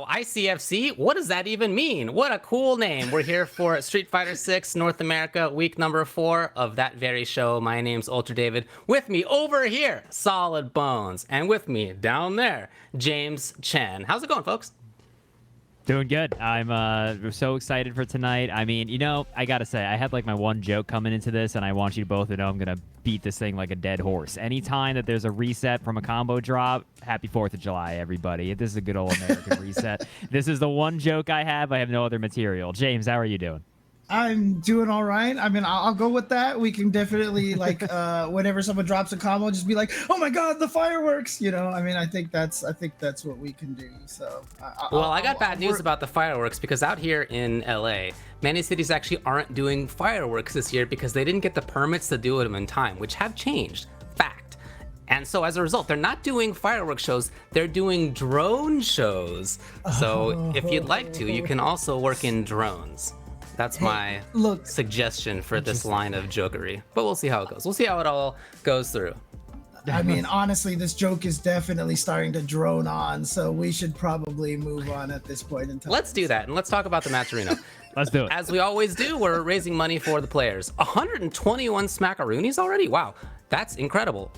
ICFC? What does that even mean? What a cool name. We're here for Street Fighter 6 North America, week number 4 of that very show. My name's Ultra David. With me over here, Solid Bones. And with me down there, James Chen. How's it going, folks? Doing good. I'm so excited for tonight. I mean, you know, I gotta say, I had like my one joke coming into this, and I want you both to know I'm gonna beat this thing like a dead horse. Anytime that there's a reset from a combo drop, happy 4th of July, everybody. This is a good old American reset. This is the one joke I have. I have no other material. James, how are you doing? I'm doing all right. I mean, I'll go with that. We can definitely, like, whenever someone drops a combo, just be like, "Oh my God, the fireworks!" You know. I mean, I think that's what we can do. So. I got bad news about the fireworks because out here in LA, many cities actually aren't doing fireworks this year because they didn't get the permits to do them in time, which have changed. Fact. And so as a result, they're not doing fireworks shows, they're doing drone shows. So if you'd like to, you can also work in drones. That's my suggestion for this line of jokery. But we'll see how it goes. We'll see how it all goes through. I mean, honestly, this joke is definitely starting to drone on, so we should probably move on at this point in time. Let's do that, and let's talk about the Matcherino. Let's do it. As we always do, we're raising money for the players. 121 smackaroonies already? Wow, that's incredible.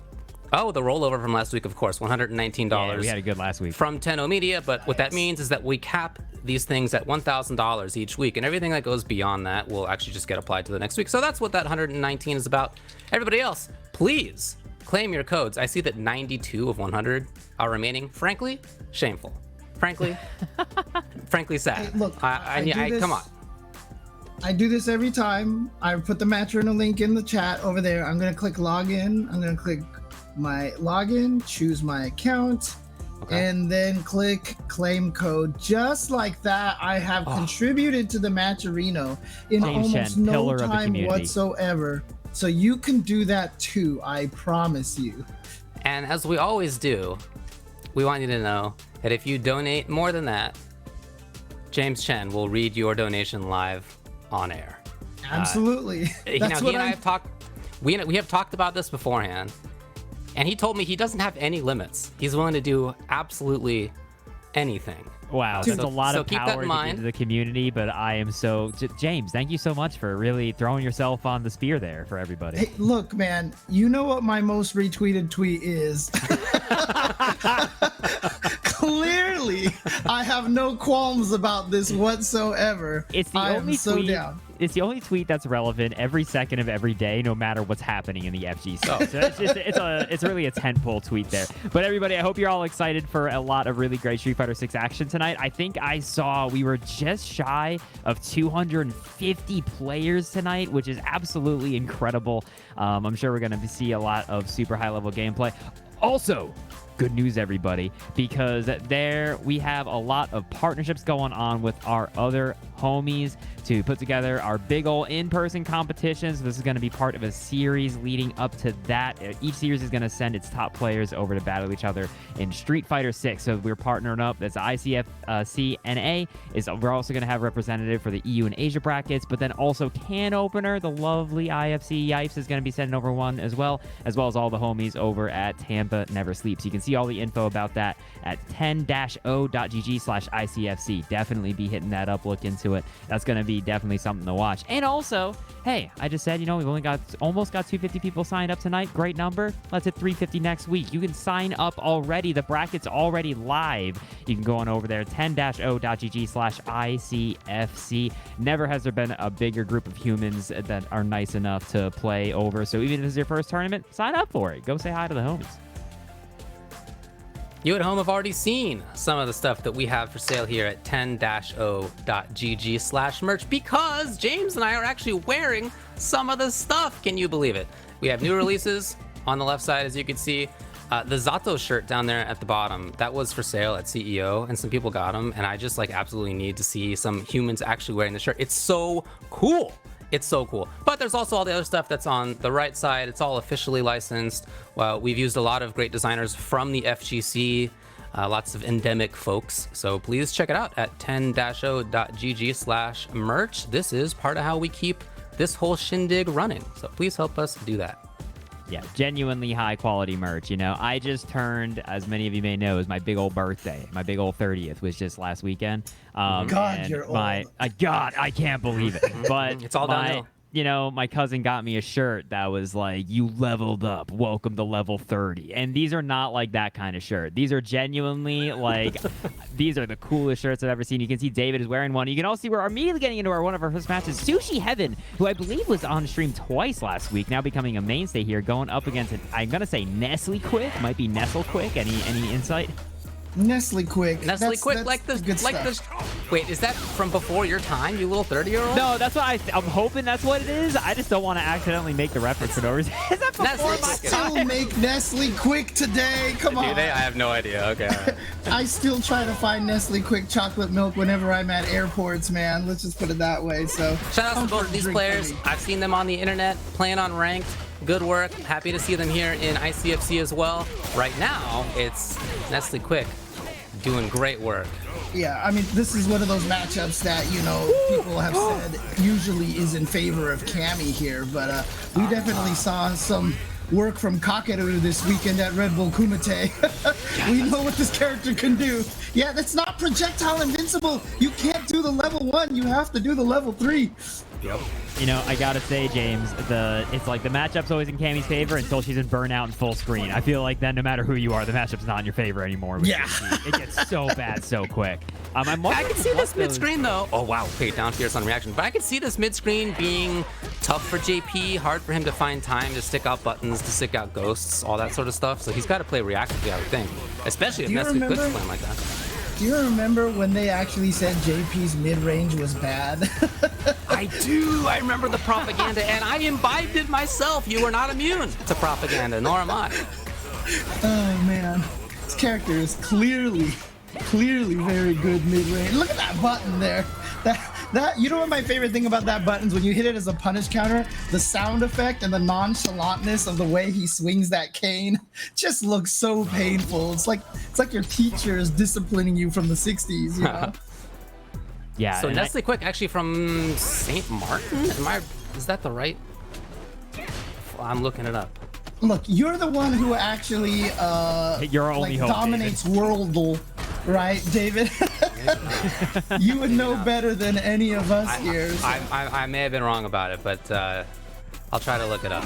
Oh, the rollover from last week, of course, $119. Yeah, we had a good last week. From Tenno Media, but what that means is that we cap these things at $1,000 each week, and everything that goes beyond that will actually just get applied to the next week. So that's what that 119 is about. Everybody else, please claim your codes. I see that 92 of 100 are remaining. Frankly, shameful. Frankly sad. Hey, look, come on. I do this every time. I put the Matcherino link in the chat over there. I'm going to click login. I'm going to click my login, choose my account, and then click claim code. Just like that, I have contributed to the Matcherino in almost no time whatsoever. So you can do that too, I promise you. And as we always do, we want you to know that if you donate more than that, James Chen will read your donation live on air. Absolutely. He and I have talked. We have talked about this beforehand. And he told me he doesn't have any limits. He's willing to do absolutely anything. Wow, that's a lot of power to give to the community, but I am so... James, thank you so much for really throwing yourself on the spear there for everybody. Hey, look, man, you know what my most retweeted tweet is? Clearly, I have no qualms about this whatsoever. It's the only tweet. It's the only tweet that's relevant every second of every day, no matter what's happening in the FGC. So it's really a tentpole tweet there. But everybody, I hope you're all excited for a lot of really great Street Fighter 6 action tonight. I think I saw we were just shy of 250 players tonight, which is absolutely incredible. I'm sure we're going to see a lot of super high-level gameplay. Also, good news, everybody, because there we have a lot of partnerships going on with our other homies to put together our big old in-person competitions. This is going to be part of a series leading up to that. Each series is going to send its top players over to battle each other in Street Fighter 6. So we're partnering up. That's ICFC NA. We're also going to have a representative for the EU and Asia brackets, but then also Can Opener, the lovely IFC Yipes, is going to be sending over one as well as all the homies over at Tampa Never Sleeps. You can see all the info about that at 10-o.gg/ICFC. Definitely be hitting that up, look into it. That's going to be definitely something to watch. And also, hey, I just said, we've only almost got 250 people signed up tonight. Great number. Let's hit 350 next week. You can sign up already. The bracket's already live. You can go on over there, 10-o.gg/ICFC. Never has there been a bigger group of humans that are nice enough to play over. So even if this is your first tournament, sign up for it. Go say hi to the homies. You at home have already seen some of the stuff that we have for sale here at 10-o.gg/merch because James and I are actually wearing some of the stuff. Can you believe it? We have new releases on the left side, as you can see. The Zato shirt down there at the bottom, that was for sale at CEO, and some people got them, and I just absolutely need to see some humans actually wearing the shirt. It's so cool. It's so cool. But there's also all the other stuff that's on the right side. It's all officially licensed. Well, we've used a lot of great designers from the FGC, lots of endemic folks. So please check it out at 10-o.gg/merch. This is part of how we keep this whole shindig running. So please help us do that. Yeah, genuinely high quality merch. You know, I just turned, as many of you may know, is my big old birthday. My big old 30th was just last weekend. God, you're old. God, I can't believe it. But It's all downhill. You know, my cousin got me a shirt that was like, "You leveled up. Welcome to level 30." And these are not like that kind of shirt. These are genuinely like, these are the coolest shirts I've ever seen. You can see David is wearing one. You can also see we're immediately getting into one of our first matches. SushiHeaven, who I believe was on stream twice last week, now becoming a mainstay here, going up against, I'm going to say NestleQuick. Might be NestleQuick. Any insight? NestleQuick. NestleQuick, like the Wait, is that from before your time, you little 30-year-old? No, that's what I'm hoping that's what it is. I just don't want to accidentally make the reference for no reason. Is that before my time? Still make NestleQuick today. Come on. Do they? I have no idea. Okay. All right. I still try to find NestleQuick chocolate milk whenever I'm at airports, man. Let's just put it that way. So shout out to both of these players. I've seen them on the internet playing on ranked. Good work. Happy to see them here in ICFC as well. Right now, it's NestleQuick doing great work. Yeah, I mean, this is one of those matchups that, you know, people have said usually is in favor of Cammy here, but we definitely saw some work from Kakeru this weekend at Red Bull Kumite. We know what this character can do. Yeah, that's not projectile invincible. You can't do the level 1. You have to do the level 3. Yep. You know, I gotta say, James, it's like the matchup's always in Cammy's favor until she's in burnout and full screen. I feel like then no matter who you are, the matchup's not in your favor anymore. Yeah. It gets so bad so quick. I can see this mid-screen though. Oh wow, okay, down to your sun reaction. But I can see this mid-screen being tough for JP, hard for him to find time to stick out buttons, to stick out ghosts, all that sort of stuff. So he's got to play reactively, I would think. Especially if NestleQuick's playing like that. Do you remember when they actually said JP's mid-range was bad? I do. I remember the propaganda, and I imbibed it myself. You are not immune to propaganda, nor am I. Oh, man. This character is clearly very good mid-range. Look at that button there. That you know what my favorite thing about that button is when you hit it as a punish counter, the sound effect and the nonchalantness of the way he swings that cane just looks so painful. It's like your teacher is disciplining you from the 60s, you know? Yeah. So NestleQuick actually from St. Martin? Is that the right? I'm looking it up. Look, you're the one who actually your only hope, dominates Worldle, right, David? You would know better than any of us here. So. I may have been wrong about it, but I'll try to look it up.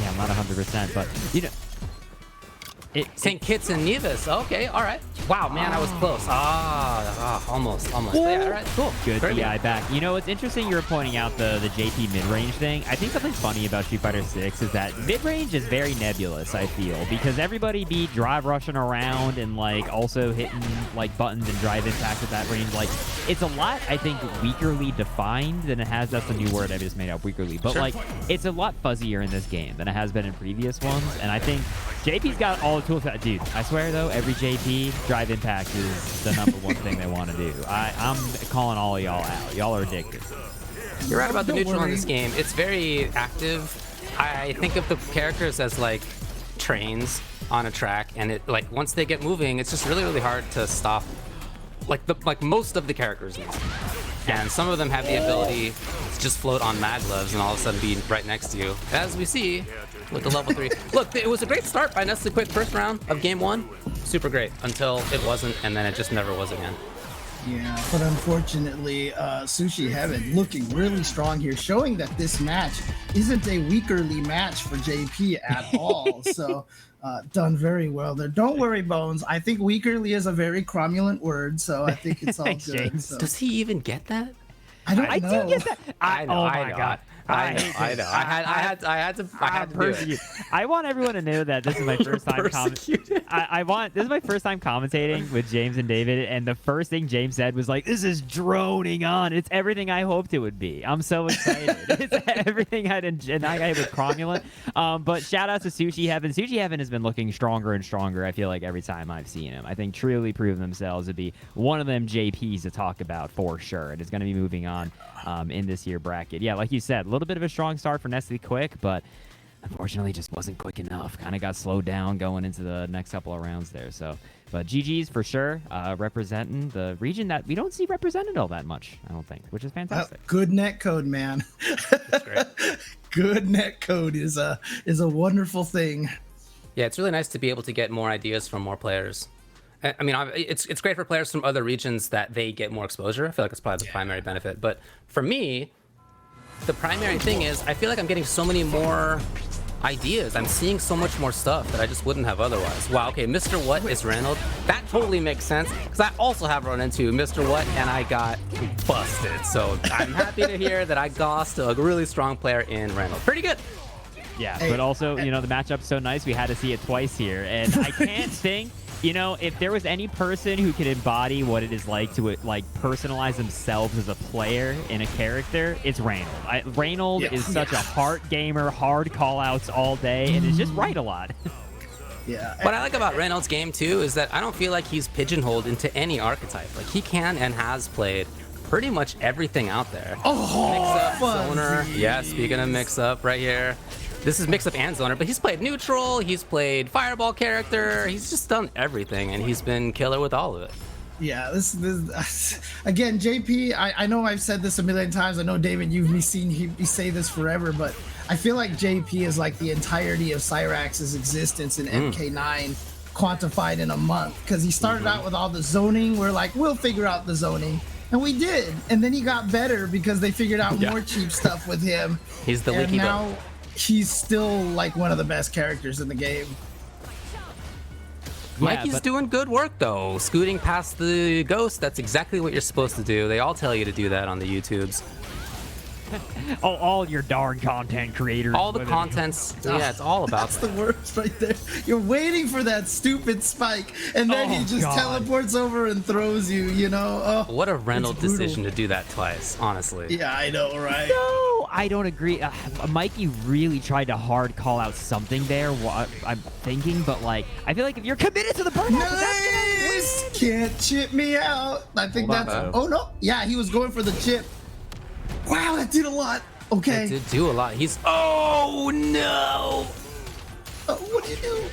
Yeah, I'm not 100%, but you know. St. Kitts and Nevis. Okay, all right. Wow, man, I was close. Almost. Yeah, all right, cool. Good DI back. You know, it's interesting you were pointing out the JP mid-range thing. I think something funny about Street Fighter 6 is that mid-range is very nebulous, I feel, because everybody be drive rushing around and like also hitting like buttons and drive impacts at that range. Like, it's a lot, I think, weakerly defined than it has. That's the new word I just made up, weakerly. But like, it's a lot fuzzier in this game than it has been in previous ones. And I think JP's got all the tools. Dude, I swear though, every JP drive impact is the #1 thing they want to do. I'm calling all y'all out. Y'all are addicted. You're right about the neutral in this game. It's very active. I think of the characters as like trains on a track, and it like once they get moving, it's just really hard to stop. Like most of the characters in this game. And some of them have the ability to just float on maglevs and all of a sudden be right next to you, as we see with the level 3. Look, it was a great start by NestleQuick first round of game 1. Super great until it wasn't, and then it just never was again. Yeah, but unfortunately, SushiHeaven looking really strong here, showing that this match isn't a weakerly match for JP at all. So done very well there. Don't worry, Bones. I think weakerly is a very cromulent word, so I think it's all good. So. Does he even get that? I don't know. Do get that. I know. Oh my God. I know. I had to do it. I want everyone to know that this is my first time this is my first time commentating with James and David, and the first thing James said was like, "This is droning on. It's everything I hoped it would be. I'm so excited. It's everything I with cromulent." But shout out to SushiHeaven. SushiHeaven has been looking stronger and stronger. I feel like every time I've seen him, I think truly proven themselves to be one of them JPs to talk about for sure. And it's going to be moving on in this year bracket. Yeah, like you said, a little bit of a strong start for NestleQuick, but unfortunately just wasn't quick enough. Kind of got slowed down going into the next couple of rounds there. So But GG's for sure, representing the region that we don't see represented all that much, I don't think, which is fantastic. Good netcode, man. That's great. Good netcode is a wonderful thing. Yeah, it's really nice to be able to get more ideas from more players. I mean, it's great for players from other regions that they get more exposure. I feel like it's probably the primary benefit. But for me, the primary thing is I feel like I'm getting so many more ideas. I'm seeing so much more stuff that I just wouldn't have otherwise. Wow, okay, Mr. What is Reynald. That totally makes sense because I also have run into Mr. What and I got busted. So I'm happy to hear that I gossed a really strong player in Reynald. Pretty good. Yeah, but also, you know, the matchup's so nice, we had to see it twice here. And I can't think, you know, if there was any person who could embody what it is like to, like, personalize themselves as a player in a character, it's Reynald. Reynald is such a heart gamer, hard call-outs all day, and is just right a lot. Yeah. What I like about Reynolds' game, too, is that I don't feel like he's pigeonholed into any archetype. Like, he can and has played pretty much everything out there. Mix-up, zoner. Yeah, speaking of mix-up right here. This is mix-up and zoner, but he's played neutral, he's played fireball character, he's just done everything, and he's been killer with all of it. Yeah, this again, JP, I know I've said this a million times. I know, David, you've seen me say this forever, but I feel like JP is like the entirety of Cyrax's existence in MK9 quantified in a month, because he started out with all the zoning. We're like, we'll figure out the zoning. And we did. And then he got better because they figured out more cheap stuff with him. He's the leaky now he's still like one of the best characters in the game. Mikey's doing good work though. Scooting past the ghost, that's exactly what you're supposed to do. They all tell you to do that on the YouTubes. all your darn content creators. All the contents, yeah, it's all about That's the worst right there. You're waiting for that stupid spike, and then he just teleports over and throws you, you know? Oh, what a Reynolds decision to do that twice, honestly. Yeah, I know, right? No, I don't agree. Mikey really tried to hard call out something there, I'm thinking, but like, I feel like if you're committed to the burnout, nice! Can't chip me out. I think that's... Oh, no. Yeah, he was going for the chip. Wow, that did a lot. Okay. It did do a lot. He's... Oh, no! What do you do?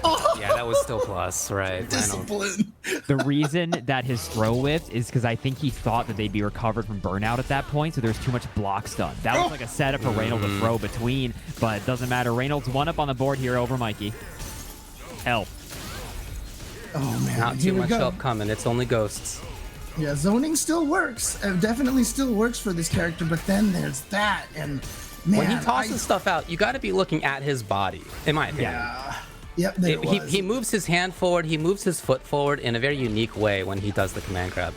Oh. Yeah, that was still plus, right? Discipline. The reason that his throw whiffed is because I think he thought that they'd be recovered from burnout at that point, so there's too much block stun. That was like a setup for Reynald to throw between, but it doesn't matter. Reynolds one up on the board here over Mikey. Help. Oh, man. Not too much help coming. It's only ghosts. Yeah, zoning still works. It definitely still works for this character, but then there's that, and man, when he tosses stuff out, you got to be looking at his body, in my opinion. Yeah. Yep, there it was. He moves his hand forward, he moves his foot forward in a very unique way when he does the command grab.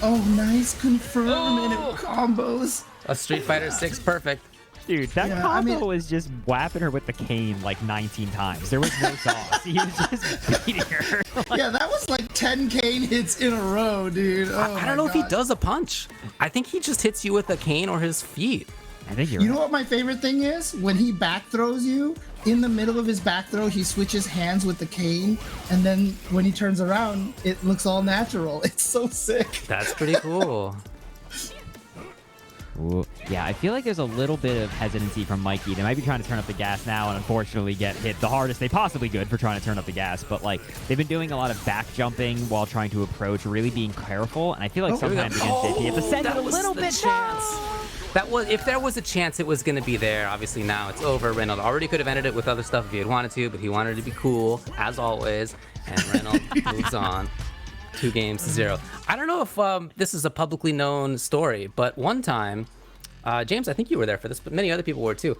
Oh, nice confirm and it combos. A Street Fighter 6 perfect. Dude, that combo was just whapping her with the cane like 19 times. There was no sauce. He was just beating her. Yeah, that was like 10 cane hits in a row, dude. Oh, I don't know if he does a punch. I think he just hits you with a cane or his feet. I think you know what my favorite thing is? When he back throws you, in the middle of his back throw, he switches hands with the cane, and then when he turns around, it looks all natural. It's so sick. That's pretty cool. Ooh. Yeah, I feel like there's a little bit of hesitancy from Mikey. They might be trying to turn up the gas now and unfortunately get hit the hardest they possibly could for trying to turn up the gas. But like, they've been doing a lot of back jumping while trying to approach, really being careful. And I feel like sometimes against JP, you have to send it a little bit chance. That was, if there was a chance, it was going to be there. Obviously now it's over. Reynald already could have ended it with other stuff if he had wanted to, but he wanted to be cool as always. And Reynald moves on. 2 games to 0. I don't know if this is a publicly known story, but one time, James, I think you were there for this, but many other people were too.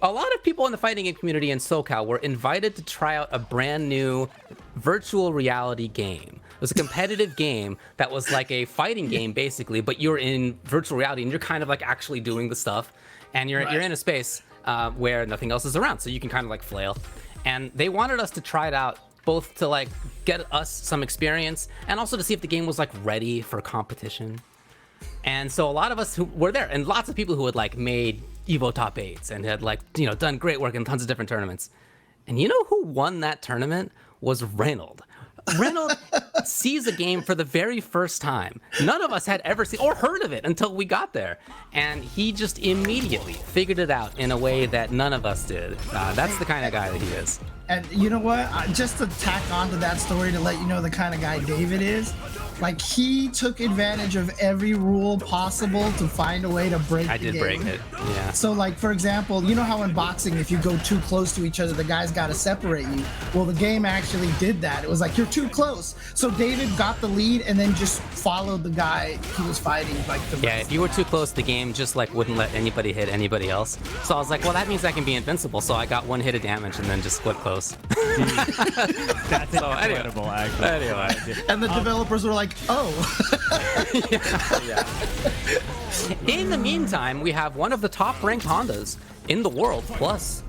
A lot of people in the fighting game community in SoCal were invited to try out a brand new virtual reality game. It was a competitive game that was like a fighting game basically, but you're in virtual reality and you're kind of like actually doing the stuff, and you're in a space where nothing else is around, so you can kind of like flail. And they wanted us to try it out, both to like get us some experience and also to see if the game was like ready for competition. And so a lot of us who were there, and lots of people who had like made Evo top 8s and had like, you know, done great work in tons of different tournaments. And you know who won that tournament was Reynald. Reynald sees a game for the very first time. None of us had ever seen or heard of it until we got there. And he just immediately figured it out in a way that none of us did. That's the kind of guy that he is. And you know what? Just to tack on to that story to let you know the kind of guy David is, like he took advantage of every rule possible to find a way to break the game. I did break it, yeah. So like, for example, you know how in boxing, if you go too close to each other, the guy's got to separate you? Well, the game actually did that. It was like, you're too close. So David got the lead and then just followed the guy he was fighting. Like if you were too close, the game just like wouldn't let anybody hit anybody else. So I was like, well, that means I can be invincible. So I got one hit of damage and then just split close. That's so incredible, actually. Anyway. And the developers were like, oh. yeah. In the meantime, we have one of the top ranked Hondas in the world, plus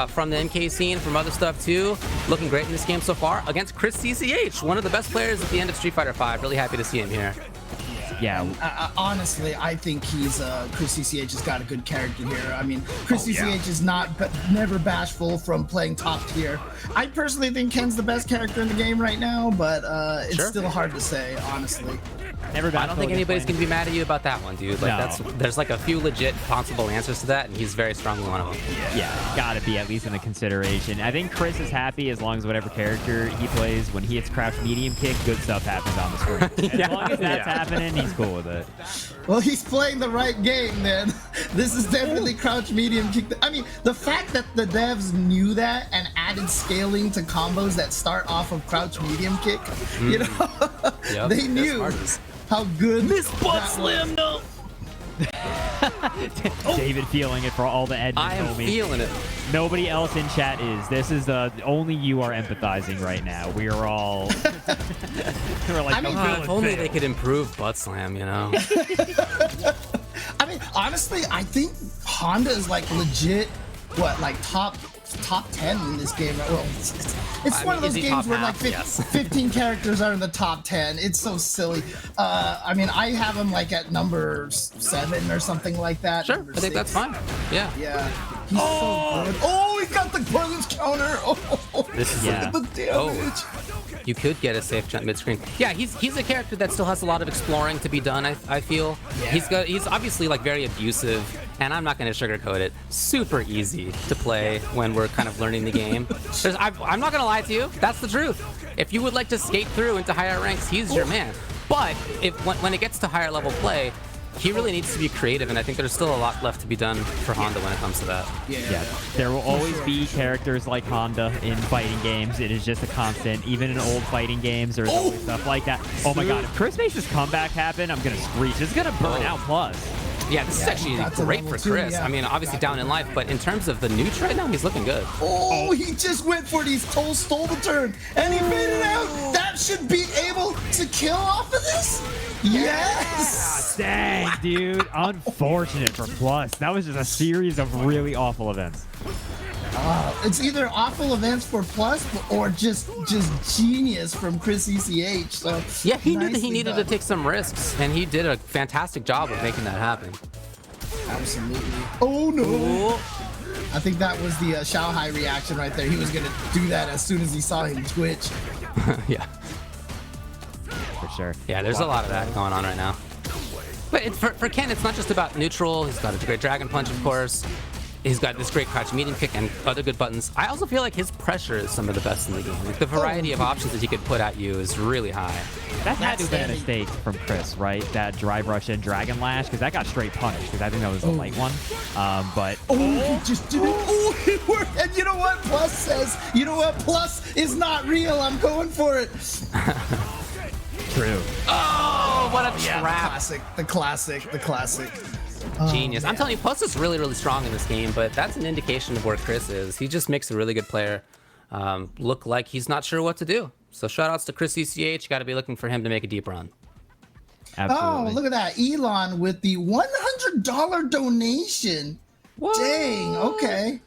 from the MK scene, from other stuff too. Looking great in this game so far against ChrisCCH, one of the best players at the end of Street Fighter V. Really happy to see him here. Yeah. Honestly, I think ChrisCCH has got a good character here. I mean, ChrisCCH is never bashful from playing top tier. I personally think Ken's the best character in the game right now, but it's still hard to say, honestly. I don't think anybody's gonna be mad at you about that one, dude. Like there's like a few legit possible answers to that, and he's very strongly one of them. Yeah, gotta be at least in the consideration. I think Chris is happy as long as whatever character he plays, when he hits crouch medium kick, good stuff happens on the screen. As long as that's happening, he's cool with it. Well, he's playing the right game, then. This is definitely crouch medium kick. I mean, the fact that the devs knew that and added scaling to combos that start off of crouch medium kick, you know, they knew how good this butt slam, no. David feeling it for all the admins. I am feeling it. Nobody else in chat is. This is only you are empathizing right now. We are all. We're like, if only they could improve butt slam, you know. I mean, honestly, I think Honda is like legit. Like top 10 in this game. Well, it's one of those games where like 15 characters are in the top 10. It's so silly. I mean, I have him like at number 7 or something like that. Sure, I think that's fine. Yeah. Yeah. He's so good. Oh, he got the pointless counter. Oh, this is the damage. You could get a safe jump mid-screen. Yeah, he's a character that still has a lot of exploring to be done, I feel. Yeah. He's obviously like very abusive, and I'm not going to sugarcoat it. Super easy to play when we're kind of learning the game. I'm not going to lie to you. That's the truth. If you would like to skate through into higher ranks, he's your man. But when it gets to higher level play, he really needs to be creative, and I think there's still a lot left to be done for Honda when it comes to that. Yeah. There will always be characters like Honda in fighting games. It is just a constant. Even in old fighting games, there's always stuff like that. Oh my god, if Chris makes his comeback happen, I'm going to screech. It's going to burn out Plus. Yeah, this is actually great for Chris. I mean, obviously down in life, but in terms of the neuts right now, he's looking good. Oh, he just went for it. He stole the turn, and he made it out. That should be able to kill off of this. Yes! Dang, dude. Unfortunate for Plus. That was just a series of really awful events. It's either awful events for Plus or just genius from ChrisCCH. So yeah, he knew that he needed to take some risks, and he did a fantastic job of making that happen. Absolutely. Oh no! Ooh. I think that was the Xiaohai reaction right there. He was gonna do that as soon as he saw him twitch. Yeah. For sure. Yeah, there's a lot of that going on right now. But for Ken, it's not just about neutral. He's got a great Dragon Punch, of course. He's got this great crouch medium kick and other good buttons. I also feel like his pressure is some of the best in the game. Like the variety of options that he could put at you is really high. That had to have been a mistake from Chris, right? That dry brush and Dragon Lash, because that got straight punished, because I think that was a light one. But he just did it. Oh, it worked. And you know what? Plus says, you know what? Plus is not real. I'm going for it. True. Oh, what a trap. The classic. Genius. I'm telling you, Plus is really, really strong in this game, but that's an indication of where Chris is. He just makes a really good player look like he's not sure what to do. So shout outs to ChrisCCH. Got to be looking for him to make a deep run. Absolutely. Oh, look at that. Elon with the $100 donation. What? Dang, okay.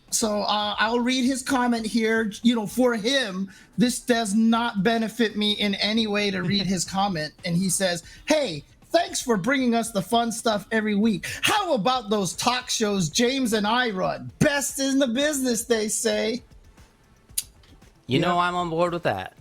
So I'll read his comment here. You know, for him, this does not benefit me in any way to read his comment. And he says, hey, thanks for bringing us the fun stuff every week. How about those talk shows James and I run? Best in the business, they say. You know I'm on board with that.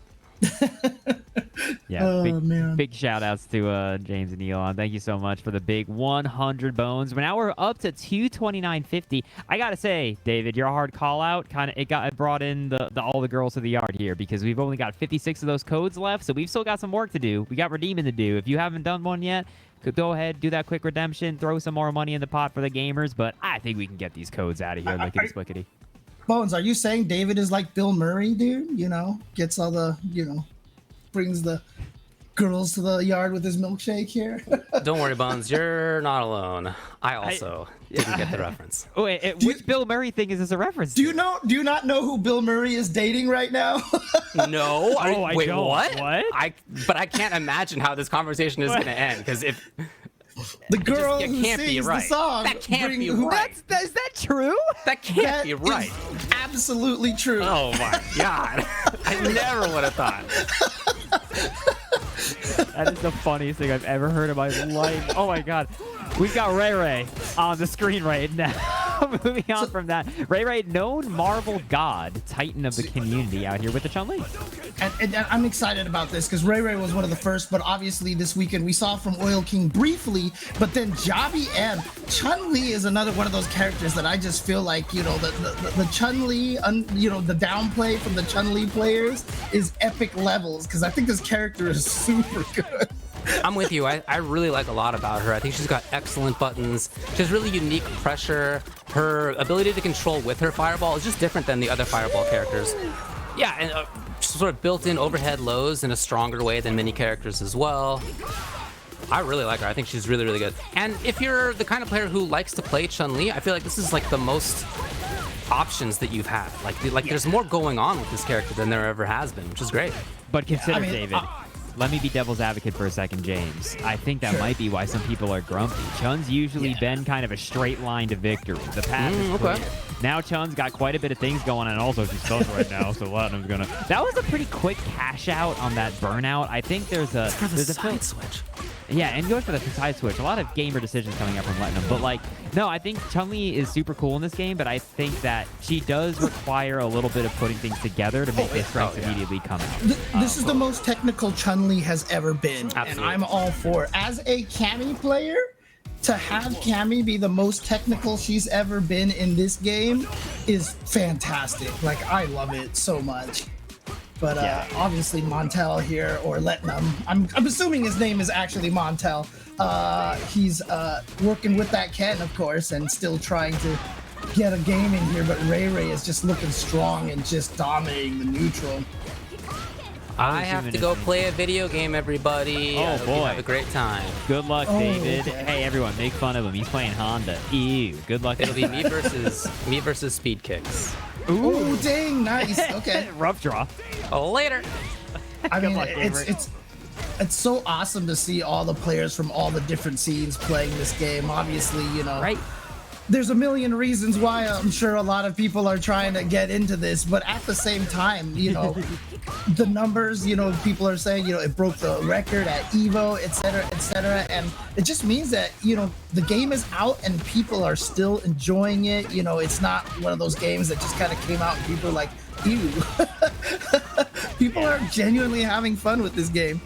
Yeah, man. big shout outs to James and Elon. Thank you so much for the big 100 bones. But now we're up to 229.50. I gotta say, David, your hard call out it brought in all the girls to the yard here, because we've only got 56 of those codes left, so we've still got some work to do. We got redeeming to do. If you haven't done one yet, go ahead, do that quick redemption, throw some more money in the pot for the gamers. But I think we can get these codes out of here, lickety-splickety. Bones, are you saying David is like Bill Murray, dude? You know, gets all the, brings the girls to the yard with his milkshake here. Don't worry, Bones. You're not alone. I also didn't get the reference. Wait, which Bill Murray thing is this a reference to? Do you not know who Bill Murray is dating right now? No. Wait, don't. what? What? I can't imagine how this conversation is going to end, because if the girl it who can't be sings right. the song. That can't be right. Is that true? That can't be right. Is absolutely true. Oh my God. I never would have thought. That is the funniest thing I've ever heard in my life. Oh my God. We've got RayRay on the screen right now. Moving on from that, RayRay, known Marvel god, titan of the community, out here with the Chun-Li. And I'm excited about this because RayRay was one of the first, but obviously this weekend we saw from Oil King briefly, but then Jobby and Chun-Li is another one of those characters that I just feel like, the Chun-Li, the downplay from the Chun-Li players is epic levels, because I think this character is super good. I'm with you. I really like a lot about her. I think she's got excellent buttons. She has really unique pressure. Her ability to control with her fireball is just different than the other fireball characters. Yeah, and sort of built-in overhead lows in a stronger way than many characters as well. I really like her. I think she's really, really good. And if you're the kind of player who likes to play Chun-Li, I feel like this is like the most options that you've had. Like there's more going on with this character than there ever has been, which is great. But consider, David, let me be devil's advocate for a second, James. I think that might be why some people are grumpy. Chun's usually been kind of a straight line to victory. The path is clear. Now Chun's got quite a bit of things going on. Also, she's stunned right now, so Letnom's gonna. That was a pretty quick cash out on that burnout. I think there's a side switch. Yeah, and goes for the side switch. A lot of gamer decisions coming up from Letnom. But no, I think Chun-Li is super cool in this game, but I think that she does require a little bit of putting things together to make the strengths immediately come out. This is the most technical Chun-Li has ever been, and I'm all for it. As a Cammy player, to have Cammy be the most technical she's ever been in this game is fantastic. I love it so much. But obviously Montel here, or Letnom, I'm assuming his name is actually Montel. He's working with that Ken, of course, and still trying to get a game in here. But RayRay is just looking strong and just dominating the neutral. I have to go play a video game, everybody. Oh, boy. Have a great time. Good luck, David. Okay. Hey, everyone, make fun of him. He's playing Honda. Ew. Good luck. It'll be me versus Speed Kicks. Ooh, dang, nice. Okay. Rough draw. Later. I mean, it's so awesome to see all the players from all the different scenes playing this game. Obviously, right. There's a million reasons why I'm sure a lot of people are trying to get into this, but at the same time, the numbers, people are saying, it broke the record at Evo, et cetera, and it just means that, the game is out and people are still enjoying it. It's not one of those games that just kind of came out and people are like, ew. People are genuinely having fun with this game.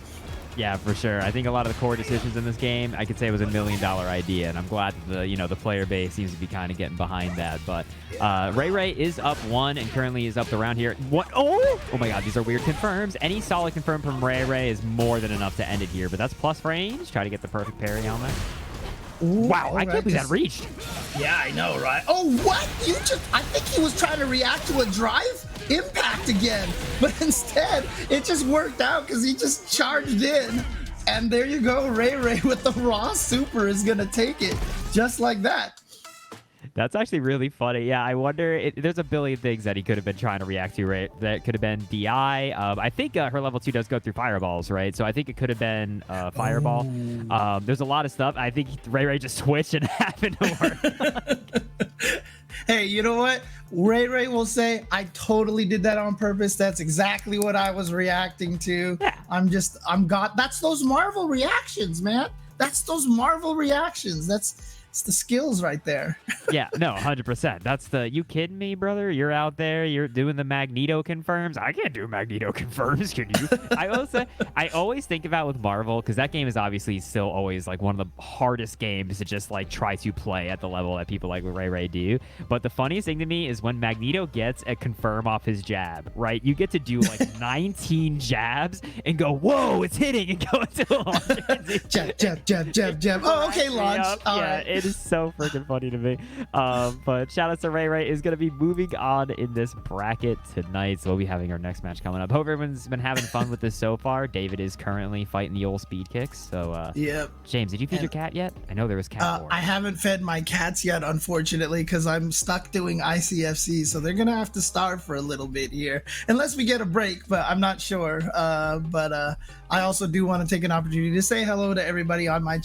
Yeah, for sure. I think a lot of the core decisions in this game, I could say, was $1 million idea, and I'm glad that the player base seems to be kind of getting behind that. But RayRay is up 1 and currently is up the round here. What? Oh my God, these are weird confirms. Any solid confirm from RayRay is more than enough to end it here, but that's plus range. Try to get the perfect parry on there. Ooh, wow, I can't believe that reached. Yeah, I know, right? Oh, what? I think he was trying to react to a drive impact again, but instead it just worked out because he just charged in, and there you go. RayRay with the raw super is gonna take it just like that. That's actually really funny. Yeah, I wonder, there's a billion things that he could have been trying to react to, right? That could have been DI. I think her level 2 does go through fireballs, right? So I think it could have been fireball. There's a lot of stuff. I think RayRay just switched and it happened to work. Hey, you know what? RayRay will say, I totally did that on purpose. That's exactly what I was reacting to. Yeah. That's those Marvel reactions, man. That's those Marvel reactions. That's It's the skills right there. Yeah, no, 100%. That's the, you kidding me, brother? You're out there, you're doing the Magneto confirms. I can't do Magneto confirms, can you? I always think about with Marvel, because that game is obviously still always like one of the hardest games to just like try to play at the level that people like RayRay do. But the funniest thing to me is when Magneto gets a confirm off his jab, right? You get to do like 19 jabs and go, whoa, it's hitting, and go into a launch. Jab. Oh, okay, launch. All yeah, right. it is so freaking funny to me. But shout out to RayRay is going to be moving on in this bracket tonight. So we'll be having our next match coming up. Hope everyone's been having fun with this so far. David is currently fighting the old speed kicks. So, yep. James, did you feed your cat yet? I know there was cat war. I haven't fed my cats yet, unfortunately, because I'm stuck doing ICFC. So they're going to have to starve for a little bit here, unless we get a break, but I'm not sure. But I also do want to take an opportunity to say hello to everybody on my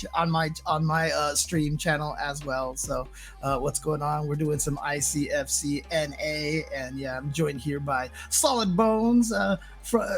stream channel as well. So what's going on? We're doing some ICFC NA, and yeah, I'm joined here by Solid Bones.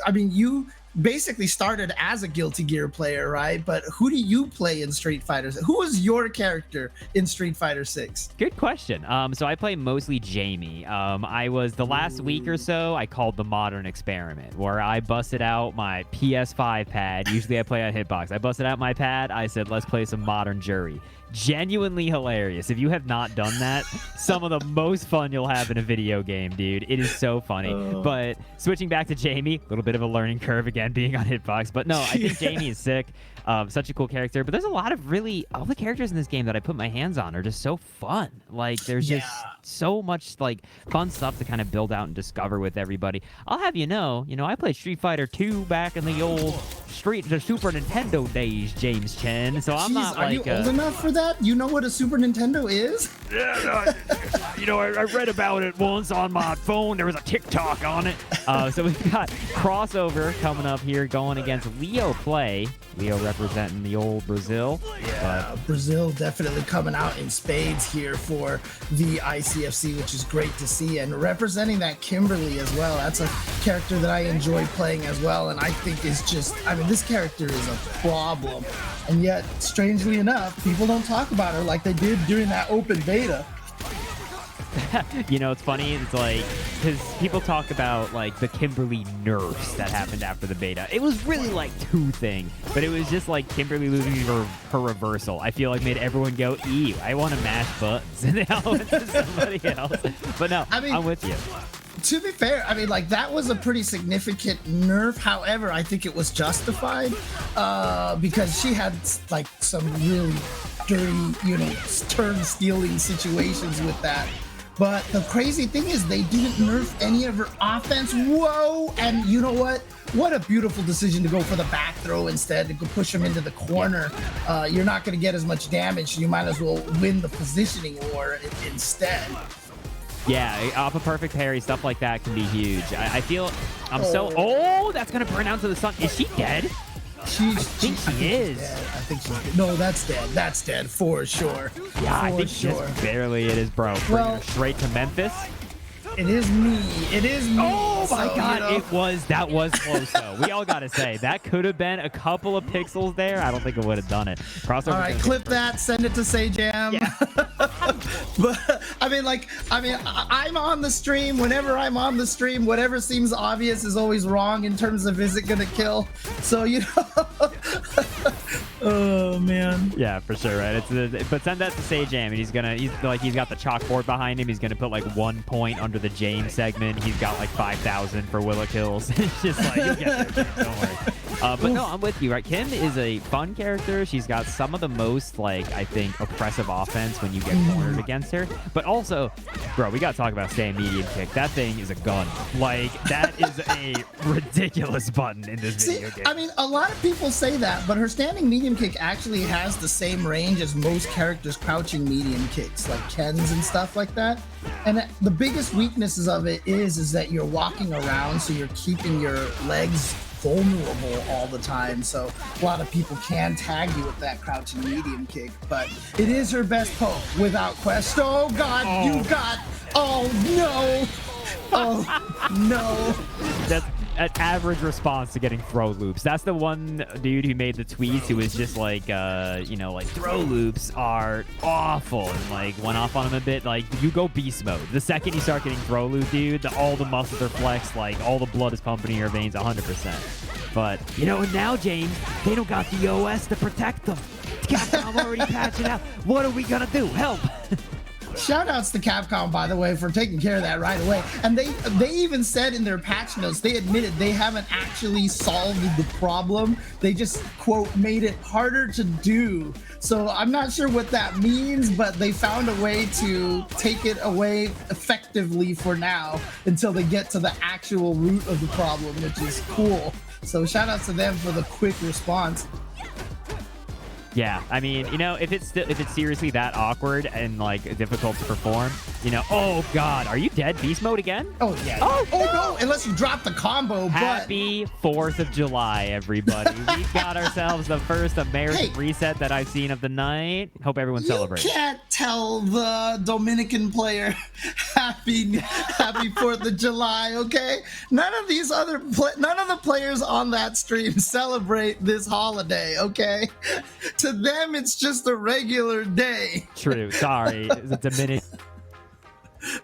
You basically started as a Guilty Gear player, right? But who do you play in Street Fighter? Who was your character in Street Fighter 6? Good question. So I play mostly Jamie. I was the last week or so, I called the Modern Experiment, where I busted out my PS5 pad. Usually I play on Hitbox. I busted out my pad. I said, let's play some Modern Jury. Genuinely hilarious. If you have not done that, some of the most fun you'll have in a video game, dude. It is so funny. But switching back to Jamie, a little bit of a learning curve again being on Hitbox. But no, I think Jamie is sick. Such a cool character. But there's a lot of really, all the characters in this game that I put my hands on are just so fun. Like, there's just so much like fun stuff to kind of build out and discover with everybody. I'll have you know, I played Street Fighter 2 back in the old the Super Nintendo days, James Chen. So I'm not like, are you old enough for that? You know what a Super Nintendo is? Yeah, I read about it once on my phone. There was a TikTok on it. So we've got crossover coming up here, going against LeoPlay. Leo representing the old Brazil. Yeah, Brazil definitely coming out in spades here for the ICFC, which is great to see. And representing that Kimberly as well. That's a character that I enjoy playing as well. And I think is just, this character is a problem. And yet, strangely enough, people don't talk about her like they did during that open beta. It's funny. It's like, because people talk about like the Kimberly nerfs that happened after the beta. It was really like two things, but it was just like Kimberly losing her reversal. I feel like made everyone go, ew, I want to mash buttons. And they all went to somebody else. But no, I'm with you. To be fair, that was a pretty significant nerf. However, I think it was justified because she had like some really dirty, turn-stealing situations with that. But the crazy thing is they didn't nerf any of her offense. Whoa! And you know what? What a beautiful decision to go for the back throw instead, to go push him into the corner. You're not going to get as much damage. You might as well win the positioning war instead. Yeah, off a perfect parry, stuff like that can be huge. I feel that's going to burn out to the sun. Is she dead? I think she is. I think she's dead. No, that's dead. That's dead for sure. Yeah, I think just barely it is, bro. Bring her straight to Memphis. It is me. It is me. Oh my God! That was close though. We all gotta say that could have been a couple of pixels there. I don't think it would have done it. Crossover. All right, clip that. Send it to SayJam. Yeah. But I'm on the stream. Whenever I'm on the stream, whatever seems obvious is always wrong in terms of is it gonna kill. So Oh man. Yeah, for sure, right? But send that to SayJam, and he's got the chalkboard behind him. He's gonna put like 1 point under the James segment. He's got like 5,000 for Willa kills. It's just like, you get there, James, don't worry. But no, I'm with you, right? Kim is a fun character. She's got some of the most, I think, oppressive offense when you get cornered against her. But also, bro, we gotta talk about stand medium kick. That thing is a gun. That is a ridiculous button in this video game. A lot of people say that, but her standing medium kick actually has the same range as most characters' crouching medium kicks, like Ken's and stuff like that. And the biggest weaknesses of it is that you're walking around, so you're keeping your legs vulnerable all the time. So a lot of people can tag you with that crouching medium kick, but it is her best poke without question. Oh God, you got, oh no. Oh no. an average response to getting throw loops. That's the one dude who made the tweets who was just like, you know, like throw loops are awful, and like went off on him a bit. Like, you go beast mode. The second you start getting throw loop, dude, all the muscles are flexed, like all the blood is pumping in your veins 100%. But, you know, and now, James, they don't got the OS to protect them. Capcom already patching out. What are we gonna do? Help! Shout outs to Capcom, by the way, for taking care of that right away. And they even said in their patch notes, they admitted they haven't actually solved the problem. They just, quote, made it harder to do. So I'm not sure what that means, but they found a way to take it away effectively for now until they get to the actual root of the problem, which is cool. So shout outs to them for the quick response. Yeah, I mean, you know, if it's seriously that awkward and like difficult to perform, you know, oh God, are you dead? Beast mode again? Oh yeah. Oh no, unless you drop the combo. Happy 4th of July, everybody. We've got ourselves the first American reset that I've seen of the night. Hope everyone celebrates. You can't tell the Dominican player happy 4th of July, okay? None of the players on that stream celebrate this holiday, okay? To them, it's just a regular day. True. Sorry. It's a Dominican.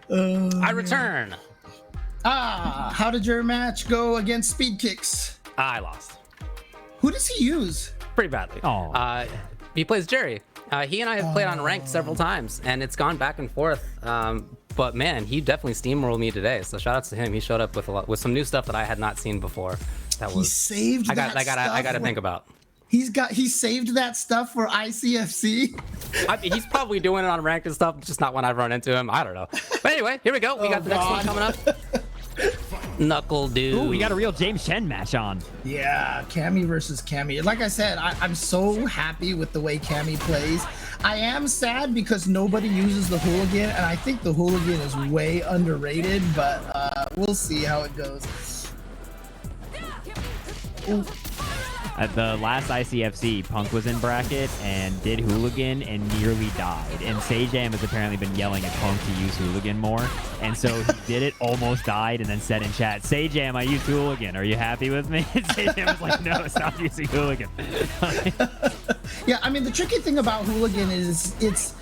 I return. How did your match go against Speed Kicks? I lost. Who does he use? Pretty badly. Oh. He plays Jerry. He and I have played on ranked several times, and it's gone back and forth. But man, he definitely steamrolled me today. So shout outs to him. He showed up with some new stuff that I had not seen before. He saved. I gotta think about. He saved that stuff for ICFC. He's probably doing it on ranked and stuff, just not when I've run into him. I don't know. But anyway, here we go. We got the next one coming up. NuckleDu. Ooh, we got a real James Chen match on. Yeah, Cammy versus Cammy. Like I said, I'm so happy with the way Cammy plays. I am sad because nobody uses the hooligan, and I think the hooligan is way underrated, but we'll see how it goes. Ooh. At the last ICFC, Punk was in bracket and did Hooligan and nearly died. And Sajam has apparently been yelling at Punk to use Hooligan more. And so he did it, almost died, and then said in chat, Sajam, I used Hooligan. Are you happy with me? And Sajam was like, no, stop using Hooligan. Yeah, I mean, the tricky thing about Hooligan is it's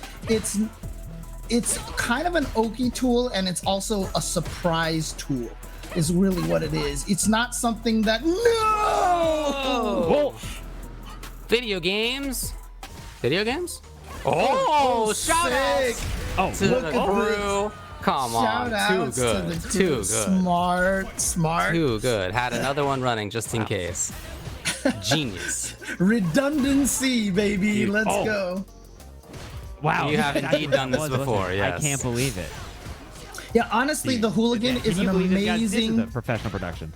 kind of an Oki tool, and it's also a surprise tool. Is really what it is. It's not something that Whoa. Video games. Oh, shout out to the crew. Come on, too good. Too good. Smart. Too good. Had another one running just in case. Genius. Redundancy, baby. Let's go. Wow. You have indeed done this before. Yes. I can't believe it. Yeah, honestly, the hooligan is an amazing. This is a professional production.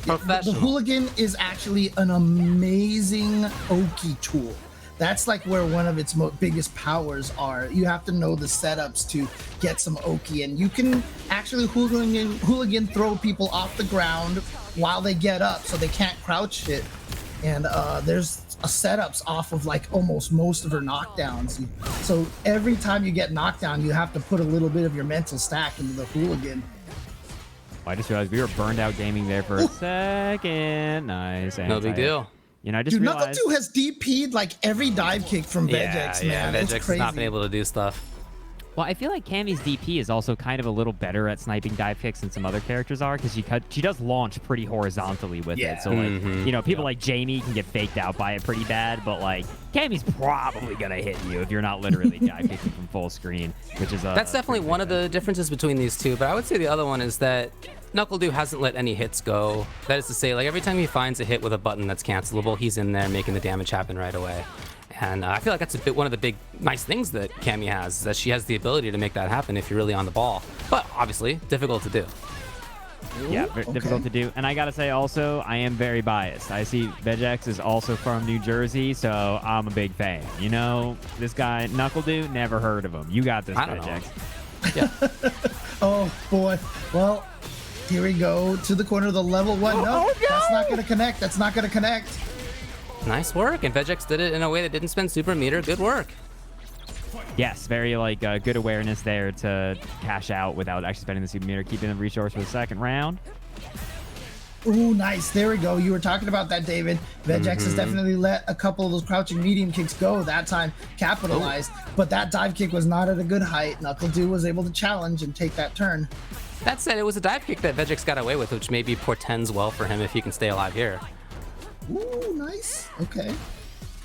The hooligan is actually an amazing Oki tool. That's like where one of its biggest powers are. You have to know the setups to get some Oki, and you can actually hooligan throw people off the ground while they get up, so they can't crouch hit. And there's setups off of like almost most of her knockdowns. So every time you get knocked down, you have to put a little bit of your mental stack into the hooligan. I just realized we were burned out gaming there for a second. Nice. No big deal. You know, I just realized. NuckleDu has DP'd like every dive kick from Vegeks, man. Vegeks has not been able to do stuff. Well, I feel like Cammy's DP is also kind of a little better at sniping dive kicks than some other characters are, because she does launch pretty horizontally with it. So, like, you know, people like Jamie can get faked out by it pretty bad, but, like, Cammy's probably going to hit you if you're not literally dive kicking from full screen, which is That's definitely one of the differences between these two, but I would say the other one is that NuckleDu hasn't let any hits go. That is to say, like, every time he finds a hit with a button that's cancelable, he's in there making the damage happen right away. And I feel like that's one of the big nice things that Cammy has, is that she has the ability to make that happen if you're really on the ball. But obviously, difficult to do. Yeah, difficult to do. And I gotta say also, I am very biased. I see Vegeks is also from New Jersey, so I'm a big fan. You know, this guy, NuckleDu, never heard of him. You got this, Vegeks. Yeah. Oh, boy. Well, here we go to the corner of the level 1. No, that's not going to connect. That's not going to connect. Nice work, and Vegeks did it in a way that didn't spend super meter. Good work. Yes, very like good awareness there to cash out without actually spending the super meter, keeping the resource for the second round. Ooh, nice. There we go. You were talking about that, David. Vegeks has definitely let a couple of those crouching medium kicks go that time, capitalized. But that dive kick was not at a good height. NuckleDu was able to challenge and take that turn. That said, it was a dive kick that Vegeks got away with, which maybe portends well for him if he can stay alive here. Ooh, nice. Okay.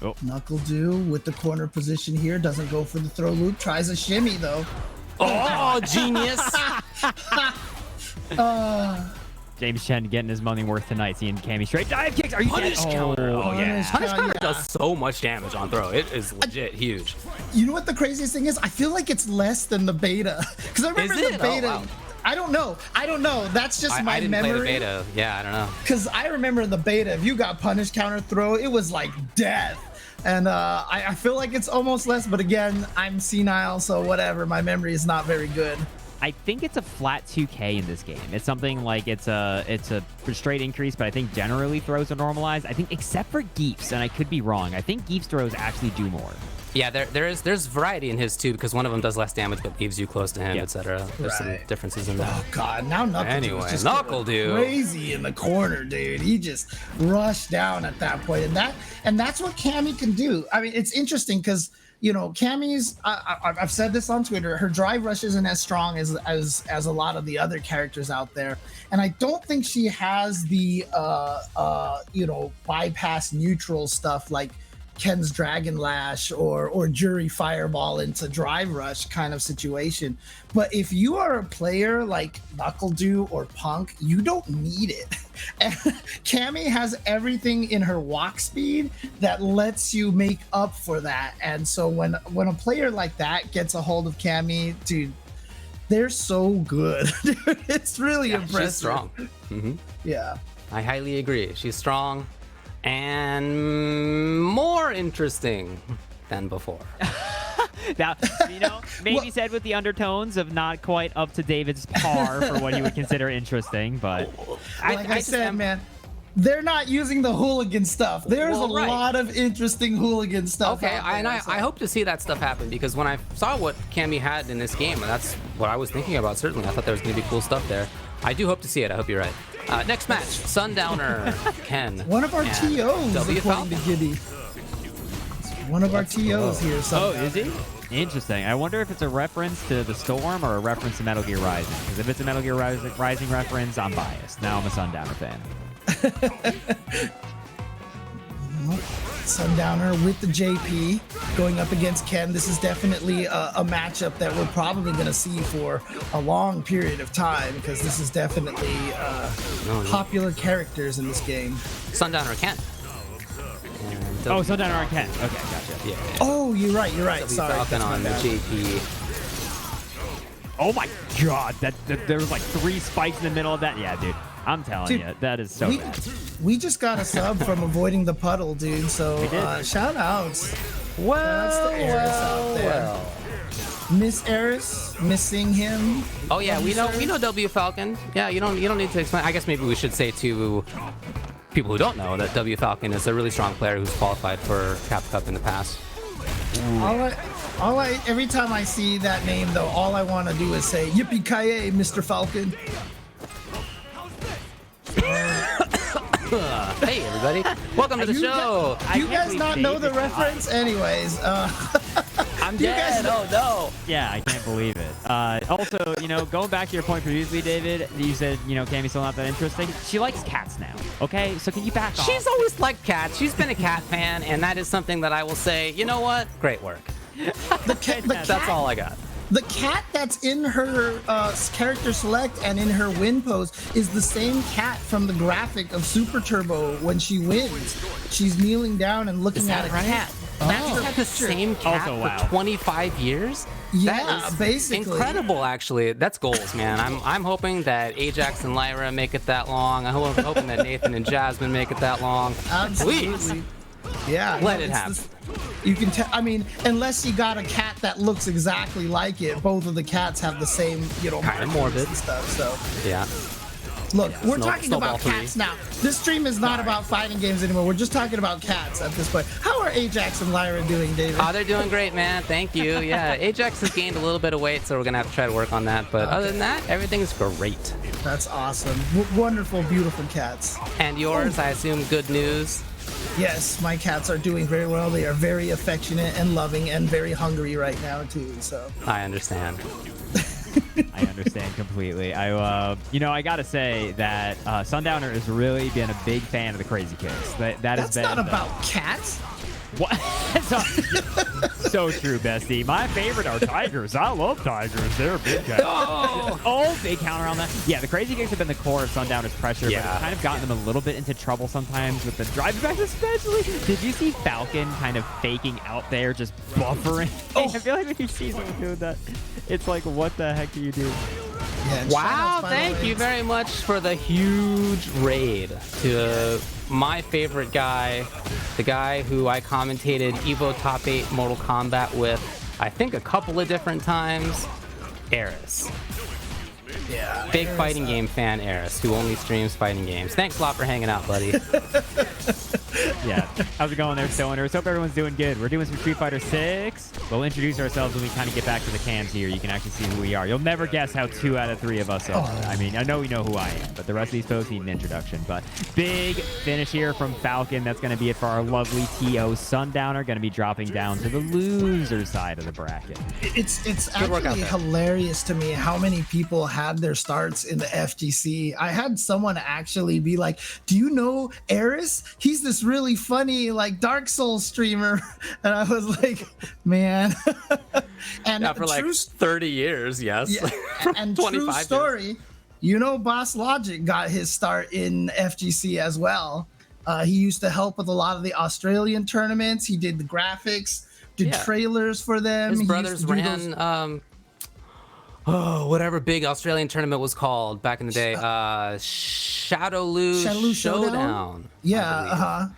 Oh. NuckleDu with the corner position here. Doesn't go for the throw loop. Tries a shimmy, though. Oh, genius! James Chen getting his money worth tonight, seeing Cammy straight dive kicks. Are you Punish dead? counter. Oh, yeah. Punish counter yeah. does so much damage on throw. It is legit huge. You know what the craziest thing is? I feel like it's less than the beta. Because I remember the beta. Oh, wow. I don't know. That's just my I didn't memory. play the beta. Yeah, I don't know. Because I remember the beta, if you got punish counter throw, it was like death. And I feel like it's almost less, but again, I'm senile, so whatever. My memory is not very good. I think it's a flat 2K in this game. It's something like it's a straight increase, but I think generally throws are normalized. I think except for Geefs, and I could be wrong. I think Geefs throws actually do more. Yeah, there's variety in his too, because one of them does less damage but leaves you close to him, etc. There's some differences in that. Oh god, now NuckleDu Anyway, is just NuckleDu. crazy in the corner, dude. He just rushed down at that point, and that's what Cammy can do. I mean, it's interesting because you know Cammy's. I've said this on Twitter. Her drive rush isn't as strong as a lot of the other characters out there, and I don't think she has the bypass neutral stuff like Ken's Dragon Lash or Jury Fireball into Drive Rush kind of situation. But if you are a player like NuckleDu or Punk, you don't need it. And Cammy has everything in her walk speed that lets you make up for that. And so when a player like that gets a hold of Cammy, dude, they're so good. It's really impressive. She's strong. Yeah. I highly agree. She's strong and more interesting than before. Now, maybe said with the undertones of not quite up to David's par for what he would consider interesting, but I said, man, they're not using the hooligan stuff. There's a lot of interesting hooligan stuff. Okay, I hope to see that stuff happen, because when I saw what Cammy had in this game, and that's what I was thinking about, certainly. I thought there was going to be cool stuff there. I do hope to see it. I hope you're right. Next match, Sundowner, Ken. One of our TOs, according to Giddy. One of our TOs here. Oh, is he? Interesting. I wonder if it's a reference to the Storm or a reference to Metal Gear Rising. Because if it's a Metal Gear Rising reference, I'm biased. Now I'm a Sundowner fan. Sundowner with the JP going up against Ken. This is definitely a matchup that we're probably going to see for a long period of time, because this is definitely popular characters in this game. Sundowner Ken. Oh, Sundowner on Ken. Okay, gotcha. Yeah. Oh, you're right. Sorry. WFalcon on the JP. Oh my god, there was like 3 spikes in the middle of that. Yeah, dude. I'm telling you, that is so bad. We just got a sub from avoiding the puddle, dude. So shout outs. Well. Miss Eris, missing him. Oh yeah, we know WFalcon. Yeah, you don't need to explain. I guess maybe we should say to people who don't know that WFalcon is a really strong player who's qualified for Cap Cup in the past. Every time I see that name though, all I want to do is say yippee-ki-yay, Mr. Falcon. Hey everybody, welcome to the show. Do you guys not know the reference? Anyways, I'm dead. Oh no. Yeah, I can't believe it. Also, going back to your point previously, David, you said, Cammy's still not that interesting. She likes cats now, okay? So can you back off? She's always liked cats. She's been a cat fan, and that is something that I will say, you know what? Great work. That's all I got. The cat that's in her character select and in her win pose is the same cat from the graphic of Super Turbo when she wins. She's kneeling down and looking at a cat. She's had the same cat for 25 years? Yeah, that is basically. Incredible, actually. That's goals, man. I'm hoping that Ajax and Lyra make it that long. I'm hoping that Nathan and Jasmine make it that long. Absolutely. Please. Yeah. Let it happen. You can tell. I mean, unless you got a cat that looks exactly like it, both of the cats have the same, kind of morbid and stuff. So yeah. Look, we're talking about cats now. This stream is not about fighting games anymore. We're just talking about cats at this point. How are Ajax and Lyra doing, David? Oh, they're doing great, man. Thank you. Yeah, Ajax has gained a little bit of weight, so we're gonna have to try to work on that. But other than that, everything is great. That's awesome. Wonderful, beautiful cats. And yours, I assume, good news. Yes, my cats are doing very well. They are very affectionate and loving and very hungry right now too. So I understand. I understand completely. I gotta say that Sundowner has really been a big fan of the Crazy Kicks. That's not about cats. What? So true, bestie. My favorite are tigers. I love tigers. They're big cats. Oh, big counter on that. Yeah, the Crazy Kicks have been the core of Sundowner's pressure, but it's kind of gotten them a little bit into trouble sometimes with the drive backs especially. Did you see Falcon kind of faking out there, just buffering? I feel like when you see someone doing that, it's like, what the heck do you do? Yeah, wow, thank you very much for the huge raid to my favorite guy, the guy who I commentated Evo Top 8 Mortal Kombat with, I think a couple of different times, Eris. Yeah. Big fighting game fan, Eris, who only streams fighting games. Thanks a lot for hanging out, buddy. Yeah. How's it going there, Stoners? Hope everyone's doing good. We're doing some Street Fighter 6. We'll introduce ourselves when we kind of get back to the cams here. You can actually see who we are. You'll never guess how 2 out of 3 of us are. I mean, I know we know who I am, but the rest of these folks need an introduction. But big finish here from Falcon. That's going to be it for our lovely TO Sundowner. Going to be dropping down to the loser side of the bracket. It's actually hilarious to me how many people had their starts in the FGC. I had someone actually be like, do you know Eris? He's this really funny like Dark Souls streamer. And I was like, man. And for like 30 years, yes. Yeah, and true story, Boss Logic got his start in FGC as well. He used to help with a lot of the Australian tournaments. He did the graphics, did trailers for them. His brothers ran whatever big Australian tournament was called back in the day. Shadowloo Showdown. Yeah,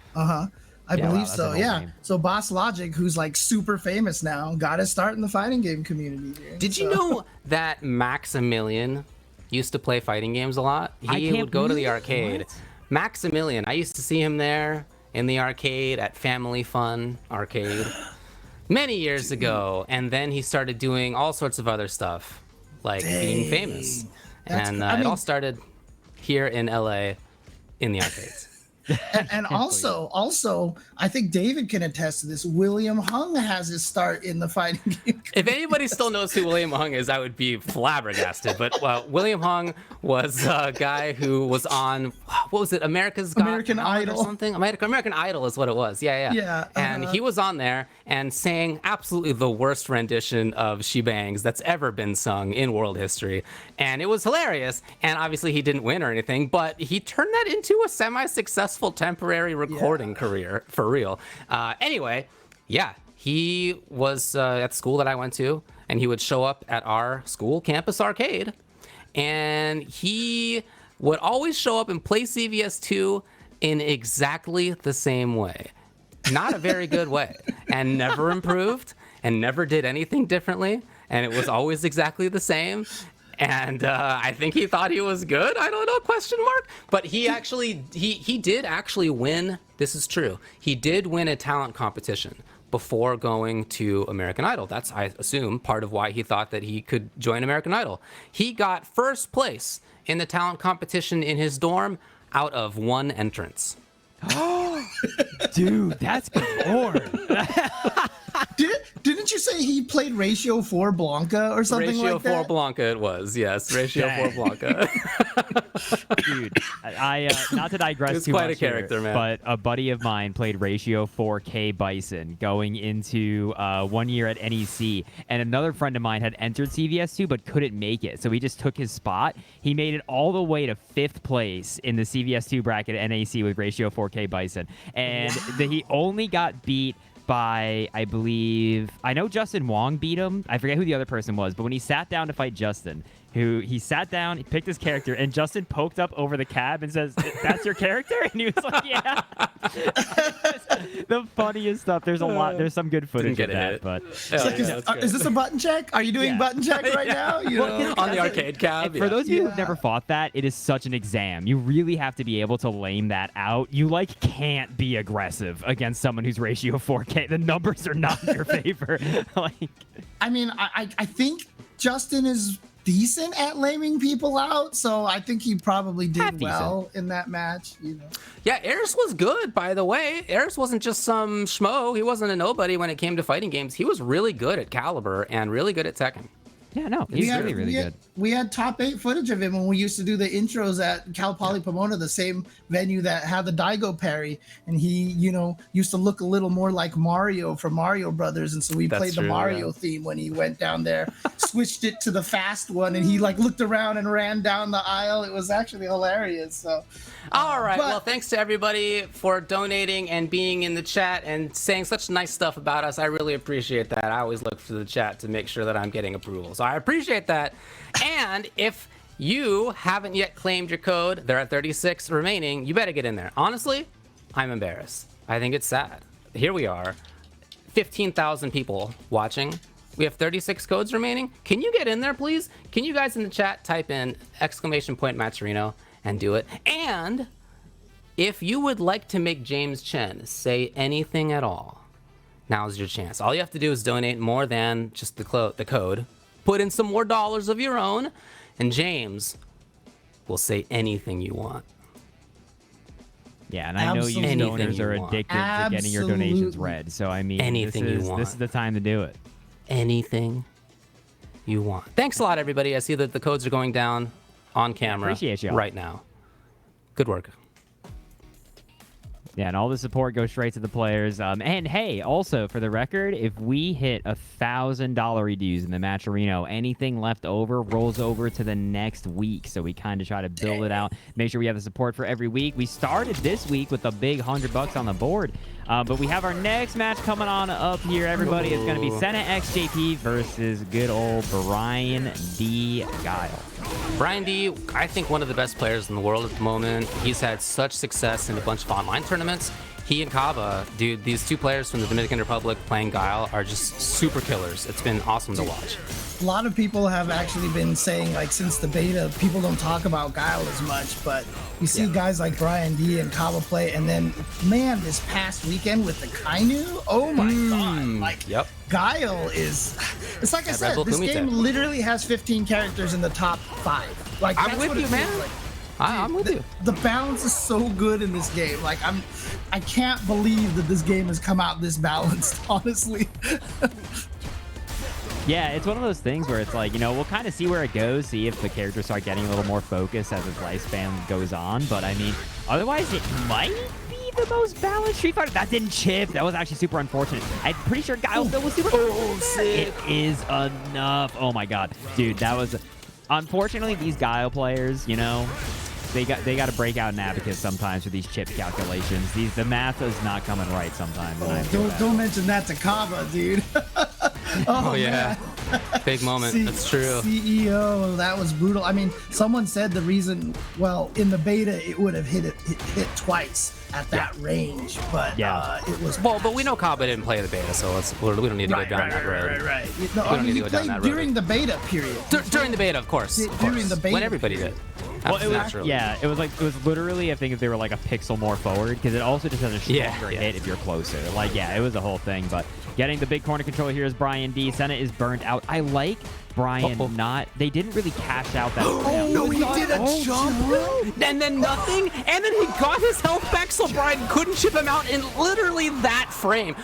I believe so. Yeah. Name. So Boss Logic, who's like super famous now, got his start in the fighting game community. Did you know that Maximilian used to play fighting games a lot? He would go to the arcade. What? Maximilian, I used to see him there in the arcade at Family Fun Arcade many years ago, and then he started doing all sorts of other stuff, like being famous. And it all started here in LA in the arcades. And also, I think David can attest to this. William Hung has his start in the fighting game. If anybody still knows who William Hung is, I would be flabbergasted. But William Hung was a guy who was on, what was it, American Idol or something? American Idol is what it was. Yeah. And he was on there and sang absolutely the worst rendition of She Bangs that's ever been sung in world history. And it was hilarious. And obviously he didn't win or anything, but he turned that into a semi-successful temporary recording career for real. Anyway, he was at the school that I went to, and he would show up at our school campus arcade, and he would always show up and play CVS2 in exactly the same way. Not a very good way, and never improved, and never did anything differently, and it was always exactly the same. And I think he thought he was good. I don't know, question mark. But he actually, he did actually win. This is true. He did win a talent competition before going to American Idol. That's, I assume, part of why he thought that he could join American Idol. He got first place in the talent competition in his dorm out of 1 entrance. Dude, that's bored. Didn't you say he played Ratio 4 Blanka or something like that? Ratio 4 Blanka it was, yes. Ratio 4 Blanka. Dude, I not to digress too much quite a character, man. But a buddy of mine played Ratio 4K Bison going into 1 year at NEC, and another friend of mine had entered CVS2 but couldn't make it, so he just took his spot. He made it all the way to 5th place in the CVS2 bracket at NEC with Ratio 4K Bison, and he only got beat by, I believe, I know Justin Wong beat him. I forget who the other person was, but when he sat down to fight Justin, he sat down, he picked his character, and Justin poked up over the cab and says, "That's your character?" And he was like, "Yeah." The funniest stuff. There's a lot. There's some good footage of that. But is this a button check? Are you doing button check right now? On the arcade cab. For those of you who've never fought that, it is such an exam. You really have to be able to lame that out. You can't be aggressive against someone who's Ratio 4K. The numbers are not in your favor. I mean, I think Justin is decent at laming people out, so I think he probably did well in that match. Yeah, Eris was good, by the way. Eris wasn't just some schmo. He wasn't a nobody when it came to fighting games. He was really good at Caliber and really good at Tekken. Yeah, no, he's really good. We had top 8 footage of him when we used to do the intros at Cal Poly Pomona, the same venue that had the Daigo parry, and he, used to look a little more like Mario from Mario Brothers, and so we played the Mario theme when he went down there, switched it to the fast one, and he looked around and ran down the aisle. It was actually hilarious. So, all right, well, thanks to everybody for donating and being in the chat and saying such nice stuff about us. I really appreciate that. I always look for the chat to make sure that I'm getting approval. So I appreciate that. And if you haven't yet claimed your code, there are 36 remaining. You better get in there. Honestly, I'm embarrassed. I think it's sad. Here we are, 15,000 people watching. We have 36 codes remaining. Can you get in there, please? Can you guys in the chat type in !Matcherino and do it? And if you would like to make James Chen say anything at all, now's your chance. All you have to do is donate more than just the code. Put in some more dollars of your own, and James will say anything you want. Yeah, and I know you donors are addicted to getting your donations read. So, I mean, this is the time to do it. Anything you want. Thanks a lot, everybody. I see that the codes are going down on camera right now. Good work. Yeah, and all the support goes straight to the players. And hey, also for the record, if we hit $1,000 dues in the Matcherino, anything left over rolls over to the next week. So we kind of try to build it out, make sure we have the support for every week. We started this week with a big $100 on the board. But we have our next match coming on up here, everybody. It's going to be SenaX JP versus good old Bryan-D Guile. Bryan-D, I think one of the best players in the world at the moment. He's had such success in a bunch of online tournaments. He and Kava, dude, these two players from the Dominican Republic playing Guile are just super killers. It's been awesome to watch. A lot of people have actually been saying, since the beta, people don't talk about Guile as much, but you see guys like Bryan-D and Kava play, and then, man, this past weekend with the Kainu, oh my god, Guile is, it's like I said, this game literally has 15 characters in the top 5. I'm with you, man. I'm with you. The balance is so good in this game. I can't believe that this game has come out this balanced, honestly. Yeah, it's one of those things where it's we'll kind of see where it goes, see if the characters start getting a little more focused as its lifespan goes on. But, I mean, otherwise it might be the most balanced Street Fighter. That didn't chip. That was actually super unfortunate. I'm pretty sure Guile still was super sick. It is enough. Oh, my God. Dude, that was... Unfortunately, these Guile players, they got to break out an abacus sometimes for these chip calculations. The math is not coming right sometimes. Don't mention that to Kava, dude. Oh yeah, big moment. That's true. CEO, that was brutal. I mean, someone said the reason, in the beta it would have hit twice at that range, but it was. Well, but we know Kava didn't play the beta, so we don't need to go down that road. Right. No, we don't need to go down that road during the beta period. During the beta, of course. During the beta, when everybody did. Well, it was literally, I think, if they were like a pixel more forward, because it also just has a stronger hit if you're closer. It was a whole thing. But getting the big corner control here is Bryan-D. Sena is burnt out. I like Bryan they didn't really cash out that. He did a jump, and then nothing, and then he got his health back, so Bryan couldn't chip him out in literally that frame.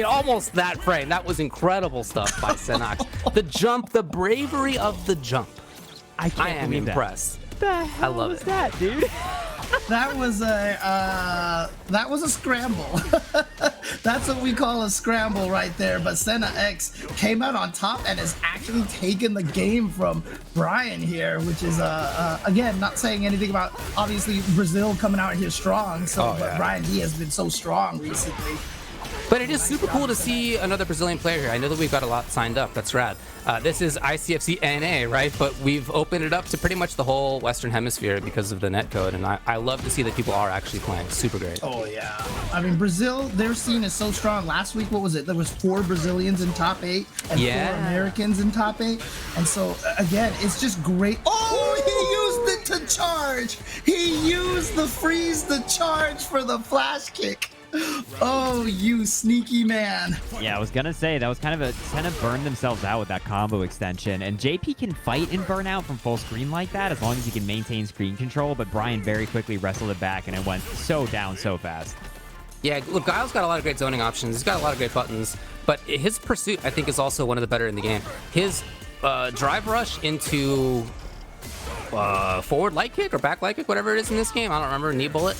Almost that frame. That was incredible stuff by SenaX. The jump, the bravery of the jump. I am impressed. The hell was that, dude? That was a scramble. That's what we call a scramble right there. But SenaX came out on top and has actually taken the game from Bryan here, which is again, not saying anything about obviously Brazil coming out here strong. But Bryan-D has been so strong recently. But it is super cool to see another Brazilian player here. I know that we've got a lot signed up. That's rad. This is ICFC NA, right? But we've opened it up to pretty much the whole Western Hemisphere because of the netcode. And I love to see that people are actually playing. Super great. Oh, yeah. I mean, Brazil, their scene is so strong. Last week, what was it? There was 4 Brazilians in top 8 and 4 Americans in top 8. And so, again, it's just great. Oh, he used it to charge. He used the freeze to charge for the flash kick. Oh, you sneaky man. Yeah, I was gonna say that was kind of burned themselves out with that combo extension. And JP can fight in burnout from full screen like that as long as he can maintain screen control, but Bryan very quickly wrestled it back and it went so down so fast. Yeah, look, Guile's got a lot of great zoning options. He's got a lot of great buttons, but his pursuit, I think, is also one of the better in the game. His drive rush into forward light kick or back light kick, whatever it is in this game, I don't remember, knee bullet,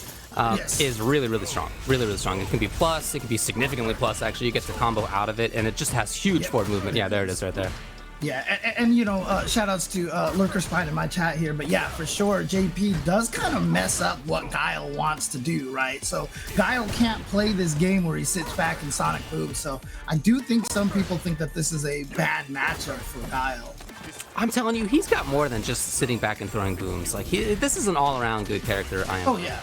is really, really strong. Really, really strong. It can be plus, it can be significantly plus, actually. You get the combo out of it, and it just has huge forward movement. Yeah, there it is right there. Yeah, and you know, shout outs to Lurker Spine in my chat here, but yeah, for sure, JP does kind of mess up what Guile wants to do, right? So Guile can't play this game where he sits back in Sonic Boom, so I do think some people think that this is a bad matchup for Guile. I'm telling you, he's got more than just sitting back and throwing booms. Like, this is an all-around good character. Oh, yeah.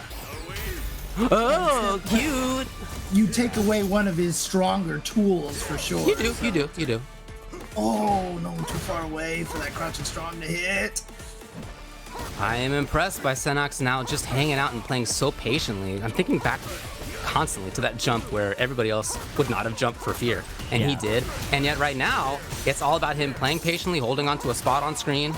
Oh, cute. You take away one of his stronger tools, for sure. You do. Oh, no, too far away for that crouching strong to hit. I am impressed by SenaX now just hanging out and playing so patiently. I'm thinking back constantly to that jump where everybody else would not have jumped for fear, and he did. And yet right now, it's all about him playing patiently, holding onto a spot on screen.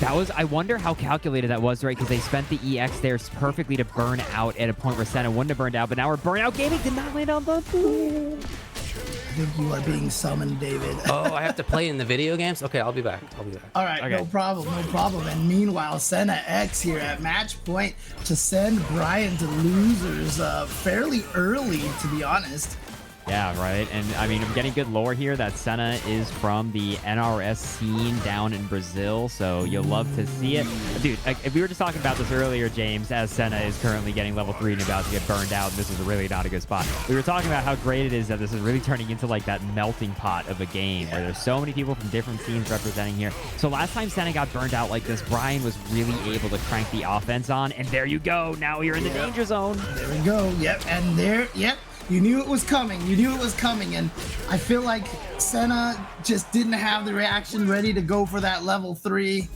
I wonder how calculated that was, right? Because they spent the EX there perfectly to burn out at a point where Sena wouldn't have burned out, but now we're burnout gaming did not land on the pool. I think you are being summoned, David. Oh, I have to play in the video games? Okay, I'll be back. All right, okay. No problem. And meanwhile, SenaX here at match point to send Bryan to losers fairly early, to be honest. Yeah, right. And I mean, I'm getting good lore here that Sena is from the NRS scene down in Brazil, so you'll love to see it. Dude, if we were just talking about this earlier, James, as Sena is currently getting level 3 and about to get burned out, and this is really not a good spot. We were talking about how great it is that this is really turning into like that melting pot of a game where there's so many people from different scenes representing here. So last time Sena got burned out like this, Bryan was really able to crank the offense on, and there you go. Now you're in the danger zone. There we go. Yep, and there, yep. You knew it was coming. And I feel like Sena just didn't have the reaction ready to go for that level 3.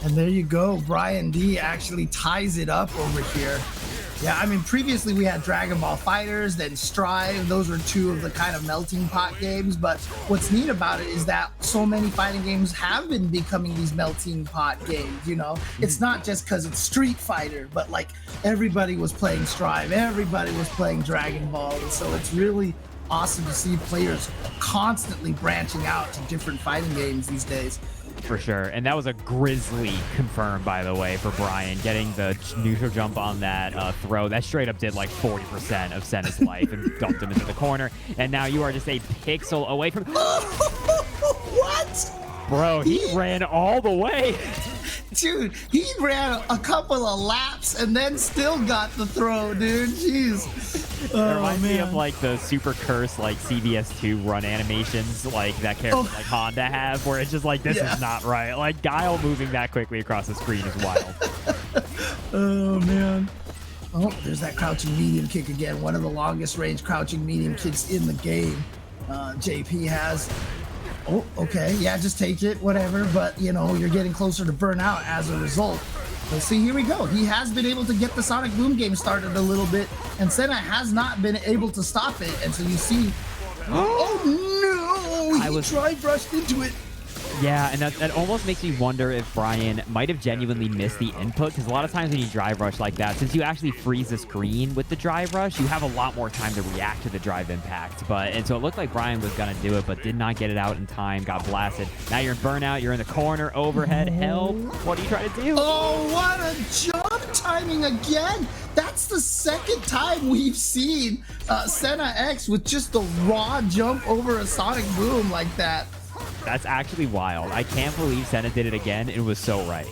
And there you go. Bryan-D actually ties it up over here. Yeah, I mean, previously we had Dragon Ball FighterZ, then Strive. Those were two of the kind of melting pot games. But what's neat about it is that so many fighting games have been becoming these melting pot games, you know? It's not just because it's Street Fighter, but like everybody was playing Strive, everybody was playing Dragon Ball. And so it's really awesome to see players constantly branching out to different fighting games these days. For sure. And that was a grizzly confirm, by the way, for Bryan. Getting the neutral jump on that throw. That straight up did like 40% of Sena's life and dumped him into the corner. And now you are just a pixel away from... What? Bro, he ran all the way. Dude, he ran a couple of laps and then still got the throw, dude. Jeez. It reminds me of like the super curse like CBS2 run animations like that character like Honda have, where it's just like this is not right. Like Guile moving that quickly across the screen is wild. Oh man. Oh, there's that crouching medium kick again. One of the longest range crouching medium kicks in the game. JP has. Oh, okay. Yeah, just take it, whatever. But, you know, you're getting closer to burnout as a result. Let's see, here we go. He has been able to get the Sonic Boom game started a little bit, and Sena has not been able to stop it. And so you see... Oh, no! He drive rushed into it. Yeah, and that almost makes me wonder if Bryan might have genuinely missed the input, because a lot of times when you drive rush like that, since you actually freeze the screen with the drive rush, you have a lot more time to react to the drive impact. And so it looked like Bryan was going to do it, but did not get it out in time, got blasted. Now you're in burnout, you're in the corner, overhead, help. What are you trying to do? Oh, what a jump timing again. That's the second time we've seen SenaX with just the raw jump over a Sonic Boom like that. That's actually wild. I can't believe Sena did it again. It was so right.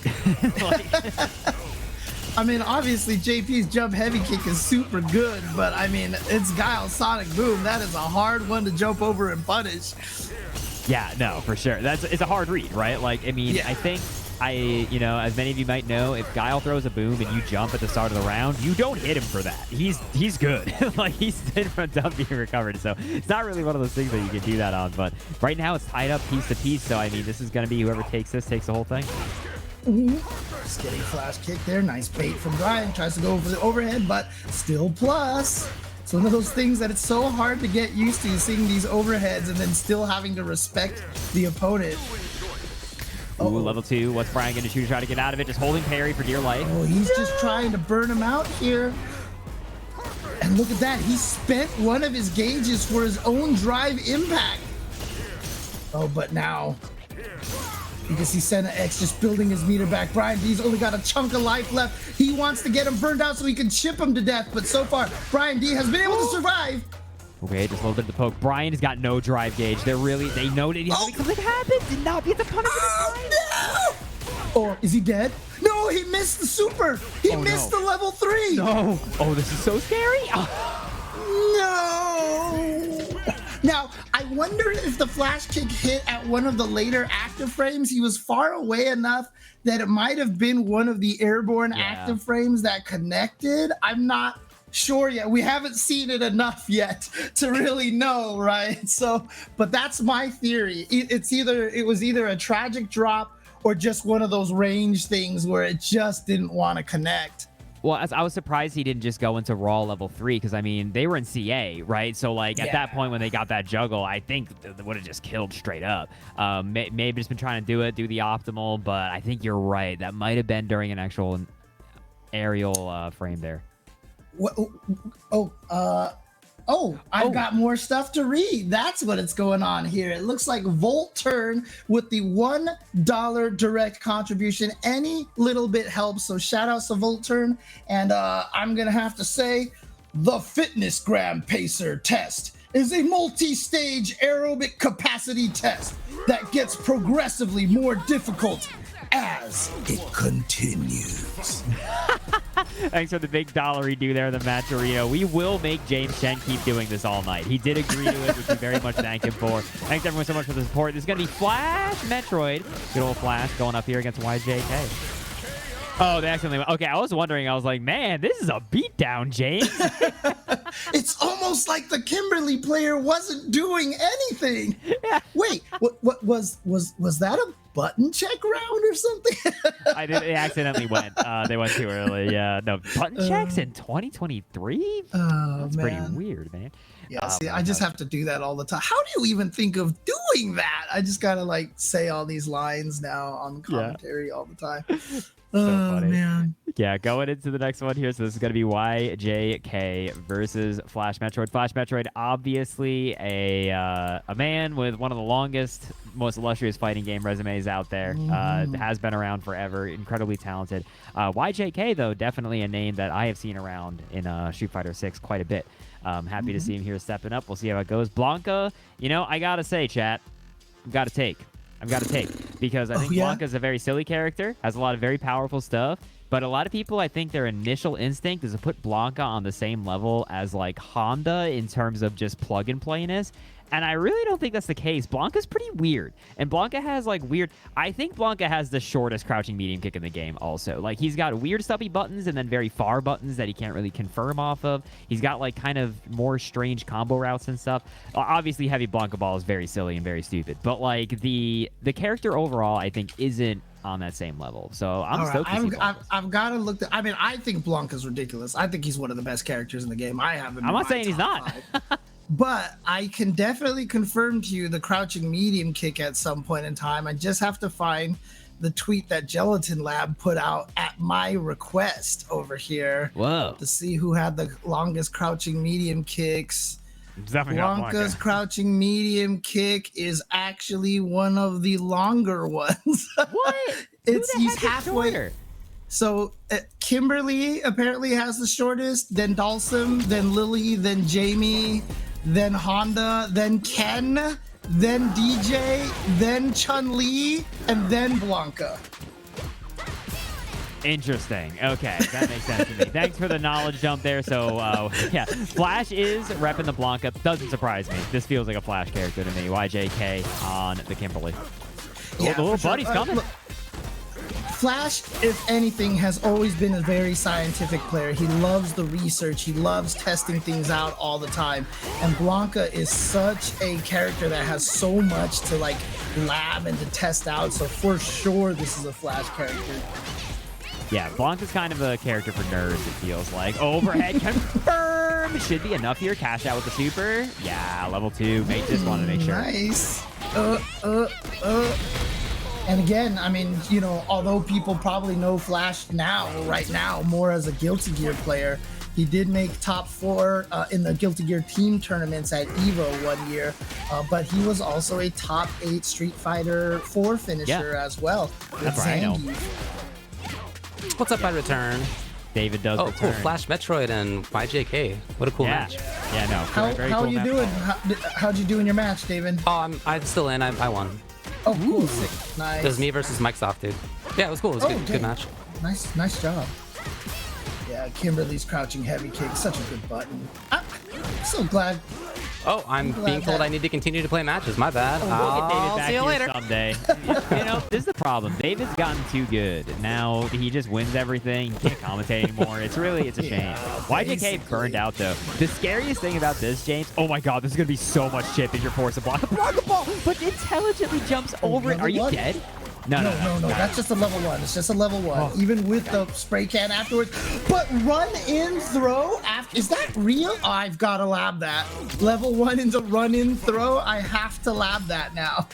I mean, obviously, JP's jump heavy kick is super good, but I mean, it's Guile's Sonic Boom. That is a hard one to jump over and punish. Yeah, no, for sure. It's a hard read, right? Like, I mean, I think you know, as many of you might know, if Guile throws a boom and you jump at the start of the round, you don't hit him for that. He's good. Like, he's in front of being recovered. So it's not really one of those things that you can do that on. But right now it's tied up piece to piece. So, I mean, this is going to be whoever takes this takes the whole thing. Just getting flash kick there. Nice bait from Bryan. Tries to go over the overhead, but still plus. It's one of those things that it's so hard to get used to, seeing these overheads and then still having to respect the opponent. Ooh, level 2. What's Bryan going to shoot to try to get out of it? Just holding parry for dear life. Oh, he's just trying to burn him out here. And look at that. He spent one of his gauges for his own drive impact. Oh, but now you can see SenaX just building his meter back. Bryan-D's only got a chunk of life left. He wants to get him burned out so he can chip him to death. But so far, Bryan-D has been able to survive. Okay, just a little bit of the poke. Bryan has got no drive gauge. They know that something happened. Did not get the punish. Or is he dead? No, he missed the super. He missed the level 3. No. Oh, this is so scary. No. Now, I wonder if the flash kick hit at one of the later active frames. He was far away enough that it might have been one of the airborne active frames that connected. I'm not sure yet. We haven't seen it enough yet to really know, right? So, but that's my theory. It was either a tragic drop or just one of those range things where it just didn't want to connect. Well, I was surprised he didn't just go into Raw level 3 because, I mean, they were in CA, right? So, like, at that point when they got that juggle, I think they would have just killed straight up. Maybe just been trying to do the optimal, but I think you're right. That might have been during an actual aerial frame there. I've got more stuff to read. That's what it's going on here. It looks like Volt Turn with the $1 direct contribution. Any little bit helps. So shout outs to Volt Turn. And I'm going to have to say the Fitness Gram Pacer test is a multi-stage aerobic capacity test that gets progressively more difficult as it continues. Thanks for the big dollar redo there, the Maturino. We will make James Chen keep doing this all night. He did agree to it, which we very much thank him for. Thanks everyone so much for the support. This is going to be Flashmetroid. Good old Flash going up here against YJK. Oh, they accidentally went. Okay, I was wondering. I was like, man, this is a beatdown, James. It's almost like the Kimberly player wasn't doing anything. Yeah. Wait, what was that a button check round or something? They accidentally went. They went too early. Yeah, no button checks in 2023. That's pretty weird, man. Yeah, see, I just have to do that all the time. How do you even think of doing that? I just gotta like say all these lines now on commentary all the time. So funny. Man. Yeah, going into the next one here. So this is going to be YJK versus Flashmetroid. Flashmetroid, obviously a man with one of the longest, most illustrious fighting game resumes out there. Has been around forever. Incredibly talented. YJK, though, definitely a name that I have seen around in Street Fighter 6 quite a bit. Happy to see him here stepping up. We'll see how it goes. Blanka, I got to say, chat, I've got to take because I think Blanka's a very silly character, has a lot of very powerful stuff, but a lot of people, I think their initial instinct is to put Blanka on the same level as like Honda in terms of just plug and playness. And I really don't think that's the case. Blanka's pretty weird. And Blanka has like weird... I think Blanka has the shortest crouching medium kick in the game also. Like he's got weird stuffy buttons and then very far buttons that he can't really confirm off of. He's got like kind of more strange combo routes and stuff. Obviously heavy Blanka ball is very silly and very stupid. But like the character overall I think isn't on that same level. So I'm stoked to see Blanka. I've got to look... I mean, I think Blanka's ridiculous. I think he's one of the best characters in the game. I'm not saying he's not. But I can definitely confirm to you the crouching medium kick at some point in time. I just have to find the tweet that Gelatin Lab put out at my request over here. Whoa. To see who had the longest crouching medium kicks. Blanka's crouching medium kick is actually one of the longer ones. What? He's halfway. Shorter? So Kimberly apparently has the shortest, then Dalsum, then Lily, then Jamie, then Honda, then Ken, then DJ, then Chun-Li, and then Blanka. Interesting. Okay, that makes sense to me. Thanks for the knowledge dump there. So, yeah, Flash is repping the Blanka. Doesn't surprise me. This feels like a Flash character to me. YJK on the Kimberly. Yeah, the little buddy's coming. Look, Flash, if anything, has always been a very scientific player. He loves the research. He loves testing things out all the time. And Blanka is such a character that has so much to like lab and to test out. So for sure, this is a Flash character. Yeah, Blanka's kind of a character for nerds, it feels like. Overhead confirmed! farm should be enough here. Cash out with the super. Yeah, level 2. Just wanted to make sure. Nice. And again, I mean, you know, although people probably know Flash right now, more as a Guilty Gear player, he did make top 4 in the Guilty Gear team tournaments at EVO one year, but he was also a top 8 Street Fighter 4 finisher as well. That's right, I know. What's up, I return? David does return. Cool. Flashmetroid and YJK. What a cool match. Yeah, no. How are you doing? How'd you do in your match, David? Oh, I'm still in. I won. Oh, cool. Sick. Nice. It was me versus Mikesoft, dude. Yeah, it was cool. It was good match. Nice job. Yeah, Kimberly's crouching heavy kick, such a good button. I'm so glad. Oh, I'm being told I need to continue to play matches. My bad. I'll see you later. Someday. You know, this is the problem. David's gotten too good. Now he just wins everything. He can't commentate anymore. It's a shame. YJK burned out, though. The scariest thing about this, James, oh my God, this is going to be so much chip if you're forced to block a ball, but intelligently jumps over it. Are you dead? No. That's just a level 1. It's just a level 1, even with the spray can afterwards. But run in throw after, is that real? Oh, I've got to lab that. Level 1 into run in throw. I have to lab that now.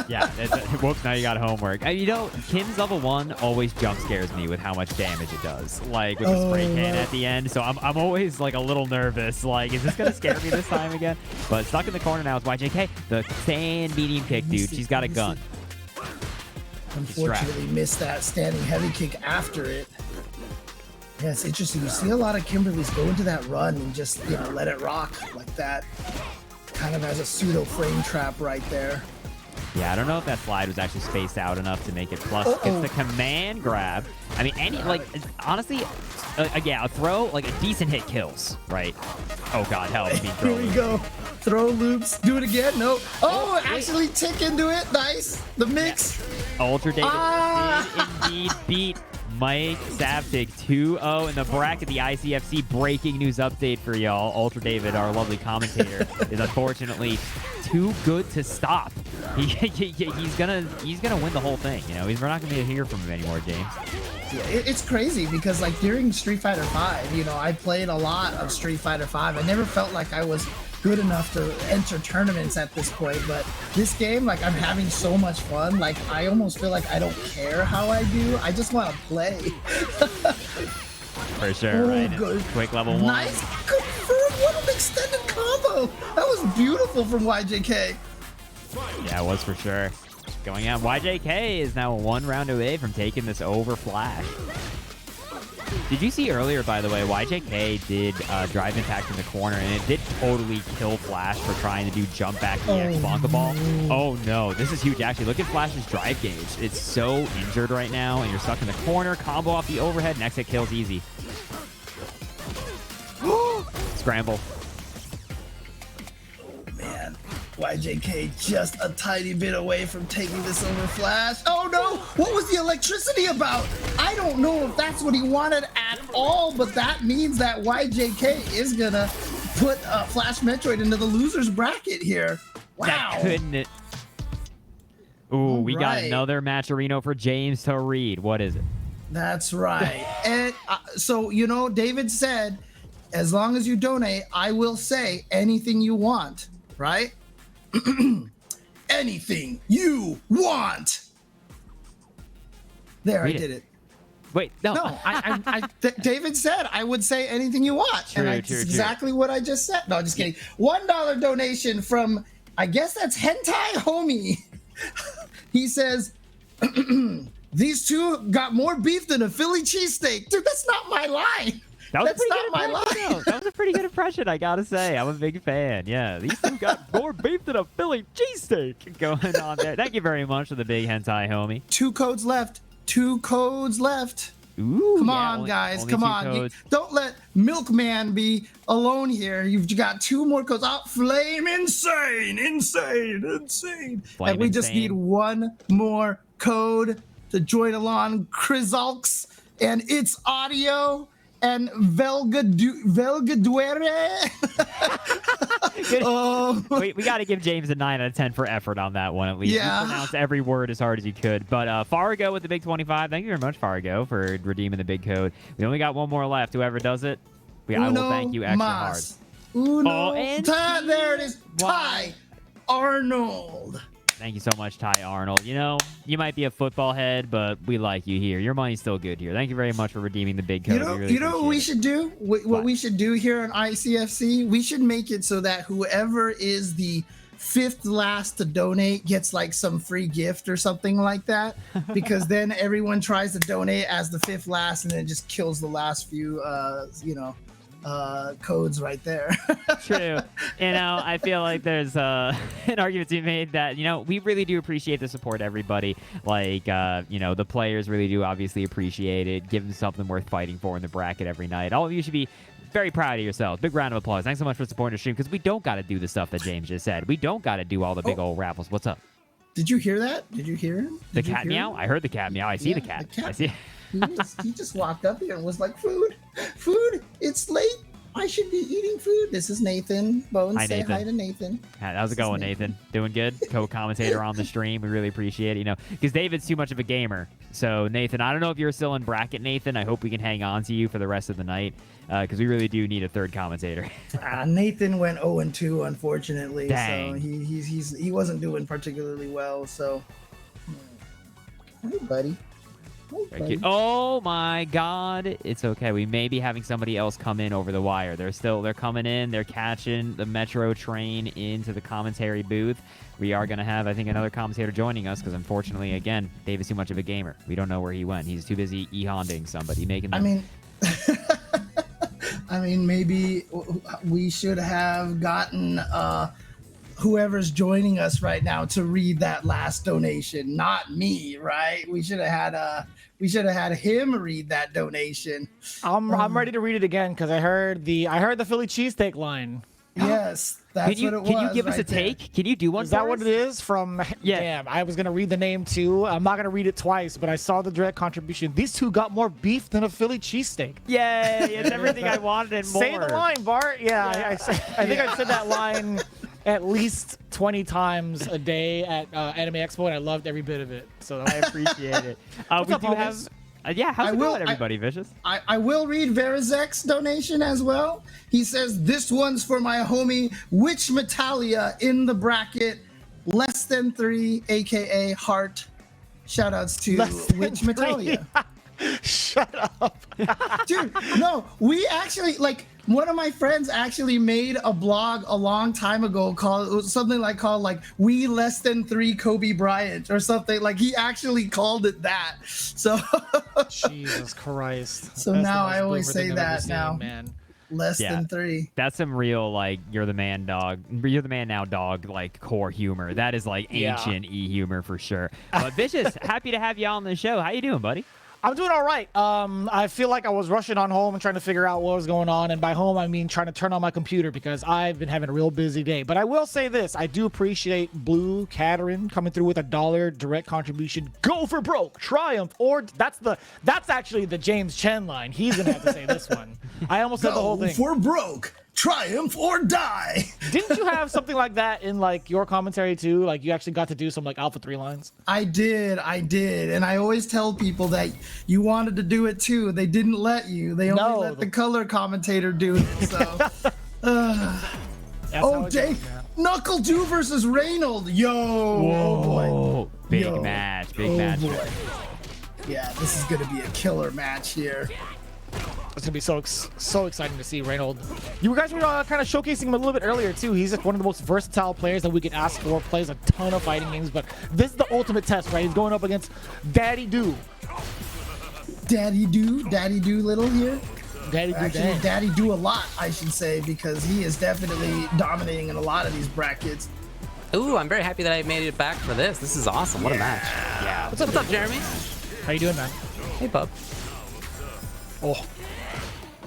Yeah. Whoops! Now you got homework. You know, Kim's level 1 always jump scares me with how much damage it does. Like with the spray can at the end. So I'm always like a little nervous. Like, is this gonna scare me this time again? But stuck in the corner now is YJK. The sand medium kick, dude. She's got a gun. Unfortunately, missed that standing heavy kick after it. Yeah, it's interesting. You see a lot of Kimberly's go into that run and just, you know, let it rock like that. Kind of as a pseudo frame trap right there. Yeah, I don't know if that slide was actually spaced out enough to make it plus. It's the command grab. I mean, honestly, a throw, like a decent hit kills, right? Oh God, help me. Here we go. Throw loops. Do it again. Nope. Oh, actually tick into it. Nice. The mix. Yeah. Ultra David did indeed beat Mike Saptic 2-0 in the bracket. The ICFC breaking news update for y'all. Ultra David, our lovely commentator, is unfortunately too good to stop. He's gonna win the whole thing. You know, we're not gonna hear from him anymore, James. Yeah, it's crazy because like during Street Fighter V, you know, I played a lot of Street Fighter V. I never felt like I was good enough to enter tournaments at this point, but this game, like, I'm having so much fun. Like, I almost feel like I don't care how I do. I just want to play. For sure, right? Good. Quick level 1. Nice confirm. What an extended combo. That was beautiful from YJK. Yeah, it was for sure. Going out. YJK is now 1 round away from taking this over Flash. Did you see earlier, by the way, YJK did drive impact in the corner, and it did totally kill Flash for trying to do jump back EX Blanka ball. Oh no, this is huge actually. Look at Flash's drive gauge. It's so injured right now, and you're stuck in the corner. Combo off the overhead, next hit kills easy. Scramble. Man, YJK just a tiny bit away from taking this over Flash. Oh no, what was the electricity about? I don't know if that's what he wanted at all, but that means that YJK is gonna put Flashmetroid into the loser's bracket here. Wow. That couldn't. Ooh, we got another matcherino for James to read. What is it? That's right. And so, you know, David said, as long as you donate, I will say anything you want, right? Anything you want. There, I did it. Wait, no. David said I would say anything you want. True, and that's exactly what I just said. No, just kidding. $1 donation from, I guess that's Hentai Homie. He says, these two got more beef than a Philly cheesesteak. Dude, that's not my line. That's not my line. That was a pretty good impression, I gotta say. I'm a big fan. Yeah, these two got more beef than a Philly cheesesteak going on there. Thank you very much for the big hentai, homie. 2 codes left. 2 codes left. Ooh, come on, guys. Come on. Don't let Milkman be alone here. You've got 2 more codes. Oh, Flame Insane. And we just need 1 more code to join along. ChrisCCH and its audio. And Velgaduere. We got to give James a 9 out of 10 for effort on that one, at least. Yeah. You pronounced every word as hard as you could. But Fargo with the big 25. Thank you very much, Fargo, for redeeming the big code. We only got 1 more left. Whoever does it, I will thank you extra hard. Uno, and there it is. Ty Arnold. Thank you so much, Ty Arnold. You know, you might be a football head, but we like you here. Your money's still good here. Thank you very much for redeeming the big code. You know what we should do? What we should do here on ICFC? We should make it so that whoever is the 5th last to donate gets like some free gift or something like that, because then everyone tries to donate as the 5th last and then it just kills the last few codes right there. True. You know, I feel like there's an argument to be made that, you know, we really do appreciate the support, everybody. Like, you know, the players really do obviously appreciate it. Give them something worth fighting for in the bracket every night. All of you should be very proud of yourselves. Big round of applause. Thanks so much for supporting the stream, because we don't got to do the stuff that James just said. We don't got to do all the big old raffles. What's up? Did you hear that? Did you hear him? The cat meow? I heard the cat meow. I see the cat. I see. He just walked up here and was like, food, it's late. I should be eating food. This is Nathan. Bones, hi, say Nathan. hi to Nathan. How's it going, Nathan? Doing good? Co-commentator on the stream. We really appreciate it, you know, because David's too much of a gamer. So, Nathan, I don't know if you're still in bracket, Nathan. I hope we can hang on to you for the rest of the night, because we really do need a 3rd commentator. Nathan went 0-2, unfortunately. Dang. So he wasn't doing particularly well. So, hey, buddy. Thank you. Oh my God, it's okay. We may be having somebody else come in over the wire. They're coming in. They're catching the metro train into the commentary booth. We are going to have, I think, another commentator joining us, because unfortunately, again, Dave is too much of a gamer. We don't know where he went. He's too busy e-honding somebody, making them... I mean, maybe we should have gotten whoever's joining us right now to read that last donation, not me, right? We should have had him read that donation. I'm ready to read it again, because I heard the Philly cheesesteak line. Yes, that's what it was. Can you give us a there. take? Can you do one? Is that what it is? From yeah. Damn, I was gonna read the name too. I'm not gonna read it twice, but I saw the direct contribution. These two got more beef than a Philly cheesesteak. Yay! It's everything I wanted and more. Say the line, Bart. Yeah. I think I've said that line at least 20 times a day at Anime Expo, and I loved every bit of it. So I appreciate it. We do have. Yeah, how's it going, everybody, Vicious? I will read Vegeks' donation as well. He says, this one's for my homie, Witch Metalia in the bracket, less than 3, a.k.a. Heart. Shoutouts to Witch Metalia. Shut up. Dude, no, we actually, like, one of my friends actually made a blog a long time ago called We Less Than 3 Kobe Bryant or something. Like, he actually called it that. So Jesus Christ. So that's now I always say that now. Man. Less than 3. That's some real, like, you're the man now dog, like, core humor. That is like ancient e-humor for sure. But Vicious, happy to have you on the show. How you doing, buddy? I'm doing all right. I feel like I was rushing on home and trying to figure out what was going on. And by home, I mean trying to turn on my computer, because I've been having a real busy day. But I will say this. I do appreciate Blue Catherine coming through with $1 direct contribution. Go for broke, triumph, or that's actually the James Chen line. He's going to have to say this one. I almost said the whole thing. Go for broke, triumph, or die. Didn't you have something like that in, like, your commentary too? Like, you actually got to do some, like, Alpha 3 lines? I did. And I always tell people that you wanted to do it too. They didn't let you. They only let the color commentator do it. So. Jake, NuckleDu versus Reynald. Yo. Whoa. Oh boy. Big match. Boy. Yeah, this is going to be a killer match here. It's gonna be so exciting to see Reynald. You guys were kind of showcasing him a little bit earlier too. He's like one of the most versatile players that we could ask for. Plays a ton of fighting games, but this is the ultimate test, right? He's going up against Daddy Do Little here. Daddy Do a lot, I should say, because he is definitely dominating in a lot of these brackets. Ooh, I'm very happy that I made it back for this. This is awesome. What a match. Yeah. What's up, Jeremy? How you doing, man? Hey, bub. Oh.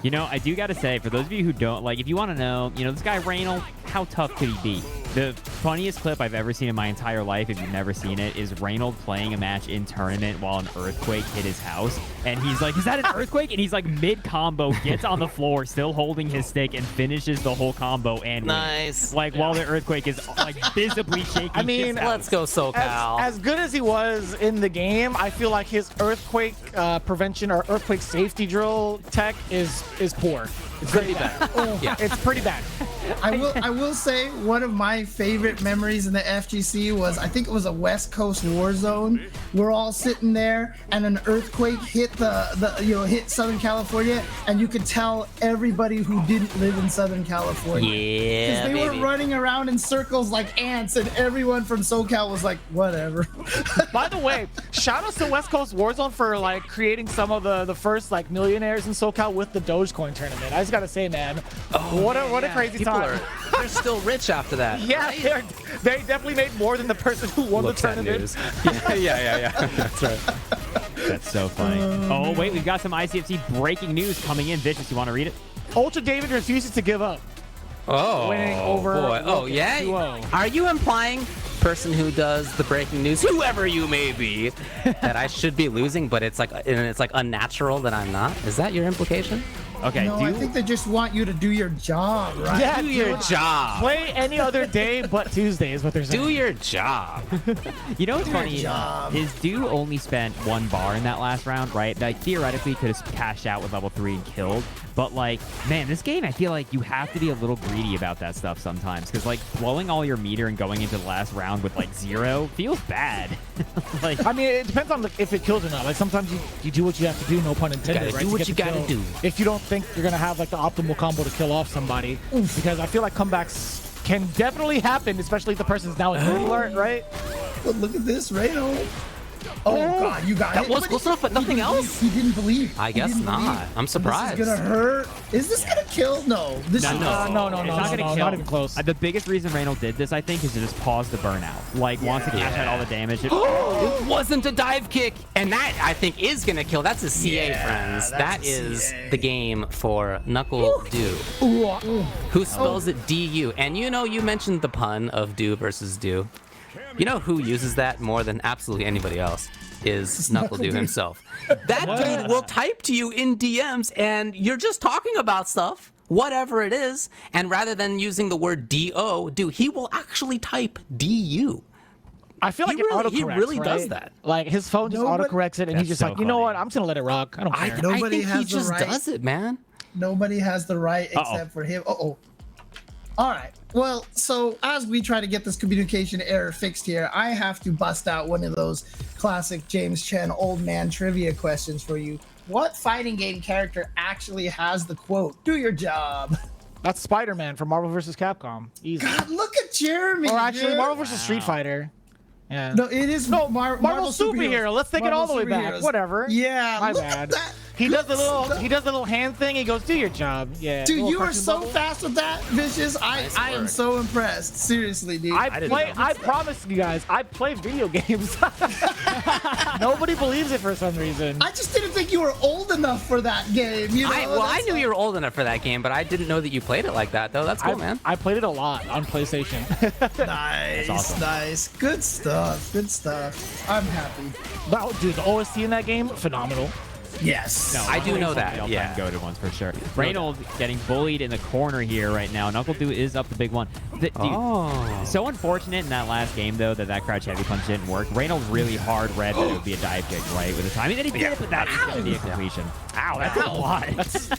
You know, I do got to say, for those of you who don't, like, if you want to know, you know, this guy Reynald, how tough could he be? The funniest clip I've ever seen in my entire life, if you've never seen it, is Reynald playing a match in tournament while an earthquake hit his house. And he's like, is that an earthquake? And he's like mid-combo, gets on the floor, still holding his stick, and finishes the whole combo and wins. Like, while the earthquake is like visibly shaking. I mean, let's go SoCal. As good as he was in the game, I feel like his earthquake prevention or earthquake safety drill tech is poor. It's pretty bad. Yeah. It's pretty bad. I will say one of my favorite memories in the FGC was, I think it was a West Coast war zone. We're all sitting there and an earthquake hit hit Southern California, and you could tell everybody who didn't live in Southern California. Yeah, Because they were running around in circles like ants, and everyone from SoCal was like, whatever. By the way, shout out to West Coast Warzone for like creating some of the first like millionaires in SoCal with the Dogecoin tournament. I just gotta say, man, what a crazy People time. they're still rich after that. Yeah, they definitely made more than the person who won the tournament. Yeah. That's right. That's so funny. Oh, wait, we've got some ICFC breaking news coming in. Vegeks, you want to read it? Ultra David refuses to give up. Oh, Winning over boy. Oh, yeah. 2-0. Are you implying, person who does the breaking news, whoever you may be, that I should be losing, but it's like unnatural that I'm not? Is that your implication? Okay, No, I think they just want you to do your job, right? Yeah, Do your job. Play any other day but Tuesday is what they're saying. Do your job. You know what's funny job. is Du only spent 1 bar in that last round, right? Like, theoretically could have cashed out with level 3 and killed. But, like, man, this game, I feel like you have to be a little greedy about that stuff sometimes. Because, like, blowing all your meter and going into the last round with, like, 0 feels bad. Like, I mean, it depends on if it kills or not. Like, sometimes you do what you have to do, no pun intended. Gotta right? do to what get you the gotta kill. do. If you don't think you're gonna have like the optimal combo to kill off somebody, because I feel like comebacks can definitely happen, especially if the person's now in alert, right? But look at this, Reynald. Oh God, you got That it. was close enough, but nothing else? He didn't believe. I He guess didn't not. believe. I'm surprised. This is gonna hurt. Is this gonna kill? No. This is No. No, It's not gonna kill. not even close. The biggest reason Reynald did this, I think, is to just pause the burnout. Like, wants to cash out all the damage. It wasn't a dive kick, and that I think is gonna kill. That's a CA, friends. That that's a is CA. the game for NuckleDu, who spells it DU. And you know, you mentioned the pun of do versus do. You know who uses that more than absolutely anybody else is NuckleDu himself. That dude will type to you in DMs, and you're just talking about stuff, whatever it is, and rather than using the word DO, he will actually type DU. I feel like He really right? does that. Like his phone just Nobody- autocorrects it, and he's That's just so like, you know funny. what? I'm just gonna let it rock. I don't care. I Nobody think he has the just right. does it, man. Nobody has the right except for him. Uh-oh. All right. Well, so as we try to get this communication error fixed here, I have to bust out one of those classic James Chen old man trivia questions for you. What fighting game character actually has the quote, "Do your job"? That's Spider-Man from Marvel vs. Capcom. Easy. God, look at Jeremy. Or actually, dude. Marvel vs. Street Fighter. Yeah. No, it is No, Marvel Marvel superhero. Let's take it all the way back. superheroes. Whatever. Yeah, My look bad. at that. He does the Good little stuff. hand thing. He goes, "Do your job." Yeah. Dude, little you are cartoon so bubble. fast with that, Vicious. I am work. so impressed. Seriously, dude. I promise you guys, I play video games. Nobody believes it for some reason. I just didn't think you were old enough for that game. You know, I that's knew all. you were old enough for that game, but I didn't know that you played it like that, though. That's cool, man. I played it a lot on PlayStation. Nice, awesome. nice. Good stuff. Good stuff. I'm happy. But, dude, the OST in that game, phenomenal. Yes. I do know that, yeah. Go to ones for sure. Reynald getting bullied in the corner here right now. NuckleDu is up the big one. Dude, so unfortunate in that last game, though, that crouch heavy punch didn't work. Reynald really hard read that it would be a dive kick, right, with the timing that he did, but that is going to be a completion. Ow, that's a lot.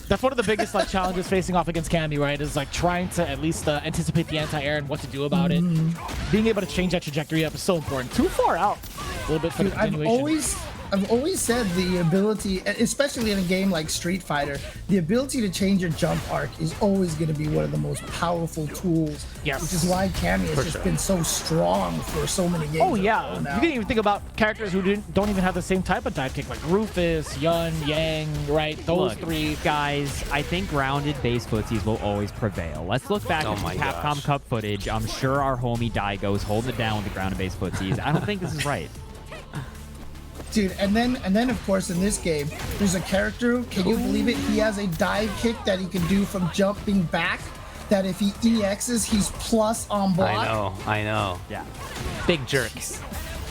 That's one of the biggest like challenges facing off against Cammy, right? Is like trying to at least anticipate the anti-air and what to do about it. Being able to change that trajectory up is so important. Too far out, a little bit for the continuation. I've always said the ability, especially in a game like Street Fighter, the ability to change your jump arc is always going to be one of the most powerful tools. Yes. Which is why Cammy has just been so strong for so many games. Oh yeah, now. you can even think about characters who don't even have the same type of dive kick, like Rufus, Yun, Yang, right? Those three guys. I think grounded base footsies will always prevail. Let's look back at the my Capcom gosh. Cup footage. I'm sure our homie Daigo's holding it down with the grounded base footsies. I don't think this is right. Dude, and then of course in this game, there's a character, can you believe it? He has a dive kick that he can do from jumping back. that if he EXs, he's plus on block. I know. Yeah. Big jerks.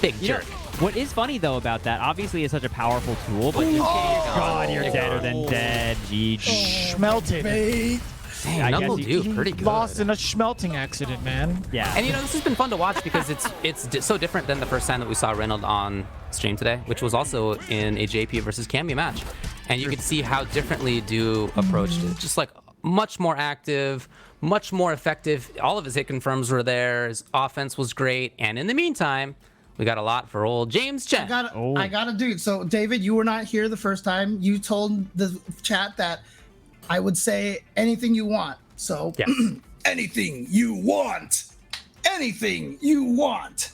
Big You know, jerk. what is funny though about that, obviously it's such a powerful tool, but God, you're deader than dead. GG. Schmelted. Bait. Dang, I guess NuckleDu, pretty good. Lost in a schmelting accident, man. Yeah. And this has been fun to watch because it's so different than the first time that we saw Reynald on stream today, which was also in a JP versus Cammy match. And you could see how differently Du approached it. Just like much more active, much more effective. All of his hit confirms were there. His offense was great. And in the meantime, we got a lot for old James Chen. I gotta do. So, David, you were not here the first time. You told the chat that I would say anything you want. So, Yes. anything you want. Anything you want.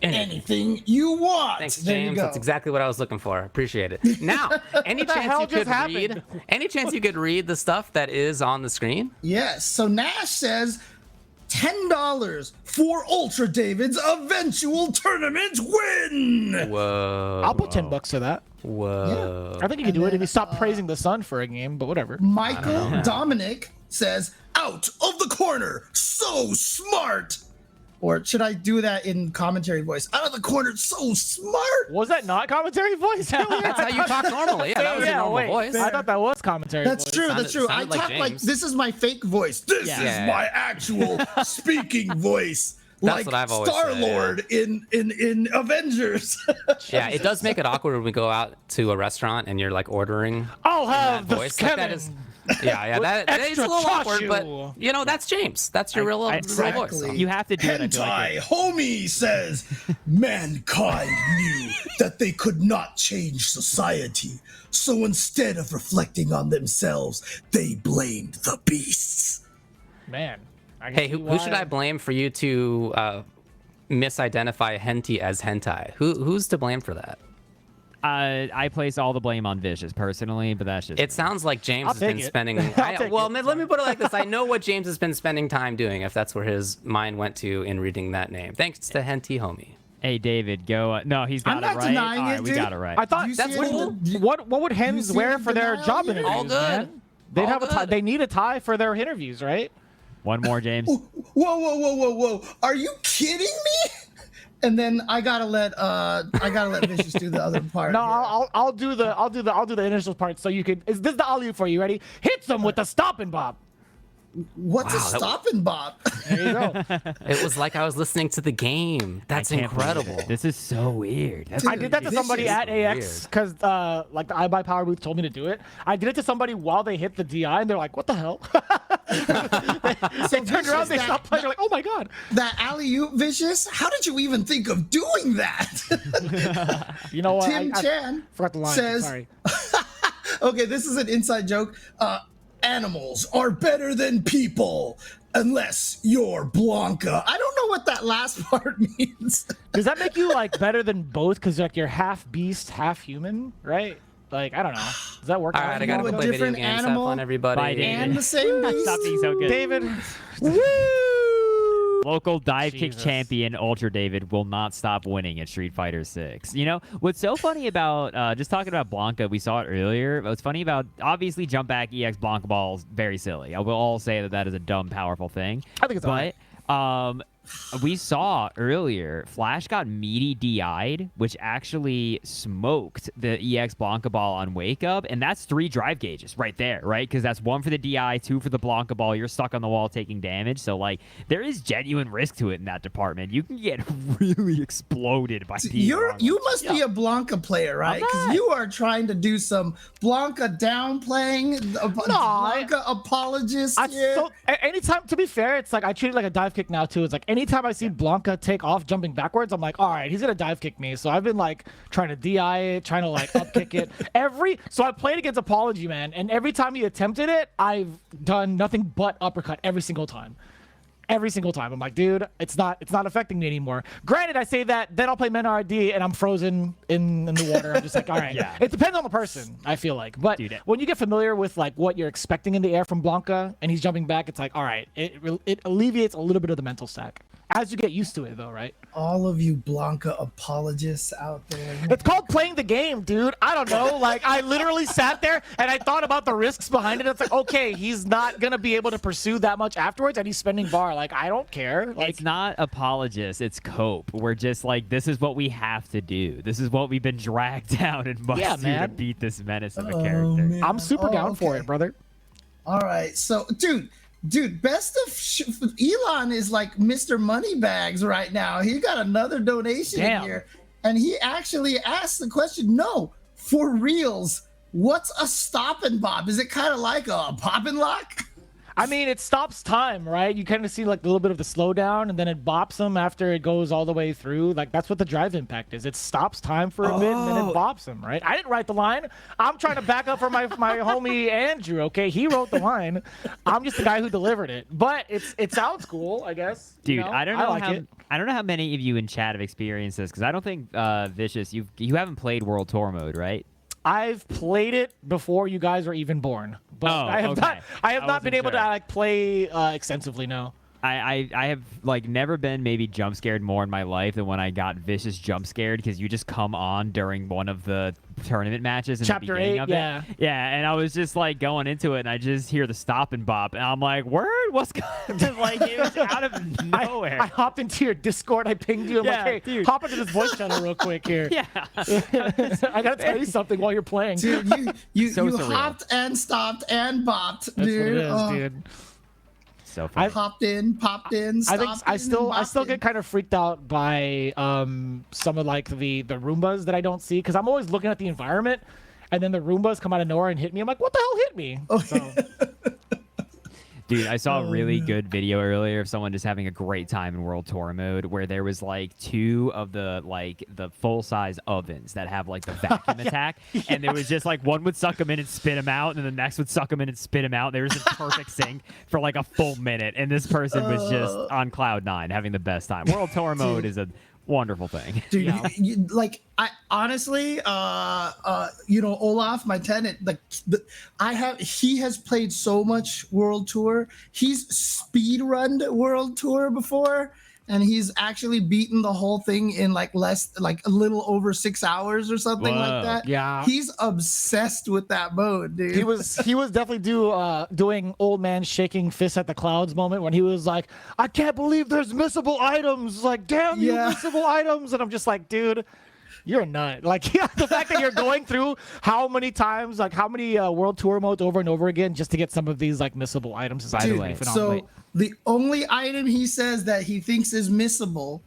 Anything you want. Thanks, There you James. go. That's exactly what I was looking for. Appreciate it. Now, any the chance hell you could just happened? any chance you could read the stuff that is on the screen? Yes. So Nash says $10 for Ultra David's eventual tournament win. Whoa. I'll put $10 to that. Whoa. I think you can do it if you stop praising the sun for a game, but whatever. Michael Dominic says, out of the corner, so smart. Or should I do that in commentary voice? Out of the corner, so smart. Was that not commentary voice? That's how you talk normally. Yeah, that was your normal voice. I thought that was commentary That's voice. true. Sounded- That's true. I sounded like talk like James. this is my fake voice. This Yeah. is Yeah. my actual speaking voice. That's like what I've always said, Star-Lord in Avengers. Yeah, it does make it awkward when we go out to a restaurant and you're like ordering I'll that have the voice. Like, that Kevin. is, yeah, that is a extra little awkward, but chashu. that's James. That's your real voice. Exactly. You have to do it. I feel like Hentai homie says, mankind knew that they could not change society. So instead of reflecting on themselves, they blamed the beasts. Man. I can Hey, see who should why. I blame for you to misidentify hentai as hentai? Who's to blame for that? I place all the blame on Vicious personally, but that's just It sounds like James I'll has been take it. spending. I'll take Well, it. let me put it like this: I know what James has been spending time doing. If that's where his mind went to in reading that name, thanks to Henty Homie. Hey, David, go. No, he's got I'm it not right. denying All right, it, we dude. got it right. I thought You That's see it in cool. the- what would hens see wear the for their denial job here? interviews, All good. man? They'd All have a tie. good. They need a tie for their interviews, right? One more, James. Whoa! Are you kidding me? And then I gotta let Vicious do the other part. No, here. I'll do the initial part so you could. This is the alley for you. Ready? Hits them with the stop and bop. What's Wow, a that stop and bop? There you go. It was like I was listening to the game. That's I can't believe incredible. it. This is so weird. That's I did that to This somebody is at AX because like the iBuy Power booth told me to do it. I did it to somebody while they hit the DI and they're like, "What the hell?" They turned around, they stopped playing. They're like, "Oh my god!" That alley-oop, Vicious. How did you even think of doing that? You know what? Tim Chan forgot the line. says, Sorry. okay, this is an inside joke. Animals are better than people unless you're Blanka. I don't know what that last part means. Does that make you like better than both? Because like you're half beast, half human, right? Like I don't know. Does that work? All out right, for I you? gotta a go play video different games. Have animal? fun, everybody. Bye, David. And the same beast. Stop being so good. David. Local dive kick Jesus. champion Ultra David will not stop winning at Street Fighter 6. You know, what's so funny about, just talking about Blanka, we saw it earlier. What's funny about, obviously, jump back EX Blanka Ball is very silly. I will all say that that is a dumb, powerful thing. I think it's alright. But we saw earlier, Flash got meaty DI'd, which actually smoked the EX Blanka Ball on Wake Up, and that's 3 drive gauges right there, right? Because that's 1 for the DI, 2 for the Blanka Ball. You're stuck on the wall taking damage, so like there is genuine risk to it in that department. You can get really exploded by being wrong. You must be a Blanka player, right? Because not. you are trying to do some Blanka downplaying, Blanka apologist here. So anytime, to be fair, it's like I treat it like a dive kick now too. It's like anytime I see Blanka take off jumping backwards, I'm like, all right, he's gonna dive kick me. So I've been like trying to DI it, trying to like up kick it. So I played against Apology, man, and every time he attempted it, I've done nothing but uppercut every single time. Every single time. I'm like, dude, it's not affecting me anymore. Granted, I say that, then I'll play Men RD and I'm frozen in the water. I'm just like, all right. Yeah. It depends on the person, I feel like. But Dude, when you get familiar with like what you're expecting in the air from Blanka and he's jumping back, it's like, all right, it alleviates a little bit of the mental stack. as you get used to it, though, right? All of you Blanka apologists out there. It's called playing the game, dude. I don't know. Like, I literally sat there and I thought about the risks behind it. It's like, okay, he's not going to be able to pursue that much afterwards, and he's spending bar. Like, I don't care. Like, it's not apologists, it's cope. We're just like, this is what we have to do. This is what we've been dragged down and must do to beat this menace of a character. Man. I'm super down for it, brother. All right, so dude, best of Elon is like Mr. Moneybags right now. He got another donation in here, and he actually asked the question, no, for reals, what's a stop and bop? Is it kind of like a pop and lock? I mean, it stops time, right? You kind of see like a little bit of the slowdown, and then it bops them after it goes all the way through. Like, that's what the drive impact is. It stops time for a bit, and then it bops them, right? I didn't write the line. I'm trying to back up for my homie Andrew, okay? He wrote the line. I'm just the guy who delivered it. But it sounds cool, I guess. Dude, you know? I don't know how many of you in chat have experienced this, because I don't think Vicious, you haven't played World Tour mode, right? I've played it before you guys were even born, but I have not been able to like play extensively. No. I have like never been maybe jump scared more in my life than when I got Vicious jump scared, because you just come on during one of the tournament matches in Chapter the beginning 8, of it. Yeah, and I was just like going into it, and I just hear the stop and bop, and I'm like, word, what's going on? Like, it was out of nowhere. I hopped into your Discord, I pinged you, I'm like, hey, dude, hop into this voice channel real quick here. Yeah. I gotta tell you something while you're playing. Dude, you surreal. hopped and stopped and bopped, That's dude. what it is, dude. So funny. I popped in, popped in, stopped I think I still get kind of freaked out by some of like the Roombas that I don't see, because I'm always looking at the environment, and then the Roombas come out of nowhere and hit me. I'm like, what the hell hit me? So. Dude, I saw a really good video earlier of someone just having a great time in World Tour mode, where there was like two of the full size ovens that have like the vacuum attack, and there was just like one would suck them in and spit them out, and then the next would suck them in and spit them out. There was a perfect sync for like a full minute, and this person was just on cloud 9 having the best time. World Tour mode is a wonderful thing. Dude, I honestly, Olaf, my tenant, he has played so much World Tour. He's speedrunned World Tour before, and he's actually beaten the whole thing in like a little over 6 hours or something like that. Yeah, he's obsessed with that mode, dude. He was definitely doing old man shaking fists at the clouds moment when he was like, I can't believe there's missable items. Like, damn you, missable items. And I'm just like, dude, you're a nut. Like, the fact that you're going through how many times, like how many World Tour modes over and over again just to get some of these like missable items is actually phenomenal. So the only item he says that he thinks is missable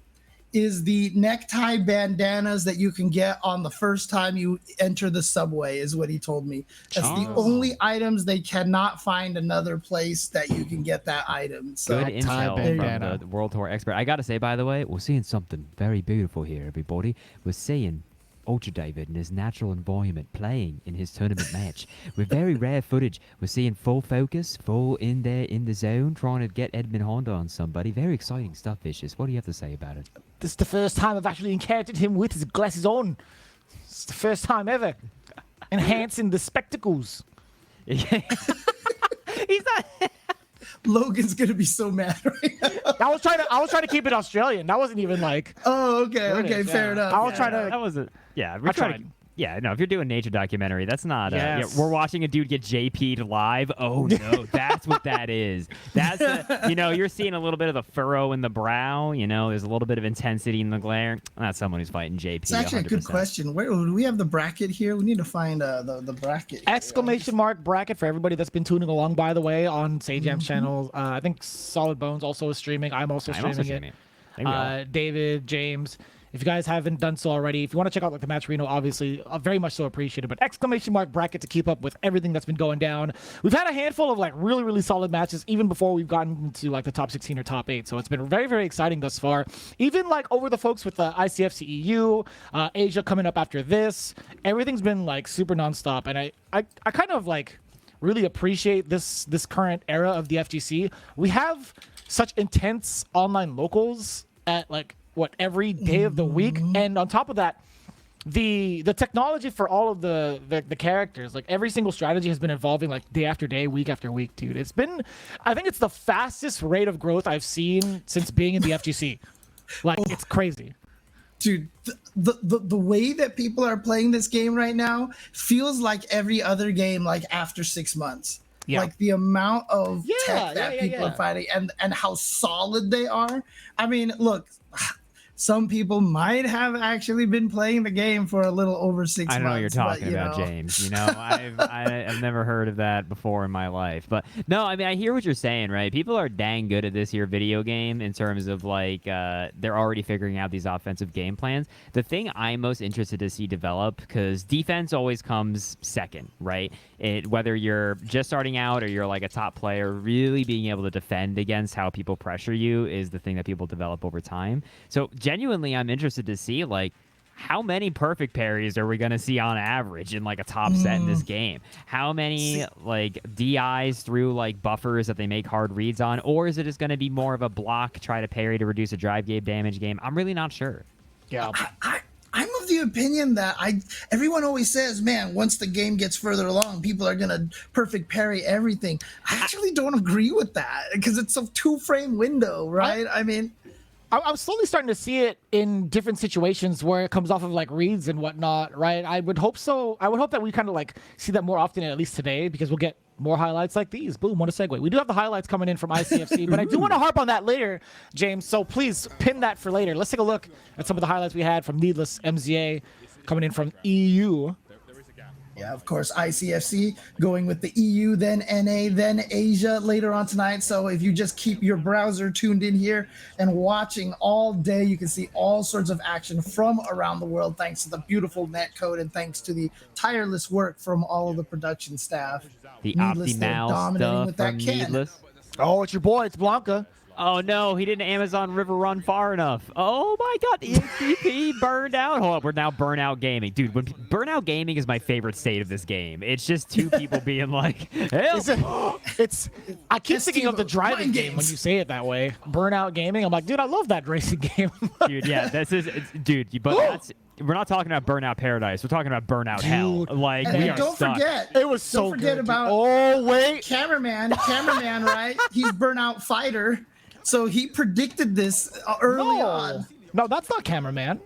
is the necktie bandanas that you can get on the first time you enter the subway, is what he told me. That's the only items. They cannot find another place that you can get that item. So good intel from the World Tour expert. I gotta say, by the way, we're seeing something very beautiful here, everybody. We're seeing Ultra David in his natural environment playing in his tournament match with very rare footage. We're seeing full focus, full in there in the zone, trying to get Edmund Honda on somebody. Very exciting stuff, Vicious. What do you have to say about it? This is the first time I've actually encountered him with his glasses on. It's the first time ever. Enhancing the spectacles. He's not... Logan's gonna be so mad right now. I was trying to keep it Australian. That wasn't even like. Oh, okay, fair enough. I was trying to. That wasn't. Yeah, we're trying to. Yeah, no, if you're doing nature documentary, that's not... we're watching a dude get JP'd live. Oh, no, that's what that is. That's, you're seeing a little bit of the furrow in the brow. There's a little bit of intensity in the glare. That's someone who's fighting JP. It's actually 100%. A good question. Where do we have the bracket here? We need to find the bracket. Exclamation mark bracket for everybody that's been tuning along, by the way, on Sajam's channel. I think Solid Bones also is streaming. I'm also streaming it. David, James... If you guys haven't done so already, if you want to check out like the match Reno, obviously very much so appreciated. But exclamation mark bracket to keep up with everything that's been going down. We've had a handful of like really, really solid matches even before we've gotten into like the top 16 or top 8. So it's been very, very exciting thus far. Even like over the folks with the ICFC EU, Asia coming up after this, everything's been like super nonstop. And I kind of like really appreciate this current era of the FGC. We have such intense online locals at like every day of the week, and on top of that, the technology for all of the characters, like every single strategy has been evolving like day after day, week after week, dude. It's been, I think it's the fastest rate of growth I've seen since being in the FGC. Like it's crazy. Dude, the way that people are playing this game right now feels like every other game like after 6 months. Yeah. Like the amount of tech that people are fighting and how solid they are. I mean, look, some people might have actually been playing the game for a little over 6 months. I know what you're talking about, James. You know, I've never heard of that before in my life. But no, I mean, I hear what you're saying, right? People are dang good at this here video game in terms of like they're already figuring out these offensive game plans. The thing I'm most interested to see develop, because defense always comes second, right? Whether you're just starting out or you're like a top player, really being able to defend against how people pressure you is the thing that people develop over time. So genuinely, I'm interested to see like how many perfect parries are we going to see on average in like a top set in this game? How many like DIs through like buffers that they make hard reads on, or is it just going to be more of a block, try to parry to reduce a drive game damage game? I'm really not sure. Yeah. I'm of the opinion that everyone always says, man, once the game gets further along, people are gonna perfect parry everything. I actually don't agree with that because it's a 2-frame window, right? I mean, I'm slowly starting to see it in different situations where it comes off of like reads and whatnot, right? I would hope so. I would hope that we kind of like see that more often, at least today, because we'll get more highlights like these. Boom, what a segue. We do have the highlights coming in from ICFC, but I do want to harp on that later, James. So please pin that for later. Let's take a look at some of the highlights we had from Needless MZA coming in from EU. Yeah, of course, ICFC going with the EU, then NA, then Asia later on tonight. So if you just keep your browser tuned in here and watching all day, you can see all sorts of action from around the world thanks to the beautiful netcode and thanks to the tireless work from all of the production staff. The Optimal stuff from Needless. Oh, it's your boy. It's Blanka. Oh, no, he didn't Amazon River run far enough. Oh, my God. The HTTP burned out. Hold up. We're now Burnout Gaming. Dude, Burnout Gaming is my favorite state of this game. It's just two people being like, help. I keep thinking of the driving game when you say it that way. Burnout Gaming. I'm like, dude, I love that racing game. Dude, yeah, but we're not talking about Burnout Paradise. We're talking about Burnout Hell. Like, and we are don't stuck. forget. It was so Don't forget good, about cameraman, right? He's Burnout Fighter. So he predicted this early on. No, that's not cameraman.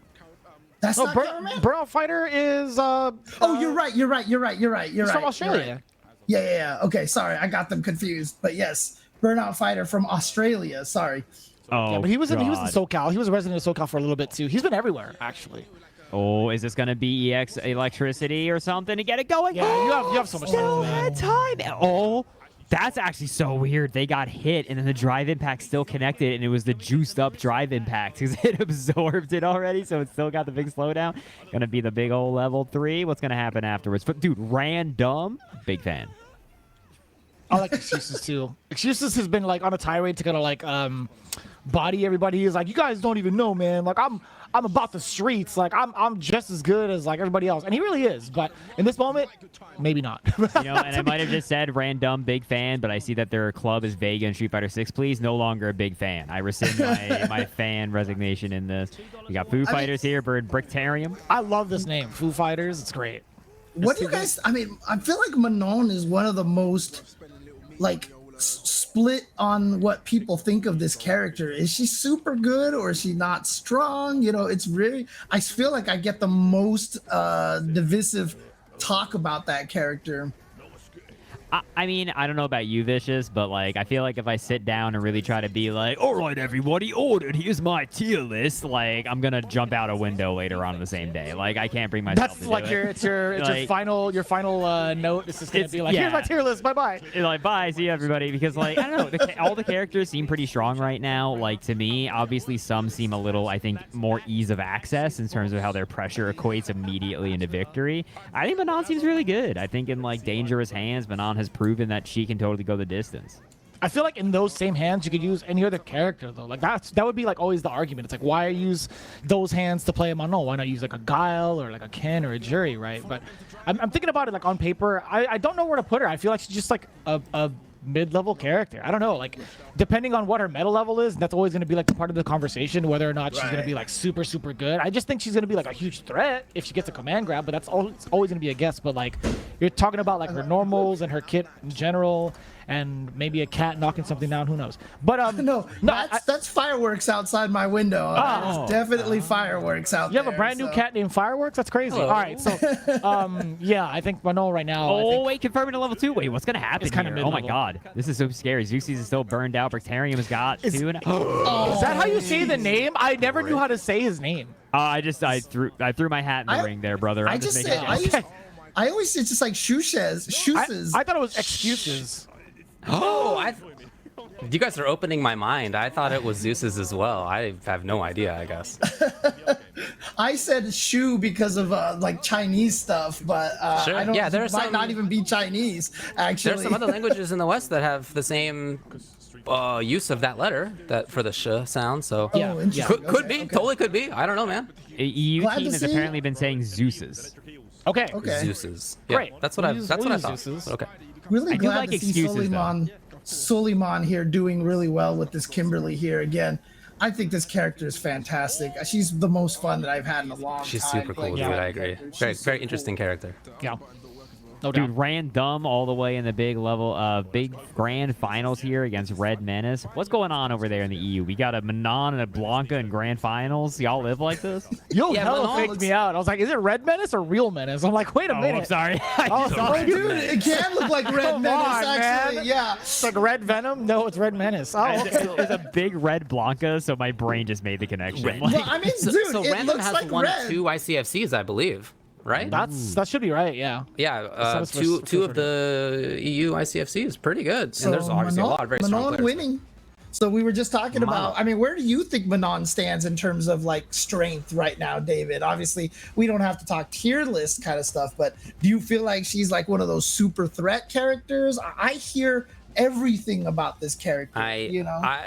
That's not cameraman? Burnout Fighter is... you're right. He's from Australia. Yeah. Okay, sorry. I got them confused. But yes, Burnout Fighter from Australia. Sorry. Oh, yeah, but he was in SoCal. He was a resident of SoCal for a little bit, too. He's been everywhere, actually. Oh, is this going to be EX Electricity or something to get it going? Yeah, you have so much time. Oh, that's actually so weird. They got hit, and then the drive impact still connected, and it was the juiced-up drive impact because it absorbed it already, so it still got the big slowdown. Going to be the big old level 3. What's going to happen afterwards? But, dude, Random, big fan. I like Excuses, too. Excuses has been, like, on a tirade to kind of, like, body everybody. He's like, you guys don't even know, man. Like, I'm about the streets. Like, I'm just as good as, like, everybody else. And he really is. But in this moment, maybe not. You know, and I might have just said Random, big fan, but I see that their club is Vega and Street Fighter 6. Please, no longer a big fan. I rescind my fan resignation in this. We got Foo Fighters here, Bricktarium. I love this name, Foo Fighters. It's great. What do you guys... I mean, I feel like Manon is one of the most, like... split on what people think of this character. Is she super good or is she not strong? You know, it's really, I feel like I get the most divisive talk about that character. I mean, I don't know about you, Vicious, but like, I feel like if I sit down and really try to be like, all right, everybody, ordered, here's my tier list, like, I'm gonna jump out a window later on in the same day. Like, I can't bring myself to like do it. It's your final note. It's just gonna be like, here's my tier list, bye-bye. Like, bye, see you, everybody, because like, I don't know, all the characters seem pretty strong right now. Like, to me, obviously some seem a little, I think, more ease of access in terms of how their pressure equates immediately into victory. I think Manon seems really good. I think in like dangerous hands, Manon has proven that she can totally go the distance. I feel like in those same hands, you could use any other character, though. Like, that would be, like, always the argument. It's like, why use those hands to play a Manon? Why not use, like, a Guile or, like, a Ken or a Jury, right? But I'm thinking about it, like, on paper. I don't know where to put her. I feel like she's just, like, a mid-level character. I don't know, like depending on what her meta level is, that's always going to be like a part of the conversation, whether or not she's going to be like super good. I just think she's going to be like a huge threat if she gets a command grab, but that's always going to be a guess. But like you're talking about like her normals and her kit in general, and maybe a cat knocking something down, who knows. But no, that's fireworks outside my window. It's definitely fireworks out there. You have a brand new cat named Fireworks? That's crazy. Hello. All right, so yeah, I think Reynald right now. Oh wait, confirming to level 2. Wait, what's gonna happen here? Oh my god, this is so scary. Zeuxis is still burned out. Brictarium has got 2. Is that how you say the name? I never knew how to say his name. I threw my hat in the ring there, brother. I always say it's just like shooses. I thought it was excuses. Oh, you guys are opening my mind. I thought it was Zeus's as well. I have no idea, I guess. I said shoe because of like Chinese stuff, but sure. I don't. Yeah, it might not even be Chinese. Actually, there's some other languages in the West that have the same use of that letter for the sh sound. So yeah, could be, totally could be. I don't know, man. EU team has apparently been saying Zeus's. Okay. Zeus's. Yeah, great. That's what I thought. Okay. Really glad to see Suleiman here doing really well with this Kimberly here again. I think this character is fantastic. She's the most fun that I've had in a long time. She's super cool, dude. I agree. Very interesting character. Yeah. No doubt. Dude, random all the way in the big grand finals here against Red Menace. What's going on over there in the EU? We got a Manon and a Blanka in grand finals. Y'all live like this? Yo, hella faked me out. I was like, is it Red Menace or Real Menace? I'm like, wait a minute. I'm sorry. Dude, it can look like Red Menace, actually. Man. Yeah. It's like Red Venom? No, it's Red Menace. Oh, There's a big red Blanka, so my brain just made the connection. Well, I mean, dude, so it Random looks has like won red. 2 ICFCs, I believe. Right? That should be right, yeah. Yeah, two of the EU ICFC is pretty good. So and there's obviously a lot of very strong players. Winning. So we were just talking about, I mean, where do you think Manon stands in terms of like strength right now, David? Obviously, we don't have to talk tier list kind of stuff, but do you feel like she's like one of those super threat characters? I hear everything about this character.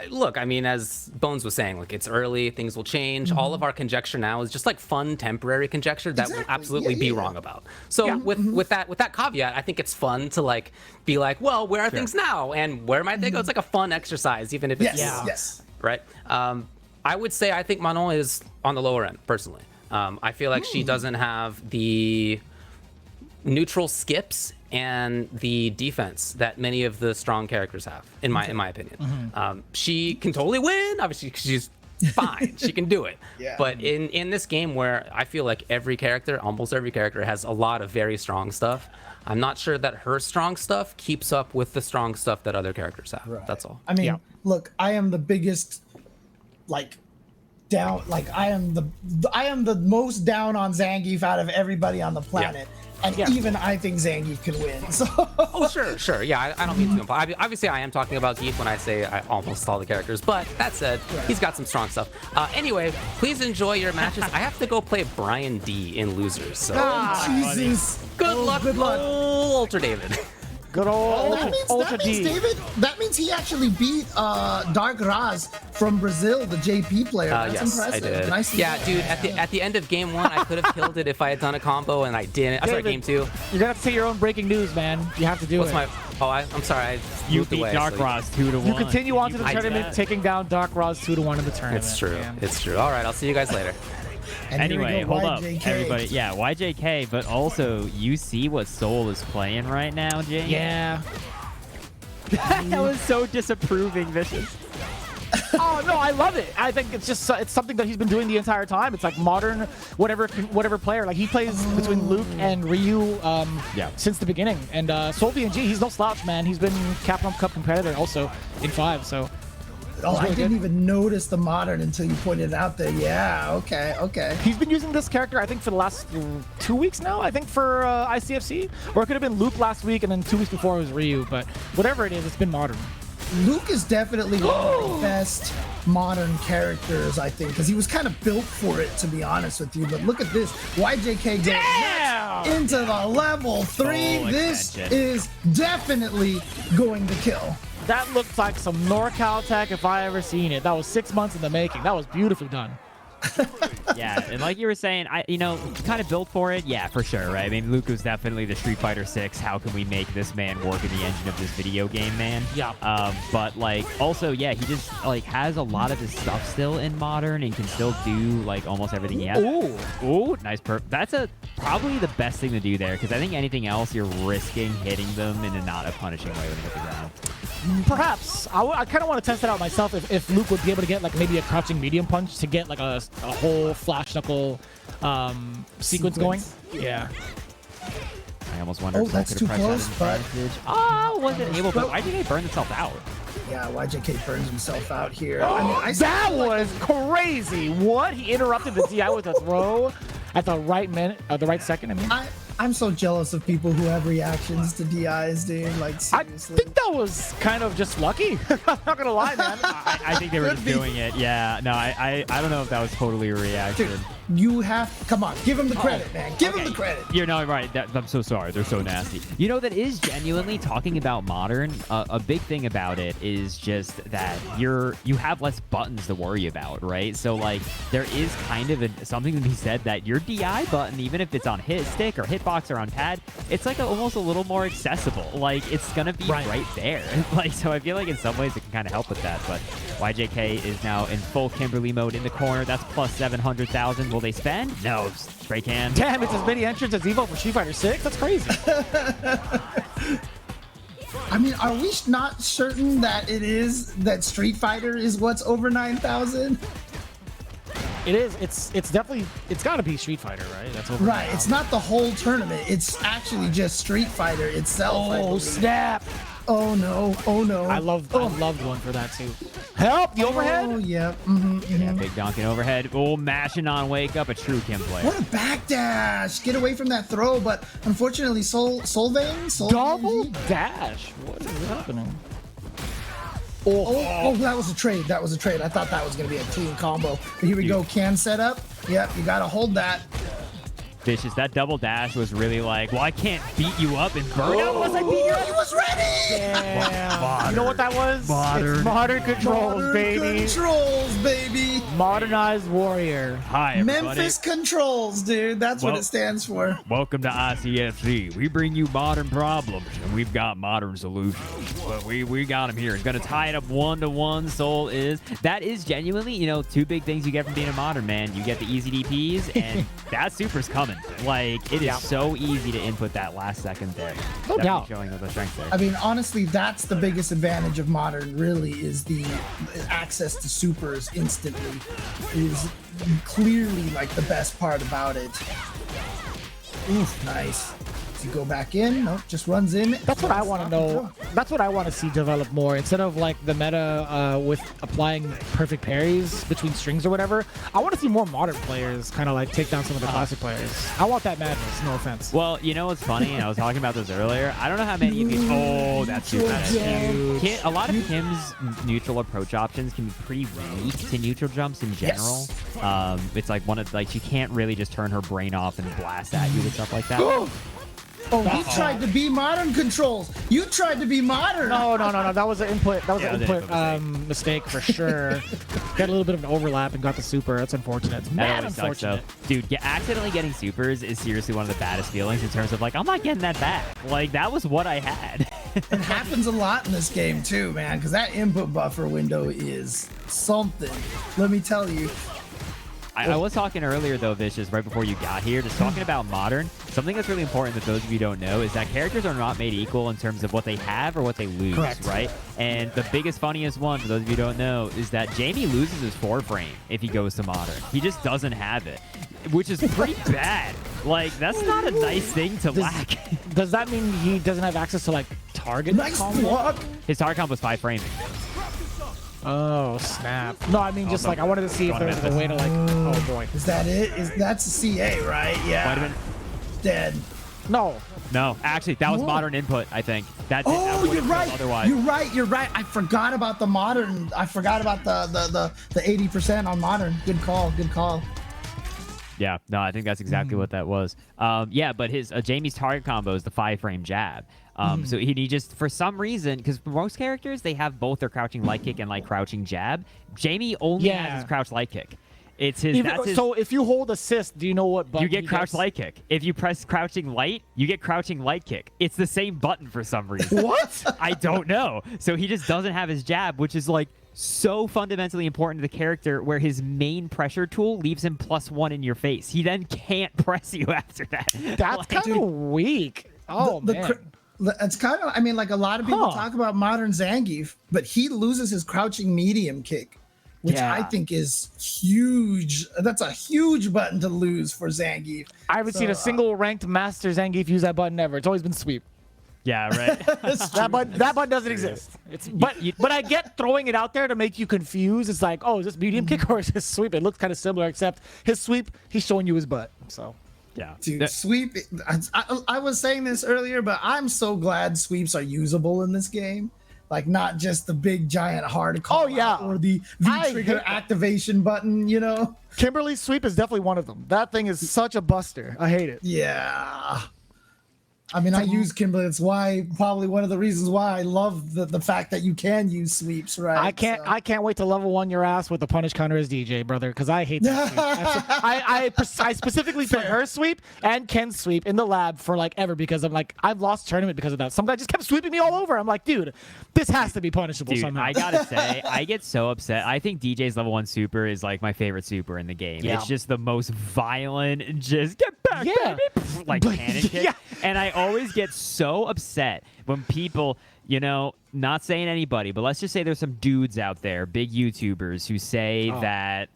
Look, I mean, as Bones was saying, like, it's early, things will change. All of our conjecture now is just like fun temporary conjecture that will absolutely be wrong about. So with that caveat, I think it's fun to like be like, well, where are things now and where might they go? It's like a fun exercise, even if it's right. I would say I think Manon is on the lower end personally. I feel like she doesn't have the neutral skips and the defense that many of the strong characters have, in my opinion. She can totally win. Obviously, she's fine. She can do it. Yeah. But in this game where I feel like almost every character has a lot of very strong stuff, I'm not sure that her strong stuff keeps up with the strong stuff that other characters have. Right. That's all. I mean, look, I am the biggest, I am the most down on Zangief out of everybody on the planet. Yeah. And even I think Zangief can win. So. Oh, sure. Yeah, I don't mean to imply. Obviously, I am talking about Geef when I say I almost all the characters. But that said, he's got some strong stuff. Anyway, please enjoy your matches. I have to go play Bryan-D in losers. So. Jesus. Good luck, Ultra David. Good old that means he actually beat Dark Raz from Brazil, the JP player. That's impressive. I did. Nice dude, at the end of game 1, I could have killed it if I had done a combo, and I didn't. David, game 2. You're gonna have to say your own breaking news, man. You have to do it. I'm sorry. You beat Dark Raz 2-1. You continue on to the tournament, taking down Dark Raz 2-1 in the tournament. It's true. Man. It's true. All right, I'll see you guys later. Anyway, hold up, everybody. Yeah, YJK, but also you see what Soul is playing right now, James? Yeah. That was so disapproving, Vicious. Oh no, I love it. I think it's just it's something that he's been doing the entire time. It's like modern whatever player. Like he plays between Luke and Ryu since the beginning. And Solvng, he's no slouch, man. He's been Capcom Cup competitor also in 5. So. Oh, really I didn't even notice the modern until you pointed it out there. Yeah, okay. He's been using this character, I think, for the last 2 weeks now, I think, for ICFC. Or it could have been Luke last week, and then 2 weeks before it was Ryu. But whatever it is, it's been modern. Luke is definitely one of the best modern characters, I think, because he was kind of built for it, to be honest with you. But look at this. YJK goes into the level 3. This is definitely going to kill. That looked like some NorCal tech if I ever seen it. That was 6 months in the making. That was beautifully done. Yeah, and like you were saying, kind of built for it. Yeah, for sure, right? I mean, Luca's definitely the Street Fighter 6. How can we make this man work in the engine of this video game, man? Yeah. But like, also, yeah, he just like has a lot of his stuff still in modern and can still do like almost everything he has. Ooh, nice perp. That's probably the best thing to do there, because I think anything else you're risking hitting them in a not a punishing way when they hit the ground. Perhaps. I kind of want to test it out myself if Luke would be able to get like maybe a crouching medium punch to get like a whole flash knuckle sequence going. Yeah. I almost wonder if that's could too have close, but wasn't able, but YJK burned itself out. Yeah, YJK burns himself out here. That was crazy. What? He interrupted the DI with a throw at the right minute, the right second. I mean, I'm so jealous of people who have reactions to DIs, dude. Like, seriously. I think that was kind of just lucky. I'm not gonna lie, man. I think they were just doing it. Yeah. No, I don't know if that was totally a reaction. Dude, you have come on, give him the credit, man. Give him the credit. You're no right. I'm so sorry. They're so nasty. You know, that is genuinely talking about modern. A big thing about it is just that you have less buttons to worry about, right? So like there is kind of something to be said that your DI button, even if it's on hit stick or hitbox or on pad, it's like almost a little more accessible. Like it's gonna be right there. Like so, I feel like in some ways it can kind of help with that. But YJK is now in full Kimberly mode in the corner. That's plus 700,000. Will they spend? No, straight can. Damn, it's as many entrants as Evo for Street Fighter 6. That's crazy. I mean, are we not certain that that Street Fighter is what's over 9,000? It is. It's definitely. It's got to be Street Fighter, right? That's over. Right. It's not the whole tournament. It's actually just Street Fighter itself. Oh snap! Oh no! Oh no! I loved one for that too. Help! The overhead? Oh yeah. Yeah, big donking overhead. Oh, mashing on wake up, a true Kim player. What a backdash! Get away from that throw, but unfortunately, Solvng double dash. What is happening? Oh, that was a trade. That was a trade. I thought that was gonna be a clean combo. But here we go. Can setup. Yep, you gotta hold that. Vicious. That double dash was really like, well, I can't beat you up in burnout unless I beat you up. He was ready! Damn. You know what that was? It's modern controls, baby. Controls, baby. Modernized warrior. Hi, everybody. Memphis controls, dude. That's what it stands for. Welcome to ICFC. We bring you modern problems, and we've got modern solutions. But we got them here. It's going to tie it up 1-to-1. Soul is. That is genuinely, two big things you get from being a modern, man. You get the easy DPs, and that super's coming. Like, it is so easy to input that last second there. No doubt. Showing the strength there. I mean, honestly, that's the biggest advantage of modern, really, is the access to supers instantly is clearly, like, the best part about it. Oof, nice. You go back in, nope, just runs in. That's what I want to know. That's what I want to see develop more. Instead of like the meta with applying perfect parries between strings or whatever, I want to see more modern players kind of like take down some of the classic players. I want that madness, no offense. Well, you know what's funny? And I was talking about this earlier. I don't know how many of you... Oh, that's super huge. A lot of Kim's neutral approach options can be pretty weak to neutral jumps in general. Yes. It's like she can't really just turn her brain off and blast at you with stuff like that. Oh, he tried to be modern controls. You tried to be modern. No. That was an input. That was an input mistake for sure. Got a little bit of an overlap and got the super. That's unfortunate. Mad unfortunate. Sucks, dude, accidentally getting supers is seriously one of the baddest feelings in terms of like, I'm not getting that back. Like, that was what I had. It happens a lot in this game too, man, because that input buffer window is something. Let me tell you. I was talking earlier, though, Vicious, right before you got here, just talking about modern. Something that's really important that those of you don't know is that characters are not made equal in terms of what they have or what they lose, right? And the biggest, funniest one, for those of you who don't know, is that Jamie loses his 4-frame if he goes to modern. He just doesn't have it, which is pretty bad. Like, that's not a nice thing to lack. Does that mean he doesn't have access to, like, target combo? His target combo was 5 frames. Oh, snap. No, I mean, just like, I wanted to see if there was a way to, like, oh, boy. Is that it? That's a CA, right? Yeah. Dead. No. No, actually, that was modern input, I think. That you're right. Otherwise. You're right. I forgot about the modern. I forgot about the 80% on modern. Good call. Yeah, no, I think that's exactly what that was. Yeah, but his Jamie's target combo is the 5-frame jab. So he just, for some reason, because for most characters, they have both their crouching light kick and like crouching jab. Jamie only has his crouch light kick. It's his. So if you hold assist, do you know what button you get crouch light kick? If you press crouching light, you get crouching light kick. It's the same button for some reason. What? I don't know. So he just doesn't have his jab, which is like so fundamentally important to the character, where his main pressure tool leaves him +1 in your face. He then can't press you after that. That's kind of weak. Oh, man. It's kind of, I mean, like a lot of people talk about modern Zangief, but he loses his crouching medium kick, which I think is huge. That's a huge button to lose for Zangief. I haven't seen a single ranked master Zangief use that button ever. It's always been sweep. Yeah, right. that button doesn't exist. But I get throwing it out there to make you confused. It's like, oh, is this medium kick or is this sweep? It looks kind of similar, except his sweep, he's showing you his butt. So. Yeah, dude, sweep. I was saying this earlier, but I'm so glad sweeps are usable in this game. Like not just the big giant hard call or the V-trigger activation button, you know? Kimberly's sweep is definitely one of them. That thing is such a buster. I hate it. Yeah. I mean, I use Kimberly. It's probably one of the reasons why I love the fact that you can use sweeps, right? I can't wait to level 1 your ass with the punish counter as DJ, brother, because I hate that sweep. I specifically put her sweep and Ken's sweep in the lab for like ever because I'm like, I've lost tournament because of that. Some guy just kept sweeping me all over. I'm like, dude, this has to be punishable somehow. I gotta say, I get so upset. I think DJ's level 1 super is like my favorite super in the game. Yeah. It's just the most violent, just get back, baby, like cannon kick. And I always get so upset when people, you know, not saying anybody, but let's just say there's some dudes out there, big YouTubers, who say that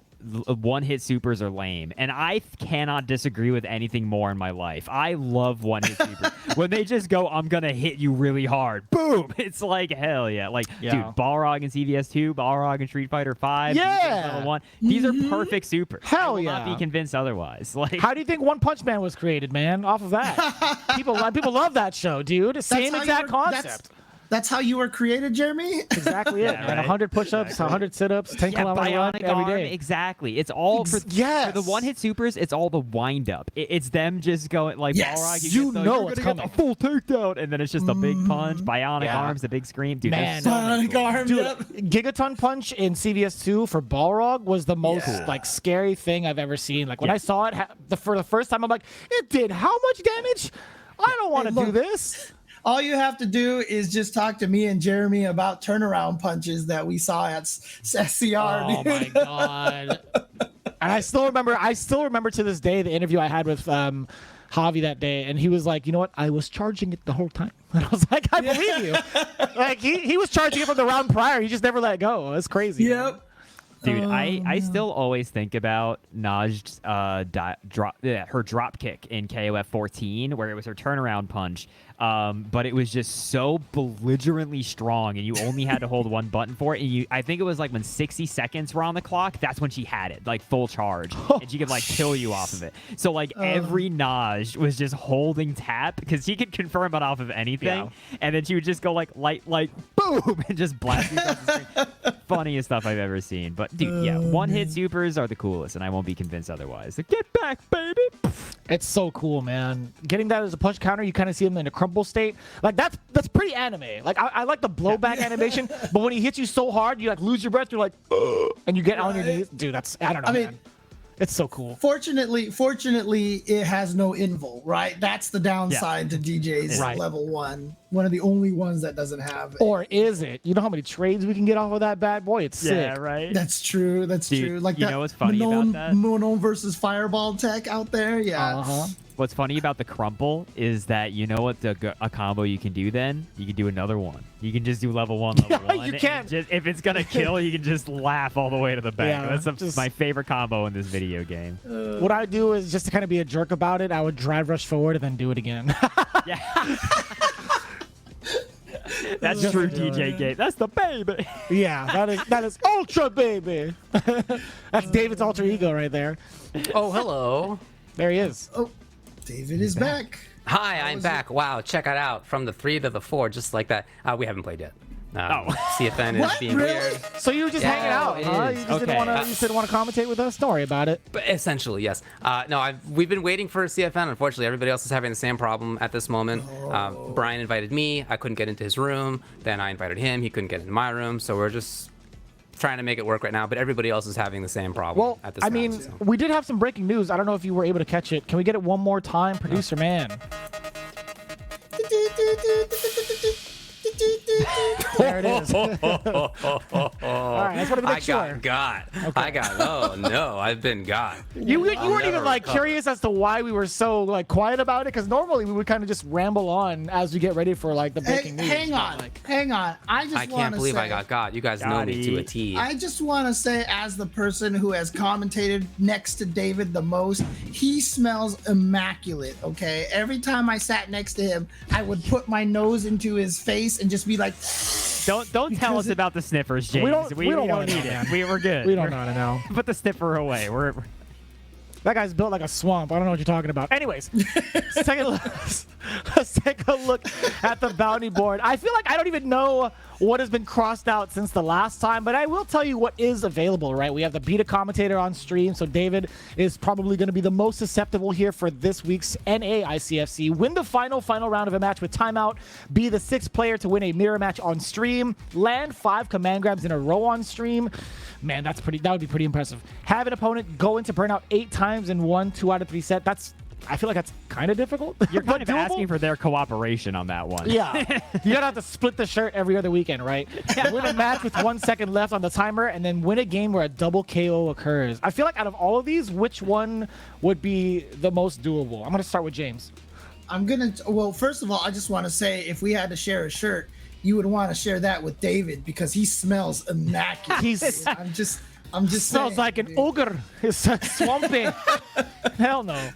one-hit supers are lame. And I cannot disagree with anything more in my life. I love one-hit supers. When they just go, I'm going to hit you really hard. Boom! It's like, hell yeah. Like, dude, Balrog in CVS2, Balrog in Street Fighter 5, level 1. These are perfect supers. Hell I will not be convinced otherwise. Like, how do you think One Punch Man was created, man? Off of that. people love that show, dude. Same exact concept. That's how you were created, Jeremy? Exactly it. Man. 100 push-ups, 100 sit-ups, 10 kilometer run every day. Exactly. It's all for the one-hit supers. It's all the wind-up. It's them just going like Balrog. You know it's coming. A full takedown, and then it's just a big punch, bionic arms, the big scream. Dude, man, bionic arms. Dude, Gigaton Punch in CVS2 for Balrog was the most like scary thing I've ever seen. Like when I saw it for the first time, I'm like, it did how much damage? I don't want to do this. All you have to do is just talk to me and Jeremy about turnaround punches that we saw at SCR. Oh my god! And I still remember to this day the interview I had with Javi that day, and he was like, "You know what? I was charging it the whole time." And I was like, "I believe you." Like he was charging it from the round prior. He just never let go. It's crazy. Yep. Man. Dude, I still always think about Naj's her drop kick in KOF 14, where it was her turnaround punch. But it was just so belligerently strong, and you only had to hold one button for it. And I think it was like when 60 seconds were on the clock, that's when she had it, like full charge, and she could like kill you off of it. So like every Naj was just holding tap because he could confirm it off of anything, and then she would just go like light, boom, and just blast you across the screen. Funniest stuff I've ever seen. But dude, one-hit supers are the coolest, and I won't be convinced otherwise. Like, get back, baby! It's so cool, man. Getting that as a punch counter, you kind of see him in a crumble state. Like that's pretty anime. Like I like the blowback animation, but when he hits you so hard, you like lose your breath. You're like, and you get on your knees, dude. I don't know, man. It's so cool. Fortunately, it has no invul, right? That's the downside to DJ's level 1. One of the only ones that doesn't have. Or is it? You know how many trades we can get off of that bad boy? It's sick. Yeah, right. That's true. That's true. Like you know what's funny about that? Mono versus Fireball tech out there. Yeah. What's funny about the crumple is that you know what a combo you can do then? You can do another one. You can just do level 1, level 1. You can. If it's going to kill, you can just laugh all the way to the bank. Yeah, that's my favorite combo in this video game. What I do is just to kind of be a jerk about it, I would drive rush forward and then do it again. Yeah. That's true DJ game. That's the baby. Yeah, that is ultra baby. That's David's alter ego right there. Oh, hello. There he is. Oh, David is back. Hi, I'm back. Wow, check it out. From the 3 to the 4, just like that. We haven't played yet. CFN is being weird. So you were just hanging out, huh? You just didn't want to commentate with us? Don't worry about it. But essentially, yes. We've been waiting for CFN. Unfortunately, everybody else is having the same problem at this moment. Brian invited me. I couldn't get into his room. Then I invited him. He couldn't get into my room. So we're just trying to make it work right now, but everybody else is having the same problem. Well, at this I time, mean, so. we did have some breaking news. I don't know if you were able to catch it. Can we get it one more time, producer man? There it is. All right, I just wanted to make sure. I got. Oh no, I've been got. You weren't even like curious as to why we were so like quiet about it, because normally we would kind of just ramble on as we get ready for like the breaking news. Hang on. I can't believe I got. You guys know me to a T. I just want to say, as the person who has commentated next to David the most, he smells immaculate. Okay, every time I sat next to him, I would put my nose into his face and just be like. Don't tell us about the sniffers, James. We don't need it. We're good. We don't want to know. Put the sniffer away. That guy's built like a swamp. I don't know what you're talking about. Anyways, let's take a look at the bounty board. I feel like I don't even know what has been crossed out since the last time, but I will tell you what is available, right? We have the beta commentator on stream, so David is probably going to be the most susceptible here for this week's NA ICFC. Win the final round of a match with timeout, be the 6th player to win a mirror match on stream, land 5 command grabs in a row on stream. Man, that would be pretty impressive. Have an opponent go into burnout 8 times in 2 out of 3 set. I feel like that's kind of difficult. You're kind of asking for their cooperation on that one. Yeah. You gotta have to split the shirt every other weekend, right? Win a match with 1 second left on the timer, and then win a game where a double KO occurs. I feel like out of all of these, which one would be the most doable? I'm gonna start with James. Well, first of all, I just want to say, if we had to share a shirt, you would want to share that with David, because he smells immaculate. I'm just smells saying, like an ogre. It's swampy. Hell no.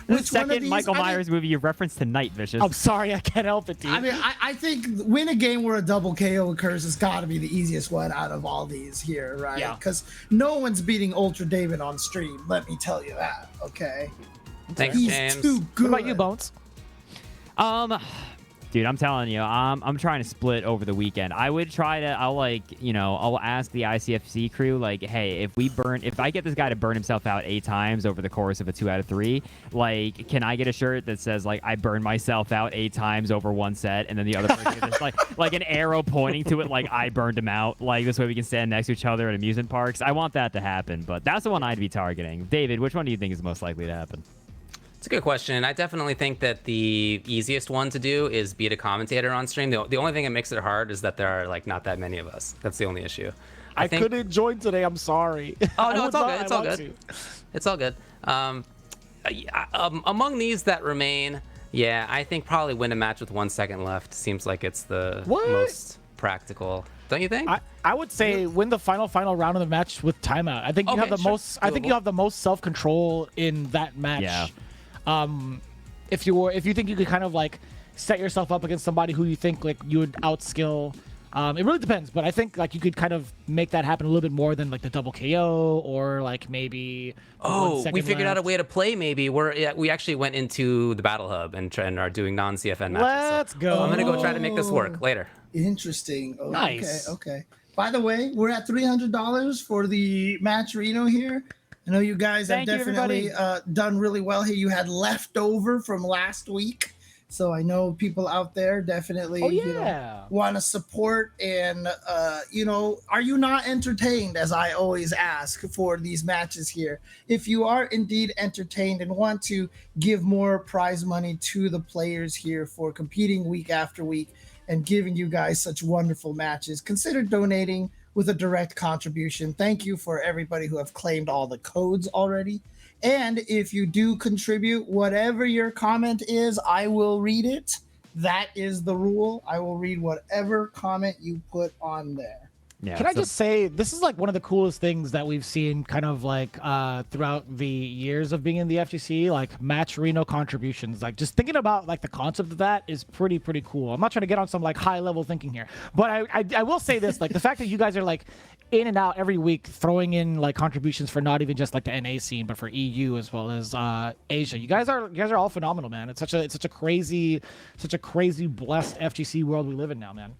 The second Michael Myers movie you referenced tonight, Vicious. I'm sorry, I can't help it, dude. I mean, I think win a game where a double KO occurs has got to be the easiest one out of all these here, right? Yeah. Because no one's beating Ultra David on stream. Let me tell you that. Okay. Thanks, He's James. too good. What about you, Bones? Dude, I'm telling you, I'm trying to split over the weekend. I'll ask the ICFC crew, like, hey, if I get this guy to burn himself out 8 times over the course of a 2 out of 3, like, can I get a shirt that says, like, I burned myself out 8 times over 1 set, and then the other person gets like an arrow pointing to it, like, I burned him out. Like, this way we can stand next to each other at amusement parks. I want that to happen, but that's the one I'd be targeting. David, which one do you think is most likely to happen? It's a good question. I definitely think that the easiest one to do is beat a commentator on stream. The only thing that makes it hard is that there are like not that many of us. That's the only issue. I couldn't join today. I'm sorry. Oh no, it's all good. It's all good. It's all good. Among these that remain, yeah, I think probably win a match with 1 second left seems like it's the most practical. Don't you think? I would say win the final round of the match with timeout. I think you have the most. I think you have the most self-control in that match. Yeah. If you think you could kind of like set yourself up against somebody who you think like you would outskill, it really depends. But I think like you could kind of make that happen a little bit more than like the double KO or like maybe. We figured out a way to play. Maybe we actually went into the battle hub and are doing non-CFN matches. Let's go. I'm gonna go try to make this work later. Interesting. Oh, nice. Okay. By the way, we're at $300 for the match Reno here. I know you guys have definitely done really well here. You had leftover from last week, so I know people out there definitely want to support. And are you not entertained, as I always ask for these matches here? If you are indeed entertained and want to give more prize money to the players here for competing week after week and giving you guys such wonderful matches, consider donating with a direct contribution. Thank you for everybody who have claimed all the codes already. And if you do contribute, whatever your comment is, I will read it. That is the rule. I will read whatever comment you put on there. Yeah, Can I just say, this is like one of the coolest things that we've seen kind of like throughout the years of being in the FGC, like match Reno contributions. Like just thinking about like the concept of that is pretty cool. I'm not trying to get on some like high level thinking here, but I will say this, like the fact that you guys are like in and out every week throwing in like contributions for not even just like the NA scene, but for EU as well as Asia. You guys are all phenomenal, man. It's such a crazy blessed FGC world we live in now, man.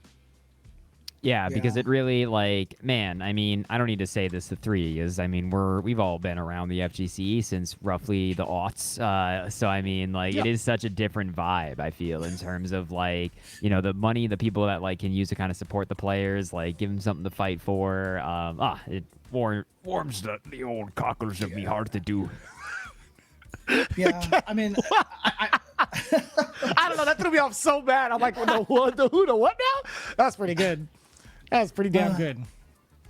Yeah, because it really, like, man, I mean, I don't need to say this to three, is I mean, we've all been around the FGC since roughly the aughts. So I mean, like, it is such a different vibe, I feel, in terms of, like, you know, the money, the people that, like, can use to kind of support the players, like, give them something to fight for. It warms the old cockles of me heart to do. Yeah, I mean, I don't know. That threw me off so bad. I'm like, the what now? That's pretty good. That's pretty damn good.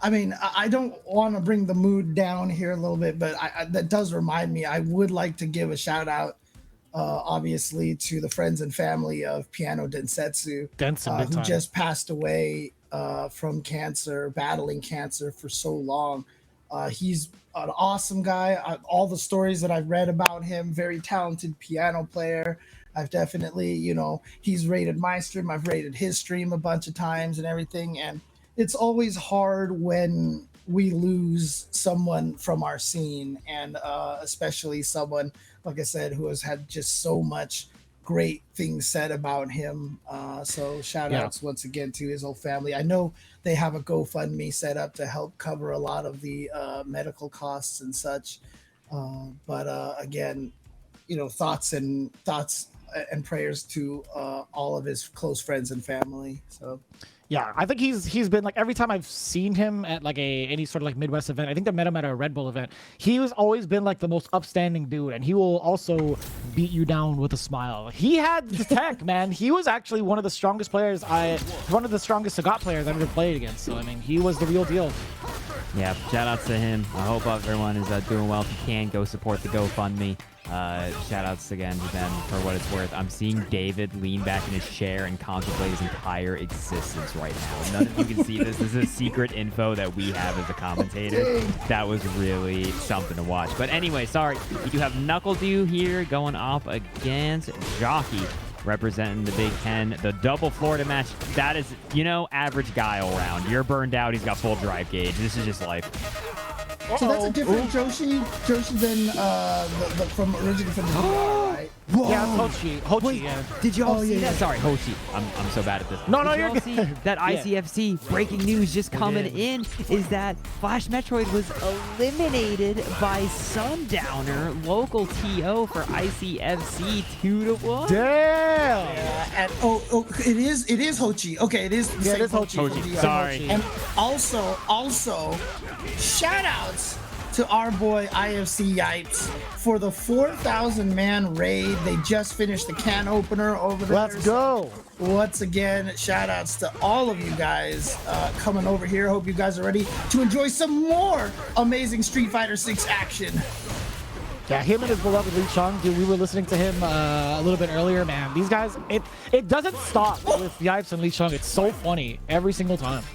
I mean, I don't want to bring the mood down here a little bit, but that does remind me. I would like to give a shout out, obviously, to the friends and family of Piano Densetsu, who just passed away from cancer, battling cancer for so long. He's an awesome guy. All the stories that I've read about him, very talented piano player. I've definitely, you know, he's rated my stream. I've rated his stream a bunch of times and everything. And it's always hard when we lose someone from our scene, and especially someone, like I said, who has had just so much great things said about him. So shout outs once again to his whole family. I know they have a GoFundMe set up to help cover a lot of the medical costs and such. But again, you know, thoughts and prayers to all of his close friends and family. So. Yeah, I think he's been like, every time I've seen him at like any sort of like Midwest event, I think I met him at a Red Bull event. He was always been like the most upstanding dude, and he will also beat you down with a smile. He had the tech, man. He was actually one of the strongest players one of the strongest Sagat players I've ever played against. So I mean, he was the real deal. Yeah, shout outs to him. I hope everyone is doing well. If you can, go support the GoFundMe. Shout outs again to them for what it's worth. I'm seeing David lean back in his chair and contemplate his entire existence right now. None of you can see this. This is secret info that we have as a commentator. That was really something to watch. But anyway, sorry. We do have NuckleDu here going up against Jochy, representing the Big Ten. The double Florida match, that is, you know, average Guile round. You're burned out. He's got full drive gauge. This is just life. So that's a different Jochy than originally from the VR, right? Whoa. Yeah, Jochy. Wait, yeah. Did y'all see that? Yeah. Sorry, Jochy. I'm so bad at this. No, did you're y'all good. see that ICFC breaking news just coming in is that Flashmetroid was eliminated by Sundowner, local TO for ICFC 2-1. Damn. Yeah, and it is Jochy. Okay, it is. Yeah, it is Jochy. Sorry. And also, shout outs to our boy IFC Yipes for the 4,000 man raid. They just finished the can opener over there. Let's go. Once again, shout outs to all of you guys coming over here. Hope you guys are ready to enjoy some more amazing Street Fighter 6 action. Yeah, him and his beloved Lee Chung, dude, we were listening to him a little bit earlier, man. These guys, it doesn't stop with Yipes and Lee Chung. It's so funny every single time.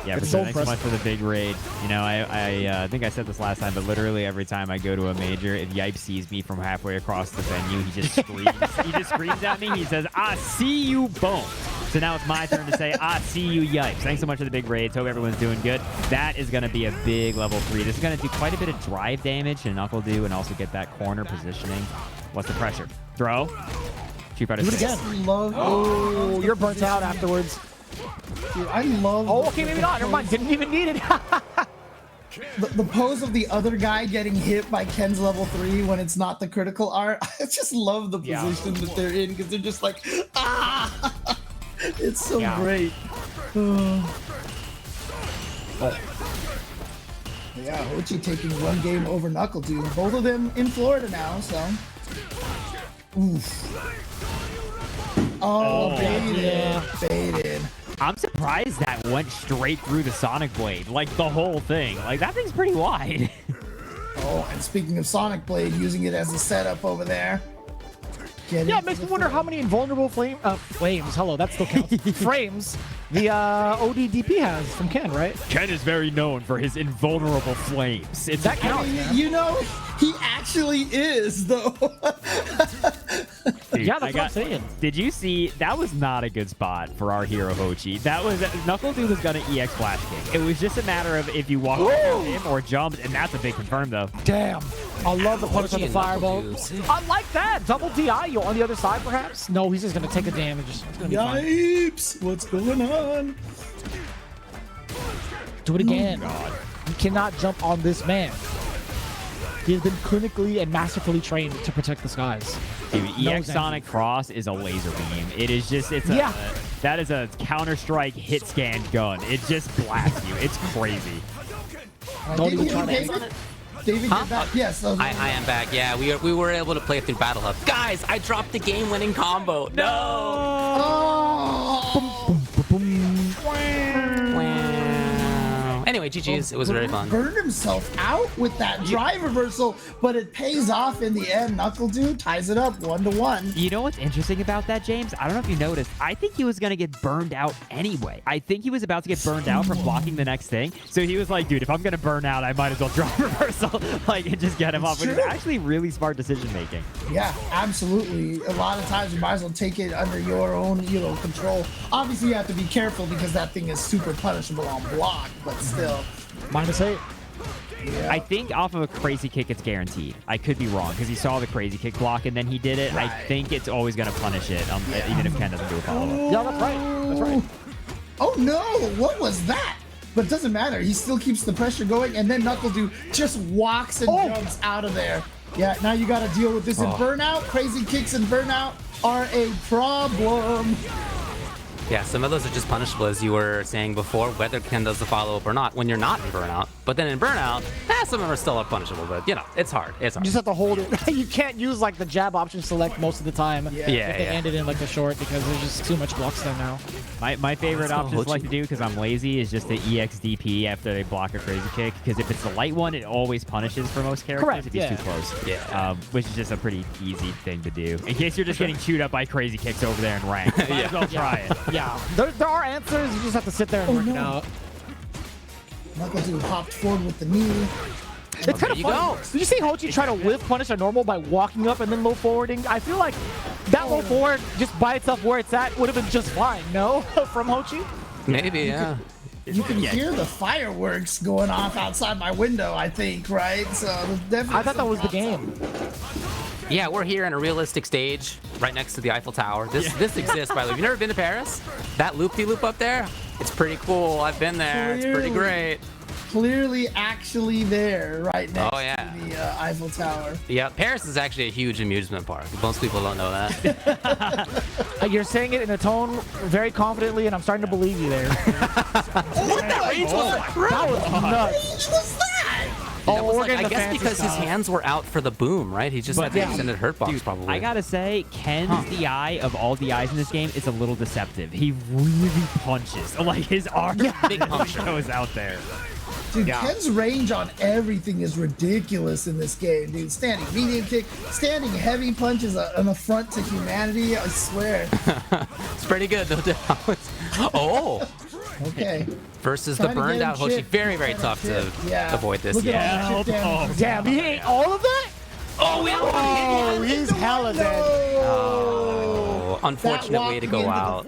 Yeah, thanks so much for the big raid. You know, I think I said this last time, but literally every time I go to a major, if Yipes sees me from halfway across the venue, he just screams. He just screams at me. He says, "I see you, boom." So now it's my turn to say, "I see you, Yipes." Thanks so much for the big raids. Hope everyone's doing good. That is going to be a big level 3. This is going to do quite a bit of drive damage to NuckleDu and also get that corner positioning. What's the pressure? Throw. Street Fighter 6. Do it again. Oh, you're burnt out afterwards. Dude, I love. Oh, okay, maybe not. Never mind. Didn't even need it. the pose of the other guy getting hit by Ken's level 3 when it's not the critical art. I just love the position that they're in because they're just like, ah. It's so great. Yeah, Jochy taking one game over NuckleDu. Both of them in Florida now, so. Oof. Oh, baited. I'm surprised that went straight through the Sonic Blade, like the whole thing. Like, that thing's pretty wide. Oh, and speaking of Sonic Blade, using it as a setup over there. Yeah, it makes me wonder how many invulnerable flames. Hello, that still counts. Frames. The ODDP has from Ken, right? Ken is very known for his invulnerable flames. It's that counts. You know, he actually is though. Yeah, that's what I'm saying. Did you see? That was not a good spot for our hero Jochy. That was NuckleDu was gonna EX flash kick. It was just a matter of if you walked around him or jumped, and that's a big confirm though. Damn. I love the punish on the fireball. I like that. Double DI on the other side, perhaps? No, he's just gonna take the damage. It's gonna be fine. Yipes! What's going on? Do it again. Oh, God. You cannot jump on this man. He has been clinically and masterfully trained to protect the skies. Dude, EX Sonic Cross is a laser beam. It is just, that is a Counter-Strike hit scan gun. It just blasts you. It's crazy. Don't even try to. David, you're back. Yes, I am back. Yeah, we were able to play through Battle Hub. Guys, I dropped the game-winning combo. No! Oh! Anyway, GG's. It was very fun. Burned himself out with that drive reversal, but it pays off in the end. NuckleDu ties it up 1-1. You know what's interesting about that, James? I don't know if you noticed. I think he was going to get burned out anyway. I think he was about to get burned out from blocking the next thing. So he was like, dude, if I'm going to burn out, I might as well drive reversal. Like, and just get him off. Which is actually really smart decision making. Yeah, absolutely. A lot of times you might as well take it under your own, control. Obviously, you have to be careful because that thing is super punishable on block, but still. -8. Yeah. I think off of a crazy kick, it's guaranteed. I could be wrong because he saw the crazy kick block and then he did it. Right. I think it's always going to punish it, even if Ken doesn't do a follow-up. Yeah, that's right. That's right. Oh no, what was that? But it doesn't matter. He still keeps the pressure going, and then NuckleDu just walks and jumps out of there. Yeah, now you got to deal with this in Burnout. Crazy kicks in Burnout are a problem. Yeah, some of those are just punishable, as you were saying before, whether Ken does the follow-up or not, when you're not in Burnout. But then in Burnout, some of them are still punishable, but, it's hard. It's hard. You just have to hold it. You can't use, the jab option select most of the time. Yeah. If they end it in, the short, because there's just too much blocks there now. My favorite option to like to do, because I'm lazy, is just the EXDP after they block a crazy kick. Because if it's the light one, it always punishes for most characters. Correct, if he's too close. Yeah. Which is just a pretty easy thing to do. In case you're just getting chewed up by crazy kicks over there in rank. Might as well try it. Yeah. There are answers. You just have to sit there and work it out. NuckleDu hopped forward with the knee. It's kind of fun. Did you see Jochy try to whiff punish a normal by walking up and then low forwarding? I feel like that low forward just by itself where it's at would have been just fine, no? From Jochy? Maybe, yeah. You can hear the fireworks going off outside my window, I think, right? So definitely. I thought that was the game. Yeah, we're here in a realistic stage right next to the Eiffel Tower. This exists, by the way. Have you never been to Paris? That loop-de-loop up there? It's pretty cool. I've been there. It's pretty great. Clearly actually there right next to the Eiffel Tower. Yeah, Paris is actually a huge amusement park. Most people don't know that. You're saying it in a tone very confidently, and I'm starting to believe you there. What the range was that? That was nuts. What was that? I guess because his hands were out for the boom, right? He just had the extended hurt box, probably. I gotta say, Ken's DI of all DIs in this game is a little deceptive. He really punches. Like, his arm big punch goes out there. Dude, Ken's range on everything is ridiculous in this game, dude. Standing medium kick, standing heavy punch is an affront to humanity, I swear. It's pretty good, though. Oh! Okay. Versus the burned out Jochy. Very, very tough to avoid this. Damn, he ate all of that? Oh, he's hella dead. Oh, unfortunate way to go out.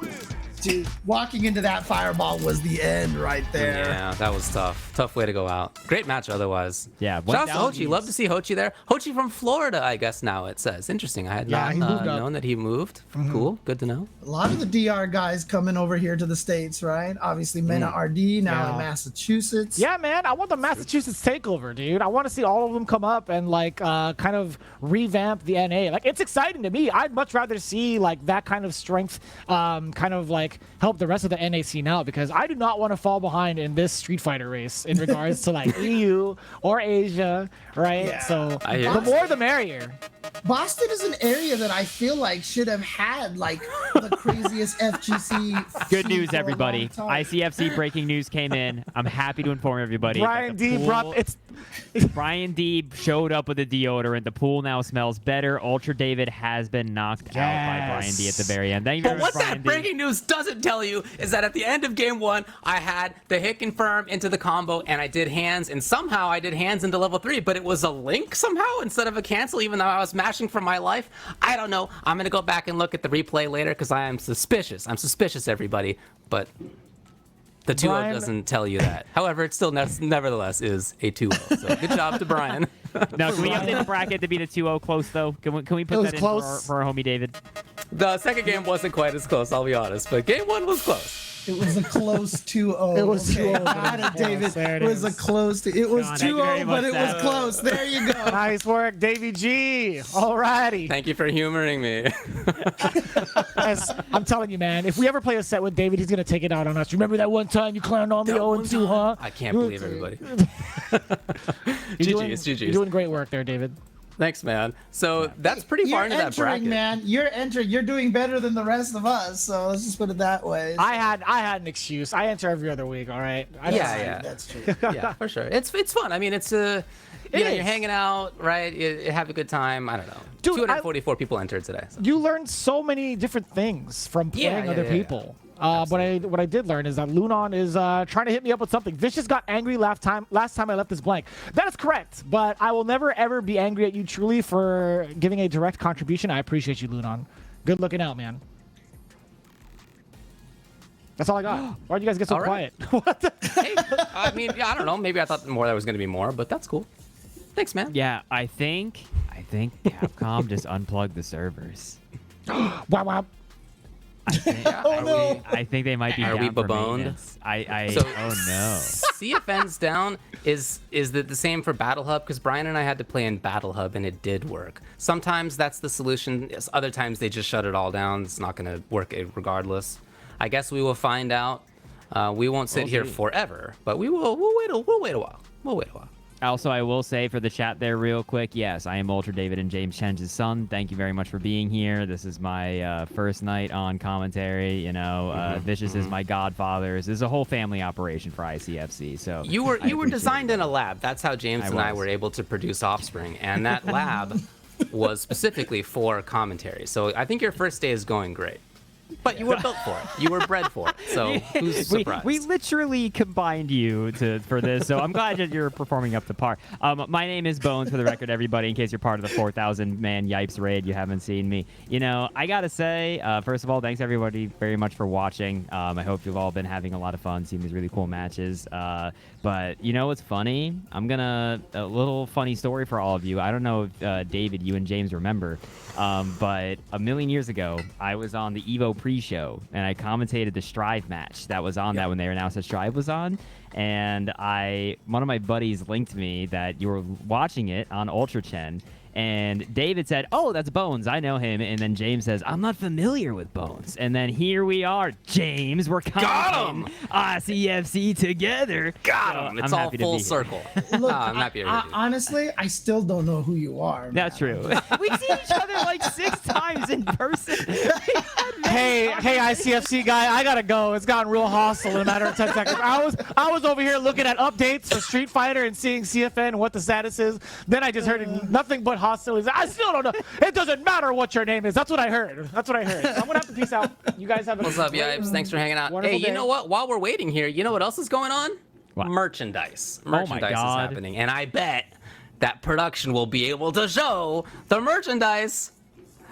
Dude, walking into that fireball was the end right there. Yeah, that was tough. Tough way to go out. Great match otherwise. Yeah. Shout out to Jochy. Love to see Jochy there. Jochy from Florida, I guess now it says. Interesting. I had not known that he moved. Cool. Good to know. A lot of the DR guys coming over here to the States, right? Obviously, Mena RD now in Massachusetts. Yeah, man. I want the Massachusetts takeover, dude. I want to see all of them come up and kind of revamp the NA. Like, it's exciting to me. I'd much rather see that kind of strength help the rest of the NAC now, because I do not want to fall behind in this Street Fighter race in regards to EU or Asia, right? Yeah. So the more the merrier. Boston is an area that I feel like should have had the craziest FGC. Good news, everybody. ICFC breaking news came in. I'm happy to inform everybody. Bryan-D Bryan-D showed up with a deodorant. The pool now smells better. Ultra David has been knocked out by Bryan-D at the very end. Thank you very much, Bryan-D. Breaking news doesn't doesn't tell you is that at the end of game 1, I had the hit confirm into the combo, and I did hands, and somehow I did hands into level 3, but it was a link somehow instead of a cancel, even though I was mashing for my life. I don't know. I'm going to go back and look at the replay later because I am suspicious. I'm suspicious, everybody, but the 2-0 doesn't tell you that. However, it still nevertheless is a 2-0. So good job to Brian. Now, can we update the bracket to be the 2-0 close, though? Can we put that in for our homie David? The second game wasn't quite as close, I'll be honest, but game 1 was close. It was a close 2-0. It was 2-0. Got it, David. There It was a close. It was 2-0, but it was close. There you go. Nice work, Davey G. All righty. Thank you for humoring me. I'm telling you, man, if we ever play a set with David, he's going to take it out on us. Remember that one time you clowned on me 0-2, huh? I can't believe everybody. GG, it's GG. You're doing great work there, David. Thanks, man. So that's pretty far into that bracket. Man. You're entering. You're doing better than the rest of us. So let's just put it that way. I had an excuse. I enter every other week. All right. Yeah. That's true. Yeah, for sure. It's fun. I mean, it's you're hanging out, right? You have a good time. I don't know. Dude, 244 people entered today. So. You learn so many different things from playing other people. What I did learn is that Lunon is trying to hit me up with something. Vicious got angry last time I left this blank. That is correct, but I will never ever be angry at you truly for giving a direct contribution. I appreciate you, Lunon. Good looking out, man. That's all I got. Why'd you guys get so quiet? What? Hey, I mean, I don't know. Maybe I thought there was going to be more, but that's cool. Thanks, man. Yeah, I think Capcom just unplugged the servers. Wow. I think they might be down for baboned? maintenance. Oh no. CFN's down is the same for Battle Hub, because Brian and I had to play in Battle Hub and it did work. Sometimes that's the solution. Other times they just shut it all down. It's not going to work regardless. I guess we will find out. We won't sit here forever, but we'll wait a while. We'll wait a while. Also, I will say for the chat there real quick, yes, I am Ultra David and James Chen's son. Thank you very much for being here. This is my first night on commentary. You know, Vicious is my godfather. This is a whole family operation for ICFC. So you were designed in a lab. That's how James and I were able to produce Offspring, and that lab was specifically for commentary. So I think your first day is going great. But you were built for it. You were bred for it. So who's surprised? We literally combined you for this. So I'm glad that you're performing up to par. My name is Bones, for the record, everybody, in case you're part of the 4,000-man Yipes raid. You haven't seen me. You know, I got to say, first of all, thanks everybody very much for watching. I hope you've all been having a lot of fun seeing these really cool matches. But you know what's funny? A little funny story for all of you. I don't know if, David, you and James remember, but a million years ago, I was on the EVO pre-show, and I commentated the Strive match that was on that when they announced that Strive was on. And one of my buddies linked me that you were watching it on Ultra Chen. And David said, "Oh, that's Bones. I know him." And then James says, "I'm not familiar with Bones." And then here we are, James. We're commenting ICFC together. Got him. It's all full circle. Look, I'm happy. Honestly, I still don't know who you are. Man. That's true. We've seen each other like 6 times in person. Hey, ICFC guy, I gotta go. It's gotten real hostile in a matter of 10 seconds. I was over here looking at updates for Street Fighter and seeing CFN, what the status is. Then I just heard nothing but hostilities. I still don't know. It doesn't matter what your name is. That's what I heard. So I'm gonna have to peace out. You guys have a What's up, Yipes? Thanks for hanging out. Hey, you know what? While we're waiting here, you know what else is going on? What? Merchandise. Oh my Merchandise is God. happening, and I bet that production will be able to show the merchandise.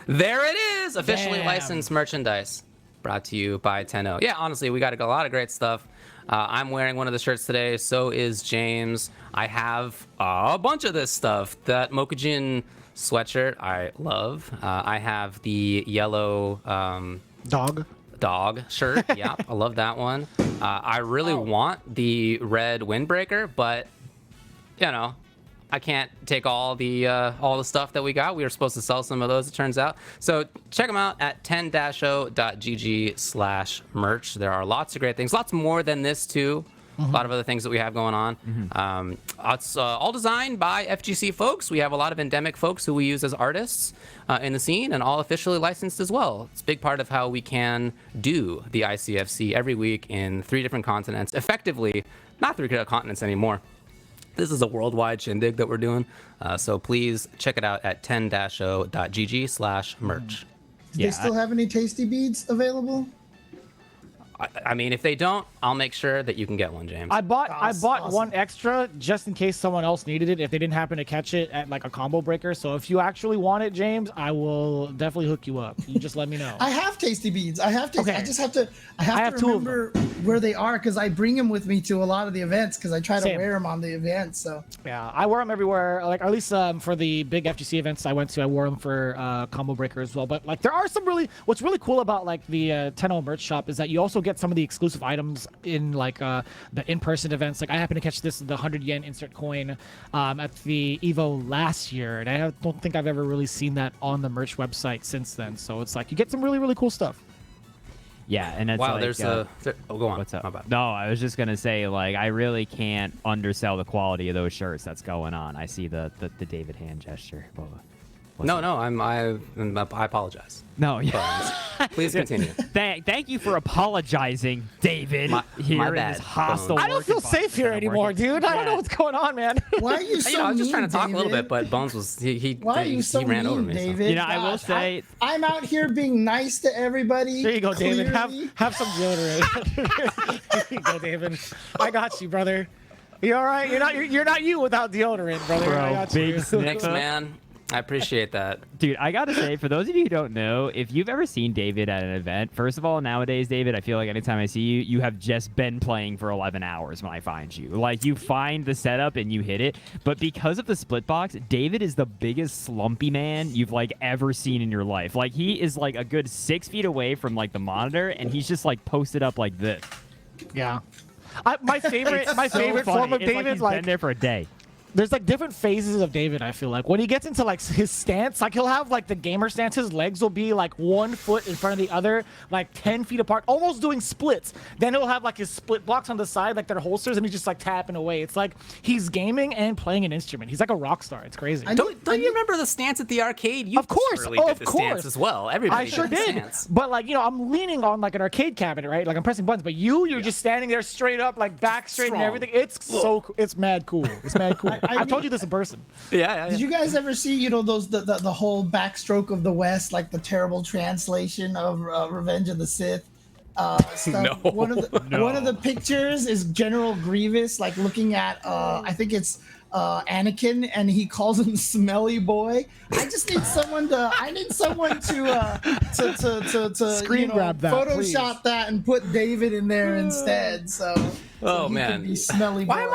There it is, officially licensed merchandise. Brought to you by 10-0. Yeah, honestly, we got a lot of great stuff. I'm wearing one of the shirts today. So is James. I have a bunch of this stuff. That Mokujin sweatshirt I love. I have the yellow dog shirt. Yeah, I love that one. I really want the red windbreaker, but you know, I can't take all the stuff that we got. We were supposed to sell some of those, it turns out. So check them out at 10-0.gg/merch. There are lots of great things, lots more than this too. A lot of other things that we have going on. It's all designed by FGC folks. We have a lot of endemic folks who we use as artists in the scene, and all officially licensed as well. It's a big part of how we can do the ICFC every week in 3 different continents. Effectively, not 3 continents anymore. This is a worldwide shindig that we're doing. So please check it out at 10-0.gg/merch. Do they still have any tasty beads available? I mean, if they don't, I'll make sure that you can get one, James. I bought Awesome. one extra just in case someone else needed it if they didn't happen to catch it at like a combo breaker. So if you actually want it, James, I will definitely hook you up. You just let me know. I have tasty beads. I have tasty. Okay. I just have to. I have to two of remember where they are because I bring them with me to a lot of the events because I try to Same. wear them on the events. So Yeah, I wear them everywhere. Like at least for the big FGC events I went to, I wore them for combo breaker as well. But like there are some what's really cool about like the 10-0 merch shop is that you also get some of the exclusive items in like the in-person events. Like I happened to catch the 100 yen insert coin at the Evo last year, and I don't think I've ever really seen that on the merch website since then. So it's like you get some really cool stuff. Yeah, and it's wow, like, there's oh, go on. What's up? My bad. No, I was just gonna say, like, I really can't undersell the quality of those shirts that's going on. I see the David hand gesture. What's No, up? no, I apologize. No, yeah. Please continue. Thank you for apologizing, David. My In bad. this hostile I don't feel work safe here environment. anymore, dude. I don't know what's going on, man. why are you so You know, I was just mean, trying to talk a little David? bit, but Bones was he Why are you so he ran mean, over me. So. David? You know, I will Gosh, say- I'm out here being nice to everybody. There you go, David. clearly. Have some deodorant. There you go, David. I got you, brother. You all right? You're not you without deodorant, brother. Bro, I got big you. snip. Thanks, man. I appreciate that. Dude, I gotta say, for those of you who don't know, if you've ever seen David at an event, first of all, nowadays, David, I feel like anytime I see you, you have just been playing for 11 hours when I find you. Like, you find the setup and you hit it, but because of the split box, David is the biggest slumpy man you've, like, ever seen in your life. Like, he is, like, a good 6 feet away from, like, the monitor, and he's just, like, posted up like this. Yeah. My favorite So form funny. of It's David, he's like been there for a day. there's like different phases of David. I feel like when he gets into like his stance, like he'll have like the gamer stance. His legs will be like 1 foot in front of the other, like 10 feet apart, almost doing splits. Then he'll have like his split blocks on the side, like they're holsters, and he's just like tapping away. It's like he's gaming and playing an instrument. He's like a rock star. It's crazy. I Don't you remember the stance at the arcade? You Of course. surely Oh, did of the stance course. as well. Everybody I sure the did, stance. but like I'm leaning on like an arcade cabinet, right? Like I'm pressing buttons, but you're just standing there straight up, like back straight and Strong. everything. It's mad cool. It's mad cool. I've told you this in person. Yeah. Did you guys ever see, those the whole backstroke of the West, like the terrible translation of Revenge of the Sith stuff? No. One of the pictures is General Grievous, like looking at I think it's Anakin, and he calls him Smelly Boy. I just need someone to Screen grab that, Photoshop that and put David in there instead. So Oh, he man. can be Smelly Boy. Why am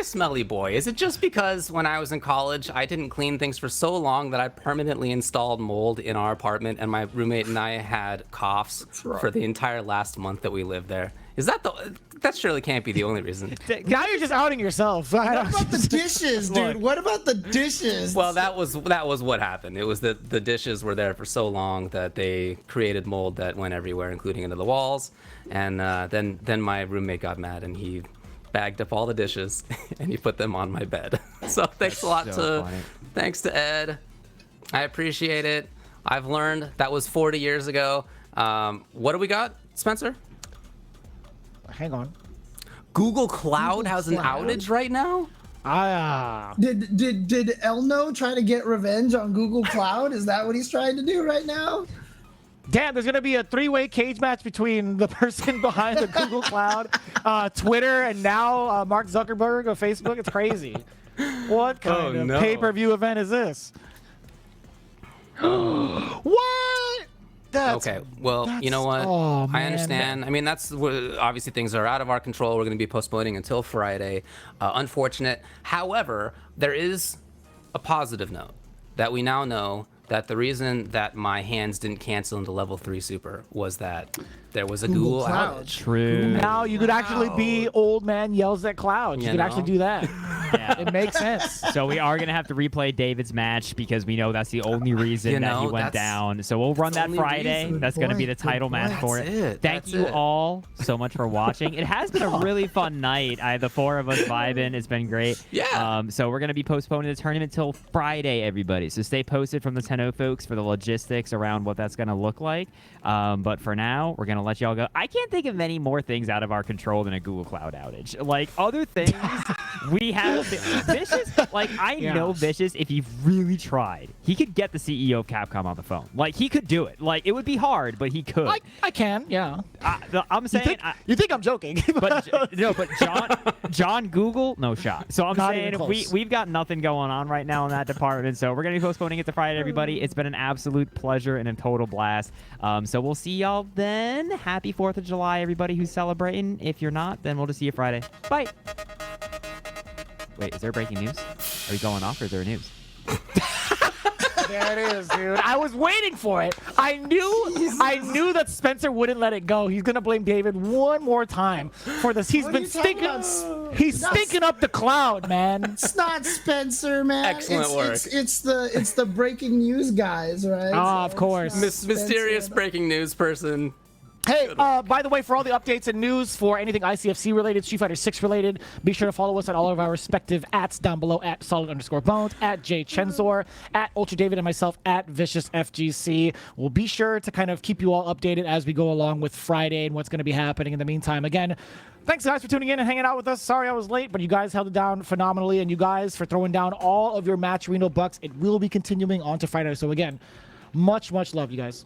I smelly boy? Is it just because when I was in college, I didn't clean things for so long that I permanently installed mold in our apartment, and my roommate and I had coughs for the entire last month that we lived there? Is that that surely can't be the only reason? Now you're just outing yourself. What about the dishes, dude? What about the dishes? Well, that was what happened. It was that the dishes were there for so long that they created mold that went everywhere, including into the walls. And then my roommate got mad and he bagged up all the dishes and he put them on my bed. So thanks a lot thanks to Ed. I appreciate it. I've learned that was 40 years ago. What do we got, Spencer? Hang on. Google Cloud has an Cloud? outage right now? Did Elno try to get revenge on Google Cloud? Is that what he's trying to do right now? Damn, there's gonna be a 3-way cage match between the person behind the Google Cloud, Twitter, and now Mark Zuckerberg of Facebook. It's crazy. What kind of pay-per-view event is this? What? Okay, well, you know what? Oh, man. I understand. I mean, obviously things are out of our control. We're going to be postponing until Friday. Unfortunate. However, there is a positive note that we now know that the reason that my hands didn't cancel into level 3 super was that there was a Google Cloud. outage. True. Now you could actually be old man yells at cloud. You You could know? actually do that. Yeah. It makes sense. So we are going to have to replay David's match because we know that's the only reason You that he know, went that's- down. So we'll run that's that the only Friday. reason. That's going to be the Good title match point. for That's it. it. Thank That's you it. all so much for watching. It has been a really fun night. The 4 of us vibing. It's been great. Yeah. So we're going to be postponing the tournament till Friday, everybody. So stay posted from the 10-0 folks for the logistics around what that's going to look like. But for now, we're going to let y'all go. I can't think of many more things out of our control than a Google Cloud outage. Like, other things we have whole thing. Vicious, like, I know Vicious, if he really tried, he could get the CEO of Capcom on the phone. Like, he could do it. Like, it would be hard, but he could. I can, yeah. I'm saying... You think I'm joking. but John Google, no shot. So I'm saying we've got nothing going on right now in that department, so we're going to be postponing it to Friday, everybody. It's been an absolute pleasure and a total blast. So we'll see y'all then. Happy 4th of July, everybody who's celebrating. If you're not, then we'll just see you Friday. Bye. Wait, is there breaking news? Are we going off or is there news? There it is, dude. I was waiting for it. I knew that Spencer wouldn't let it go. He's gonna blame David one more time for this. He's been stinking. He's stinking up the cloud, man. It's not Spencer, man. Excellent work. It's the breaking news guys, right? Ah, of course. Mysterious breaking news person. Hey, by the way, for all the updates and news for anything ICFC related, Street Fighter 6 related, be sure to follow us at all of our respective @s down below, @solid_bones, @jchenzor, @ultradavid, and myself @viciousfgc. We'll be sure to kind of keep you all updated as we go along with Friday and what's going to be happening in the meantime. Again, thanks guys for tuning in and hanging out with us. Sorry I was late, but you guys held it down phenomenally, and you guys for throwing down all of your Match Reno bucks. It will be continuing on to Friday. So again, much love, you guys.